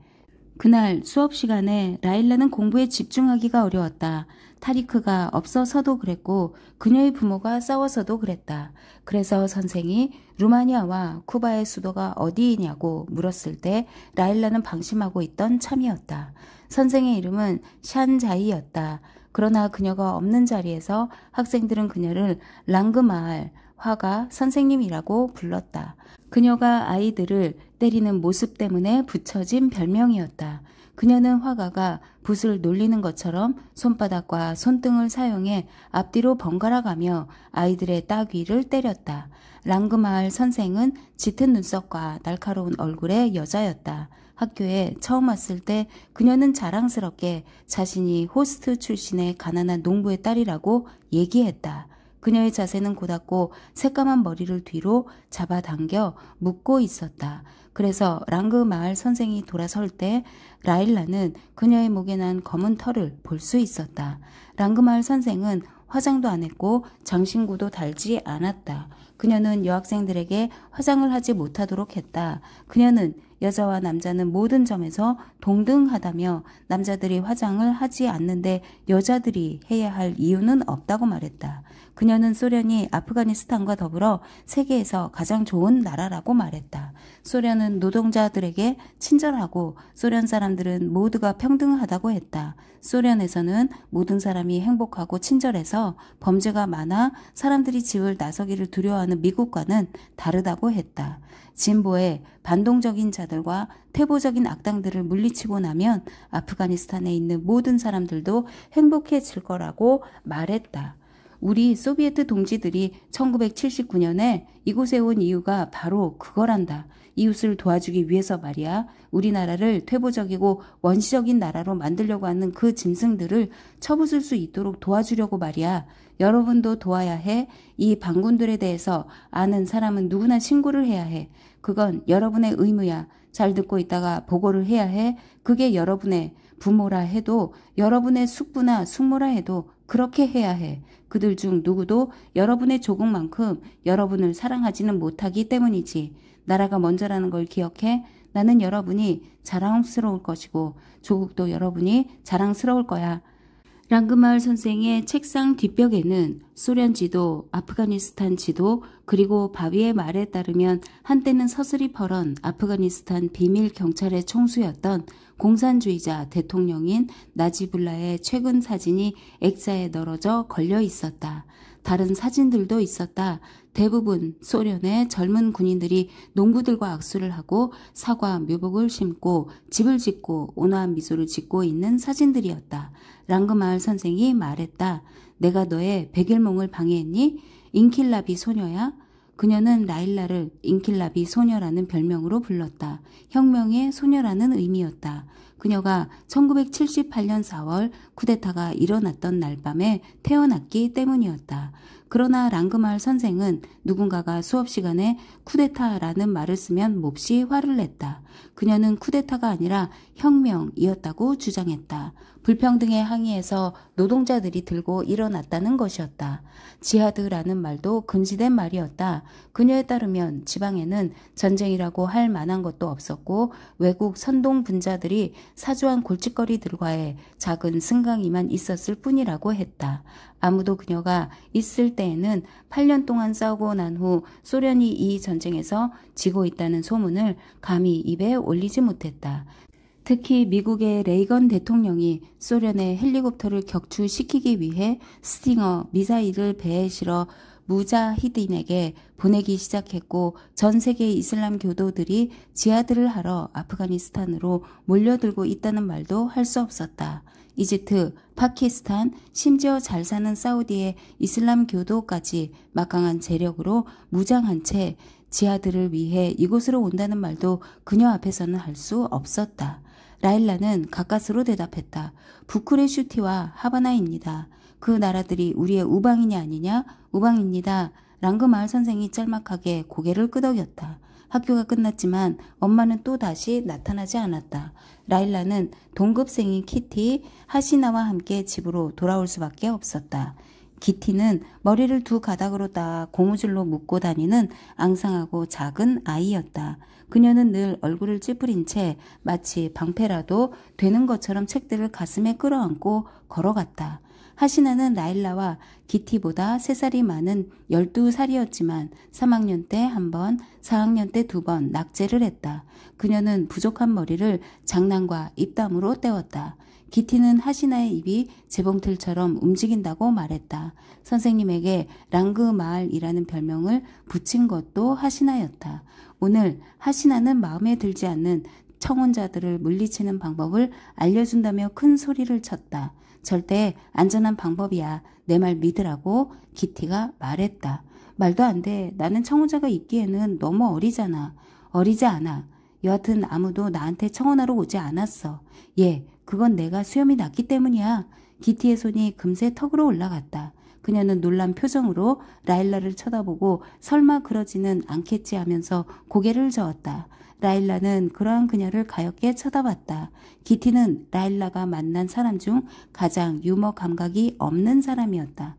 그날 수업 시간에 라일라는 공부에 집중하기가 어려웠다. 타리크가 없어서도 그랬고 그녀의 부모가 싸워서도 그랬다. 그래서 선생이 루마니아와 쿠바의 수도가 어디이냐고 물었을 때 라일라는 방심하고 있던 참이었다. 선생의 이름은 샨자이였다. 그러나 그녀가 없는 자리에서 학생들은 그녀를 랑그마을 화가 선생님이라고 불렀다. 그녀가 아이들을 때리는 모습 때문에 붙여진 별명이었다. 그녀는 화가가 붓을 놀리는 것처럼 손바닥과 손등을 사용해 앞뒤로 번갈아 가며 아이들의 따귀를 때렸다. 랑그마을 선생은 짙은 눈썹과 날카로운 얼굴의 여자였다. 학교에 처음 왔을 때 그녀는 자랑스럽게 자신이 호스트 출신의 가난한 농부의 딸이라고 얘기했다. 그녀의 자세는 고닫고 새까만 머리를 뒤로 잡아당겨 묶고 있었다. 그래서 랑그 마을 선생이 돌아설 때 라일라는 그녀의 목에 난 검은 털을 볼 수 있었다. 랑그 마을 선생은 화장도 안 했고 장신구도 달지 않았다. 그녀는 여학생들에게 화장을 하지 못하도록 했다. 그녀는 여자와 남자는 모든 점에서 동등하다며 남자들이 화장을 하지 않는데 여자들이 해야 할 이유는 없다고 말했다. 그녀는 소련이 아프가니스탄과 더불어 세계에서 가장 좋은 나라라고 말했다. 소련은 노동자들에게 친절하고 소련 사람들은 모두가 평등하다고 했다. 소련에서는 모든 사람이 행복하고 친절해서 범죄가 많아 사람들이 집을 나서기를 두려워하는 미국과는 다르다고 했다. 진보의 반동적인 자들과 퇴보적인 악당들을 물리치고 나면 아프가니스탄에 있는 모든 사람들도 행복해질 거라고 말했다. 우리 소비에트 동지들이 1979년에 이곳에 온 이유가 바로 그거란다. 이웃을 도와주기 위해서 말이야. 우리나라를 퇴보적이고 원시적인 나라로 만들려고 하는 그 짐승들을 쳐부술 수 있도록 도와주려고 말이야. 여러분도 도와야 해. 이 반군들에 대해서 아는 사람은 누구나 신고를 해야 해. 그건 여러분의 의무야. 잘 듣고 있다가 보고를 해야 해. 그게 여러분의 부모라 해도 여러분의 숙부나 숙모라 해도 그렇게 해야 해. 그들 중 누구도 여러분의 조국만큼 여러분을 사랑하지는 못하기 때문이지. 나라가 먼저라는 걸 기억해. 나는 여러분이 자랑스러울 것이고 조국도 여러분이 자랑스러울 거야. 랑그마을 선생의 책상 뒷벽에는 소련 지도, 아프가니스탄 지도, 그리고 바비의 말에 따르면 한때는 서슬이 퍼런 아프가니스탄 비밀 경찰의 총수였던 공산주의자 대통령인 나지불라의 최근 사진이 액자에 널어져 걸려 있었다. 다른 사진들도 있었다. 대부분 소련의 젊은 군인들이 농부들과 악수를 하고 사과 묘목을 심고 집을 짓고 온화한 미소를 짓고 있는 사진들이었다. 랑그마을 선생이 말했다. 내가 너의 백일몽을 방해했니? 인킬라비 소녀야? 그녀는 라일라를 인킬라비 소녀라는 별명으로 불렀다. 혁명의 소녀라는 의미였다. 그녀가 1978년 4월 쿠데타가 일어났던 날 밤에 태어났기 때문이었다. 그러나 랑그마을 선생은 누군가가 수업 시간에 쿠데타라는 말을 쓰면 몹시 화를 냈다. 그녀는 쿠데타가 아니라 혁명이었다고 주장했다. 불평등에 항의해서 노동자들이 들고 일어났다는 것이었다. 지하드라는 말도 금지된 말이었다. 그녀에 따르면 지방에는 전쟁이라고 할 만한 것도 없었고 외국 선동 분자들이 사주한 골칫거리들과의 작은 승강이만 있었을 뿐이라고 했다. 아무도 그녀가 있을 때에는 8년 동안 싸우고 난 후 소련이 이 전쟁에서 지고 있다는 소문을 감히 입에 올리지 못했다. 특히 미국의 레이건 대통령이 소련의 헬리콥터를 격추시키기 위해 스팅어 미사일을 배에 실어 무자히딘에게 보내기 시작했고 전 세계 이슬람 교도들이 지하드를 하러 아프가니스탄으로 몰려들고 있다는 말도 할 수 없었다. 이집트, 파키스탄, 심지어 잘 사는 사우디의 이슬람 교도까지 막강한 재력으로 무장한 채 지하드를 위해 이곳으로 온다는 말도 그녀 앞에서는 할 수 없었다. 라일라는 가까스로 대답했다. 부쿠레슈티와 하바나입니다. 그 나라들이 우리의 우방이냐 아니냐? 우방입니다. 랑그마을 선생이 짤막하게 고개를 끄덕였다. 학교가 끝났지만 엄마는 또 다시 나타나지 않았다. 라일라는 동급생인 키티, 하시나와 함께 집으로 돌아올 수밖에 없었다. 기티는 머리를 두 가닥으로 딱 고무줄로 묶고 다니는 앙상하고 작은 아이였다. 그녀는 늘 얼굴을 찌푸린 채 마치 방패라도 되는 것처럼 책들을 가슴에 끌어안고 걸어갔다. 하시나는 라일라와 기티보다 3살이 많은 12살이었지만 3학년 때 1번, 4학년 때 2번 낙제를 했다. 그녀는 부족한 머리를 장난과 입담으로 때웠다. 기티는 하시나의 입이 재봉틀처럼 움직인다고 말했다. 선생님에게 랑그마을이라는 별명을 붙인 것도 하시나였다. 오늘 하시나는 마음에 들지 않는 청혼자들을 물리치는 방법을 알려준다며 큰 소리를 쳤다. 절대 안전한 방법이야. 내 말 믿으라고 기티가 말했다. 말도 안 돼. 나는 청혼자가 있기에는 너무 어리잖아. 어리지 않아. 여하튼 아무도 나한테 청혼하러 오지 않았어. 그건 내가 수염이 났기 때문이야. 기티의 손이 금세 턱으로 올라갔다. 그녀는 놀란 표정으로 라일라를 쳐다보고 설마 그러지는 않겠지 하면서 고개를 저었다. 라일라는 그러한 그녀를 가엾게 쳐다봤다. 기티는 라일라가 만난 사람 중 가장 유머 감각이 없는 사람이었다.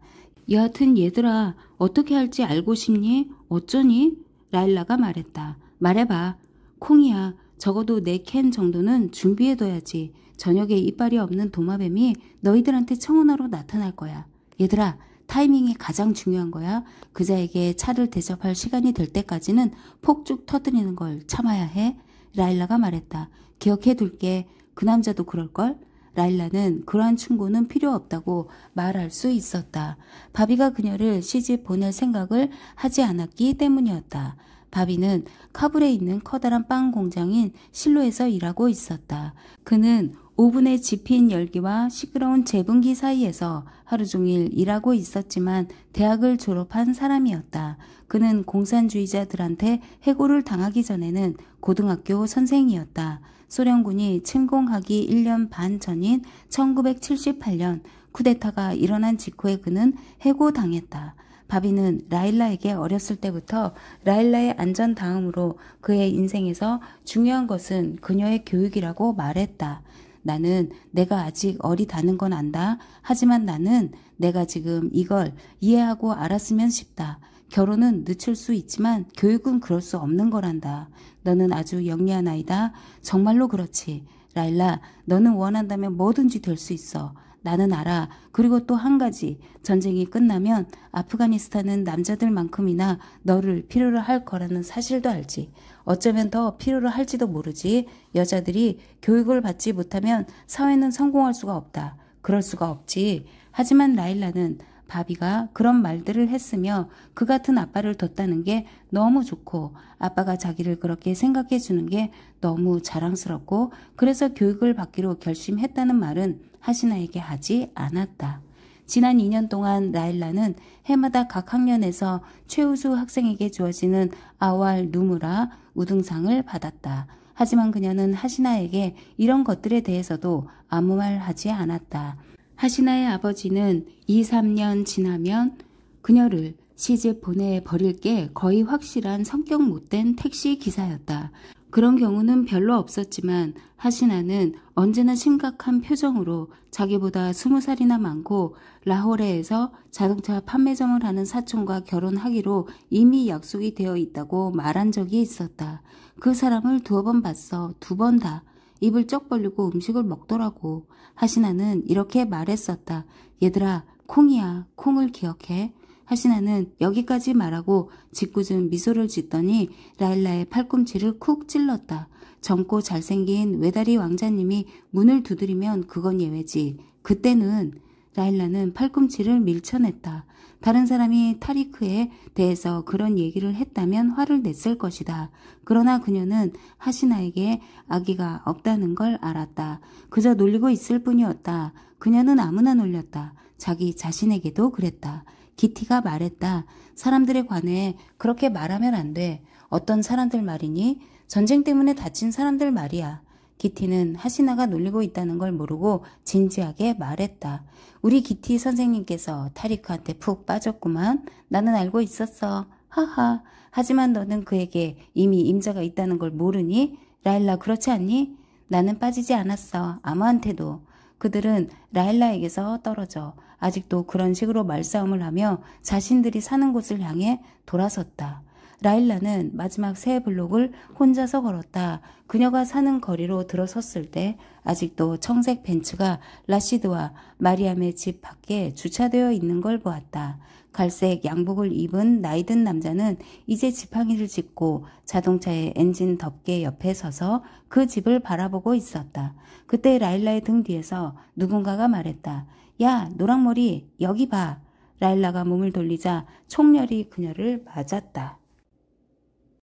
여하튼 얘들아, 어떻게 할지 알고 싶니? 어쩌니? 라일라가 말했다. 말해봐. 콩이야. 적어도 4캔 정도는 준비해둬야지. 저녁에 이빨이 없는 도마뱀이 너희들한테 청혼하러 나타날 거야. 얘들아, 타이밍이 가장 중요한 거야. 그자에게 차를 대접할 시간이 될 때까지는 폭죽 터뜨리는 걸 참아야 해. 라일라가 말했다. 기억해둘게. 그 남자도 그럴걸? 라일라는 그러한 충고는 필요 없다고 말할 수 있었다. 바비가 그녀를 시집 보낼 생각을 하지 않았기 때문이었다. 바비는 카불에 있는 커다란 빵 공장인 실로에서 일하고 있었다. 그는 오븐에 지핀 열기와 시끄러운 제분기 사이에서 하루 종일 일하고 있었지만 대학을 졸업한 사람이었다. 그는 공산주의자들한테 해고를 당하기 전에는 고등학교 선생이었다. 소련군이 침공하기 1년 반 전인 1978년 쿠데타가 일어난 직후에 그는 해고당했다. 바비는 라일라에게 어렸을 때부터 라일라의 안전 다음으로 그의 인생에서 중요한 것은 그녀의 교육이라고 말했다. 나는 내가 아직 어리다는 건 안다. 하지만 나는 내가 지금 이걸 이해하고 알았으면 싶다. 결혼은 늦출 수 있지만 교육은 그럴 수 없는 거란다. 너는 아주 영리한 아이다. 정말로 그렇지. 라일라, 너는 원한다면 뭐든지 될 수 있어. 나는 알아. 그리고 또 한 가지. 전쟁이 끝나면 아프가니스탄은 남자들만큼이나 너를 필요로 할 거라는 사실도 알지. 어쩌면 더 필요로 할지도 모르지. 여자들이 교육을 받지 못하면 사회는 성공할 수가 없다. 그럴 수가 없지. 하지만 라일라는 바비가 그런 말들을 했으며 그 같은 아빠를 뒀다는 게 너무 좋고 아빠가 자기를 그렇게 생각해 주는 게 너무 자랑스럽고 그래서 교육을 받기로 결심했다는 말은 하시나에게 하지 않았다. 지난 2년 동안 라일라는 해마다 각 학년에서 최우수 학생에게 주어지는 아왈 누무라 우등상을 받았다. 하지만 그녀는 하시나에게 이런 것들에 대해서도 아무 말 하지 않았다. 하시나의 아버지는 2, 3년 지나면 그녀를 시집 보내버릴 게 거의 확실한 성격 못된 택시 기사였다. 그런 경우는 별로 없었지만 하시나는 언제나 심각한 표정으로 자기보다 20살이나 많고 라호레에서 자동차 판매점을 하는 사촌과 결혼하기로 이미 약속이 되어 있다고 말한 적이 있었다. 그 사람을 2번 봤어. 2번 다. 입을 쩍 벌리고 음식을 먹더라고. 하시나는 이렇게 말했었다. 얘들아, 콩이야. 콩을 기억해. 하시나는 여기까지 말하고 짓궂은 미소를 짓더니 라일라의 팔꿈치를 쿡 찔렀다. 젊고 잘생긴 외다리 왕자님이 문을 두드리면 그건 예외지. 그때는 라일라는 팔꿈치를 밀쳐냈다. 다른 사람이 타리크에 대해서 그런 얘기를 했다면 화를 냈을 것이다. 그러나 그녀는 하시나에게 아기가 없다는 걸 알았다. 그저 놀리고 있을 뿐이었다. 그녀는 아무나 놀렸다. 자기 자신에게도 그랬다. 기티가 말했다. 사람들에 관해 그렇게 말하면 안 돼. 어떤 사람들 말이니? 전쟁 때문에 다친 사람들 말이야. 기티는 하시나가 놀리고 있다는 걸 모르고 진지하게 말했다. 우리 기티 선생님께서 타리크한테 푹 빠졌구만. 나는 알고 있었어. 하하. 하지만 너는 그에게 이미 임자가 있다는 걸 모르니? 라일라 그렇지 않니? 나는 빠지지 않았어. 아무한테도. 그들은 라일라에게서 떨어져 아직도 그런 식으로 말싸움을 하며 자신들이 사는 곳을 향해 돌아섰다. 라일라는 마지막 세 블록을 혼자서 걸었다. 그녀가 사는 거리로 들어섰을 때 아직도 청색 벤츠가 라시드와 마리암의 집 밖에 주차되어 있는 걸 보았다. 갈색 양복을 입은 나이든 남자는 이제 지팡이를 짚고 자동차의 엔진 덮개 옆에 서서 그 집을 바라보고 있었다. 그때 라일라의 등 뒤에서 누군가가 말했다. 야, 노랑머리, 여기 봐. 라일라가 몸을 돌리자 총열이 그녀를 맞았다.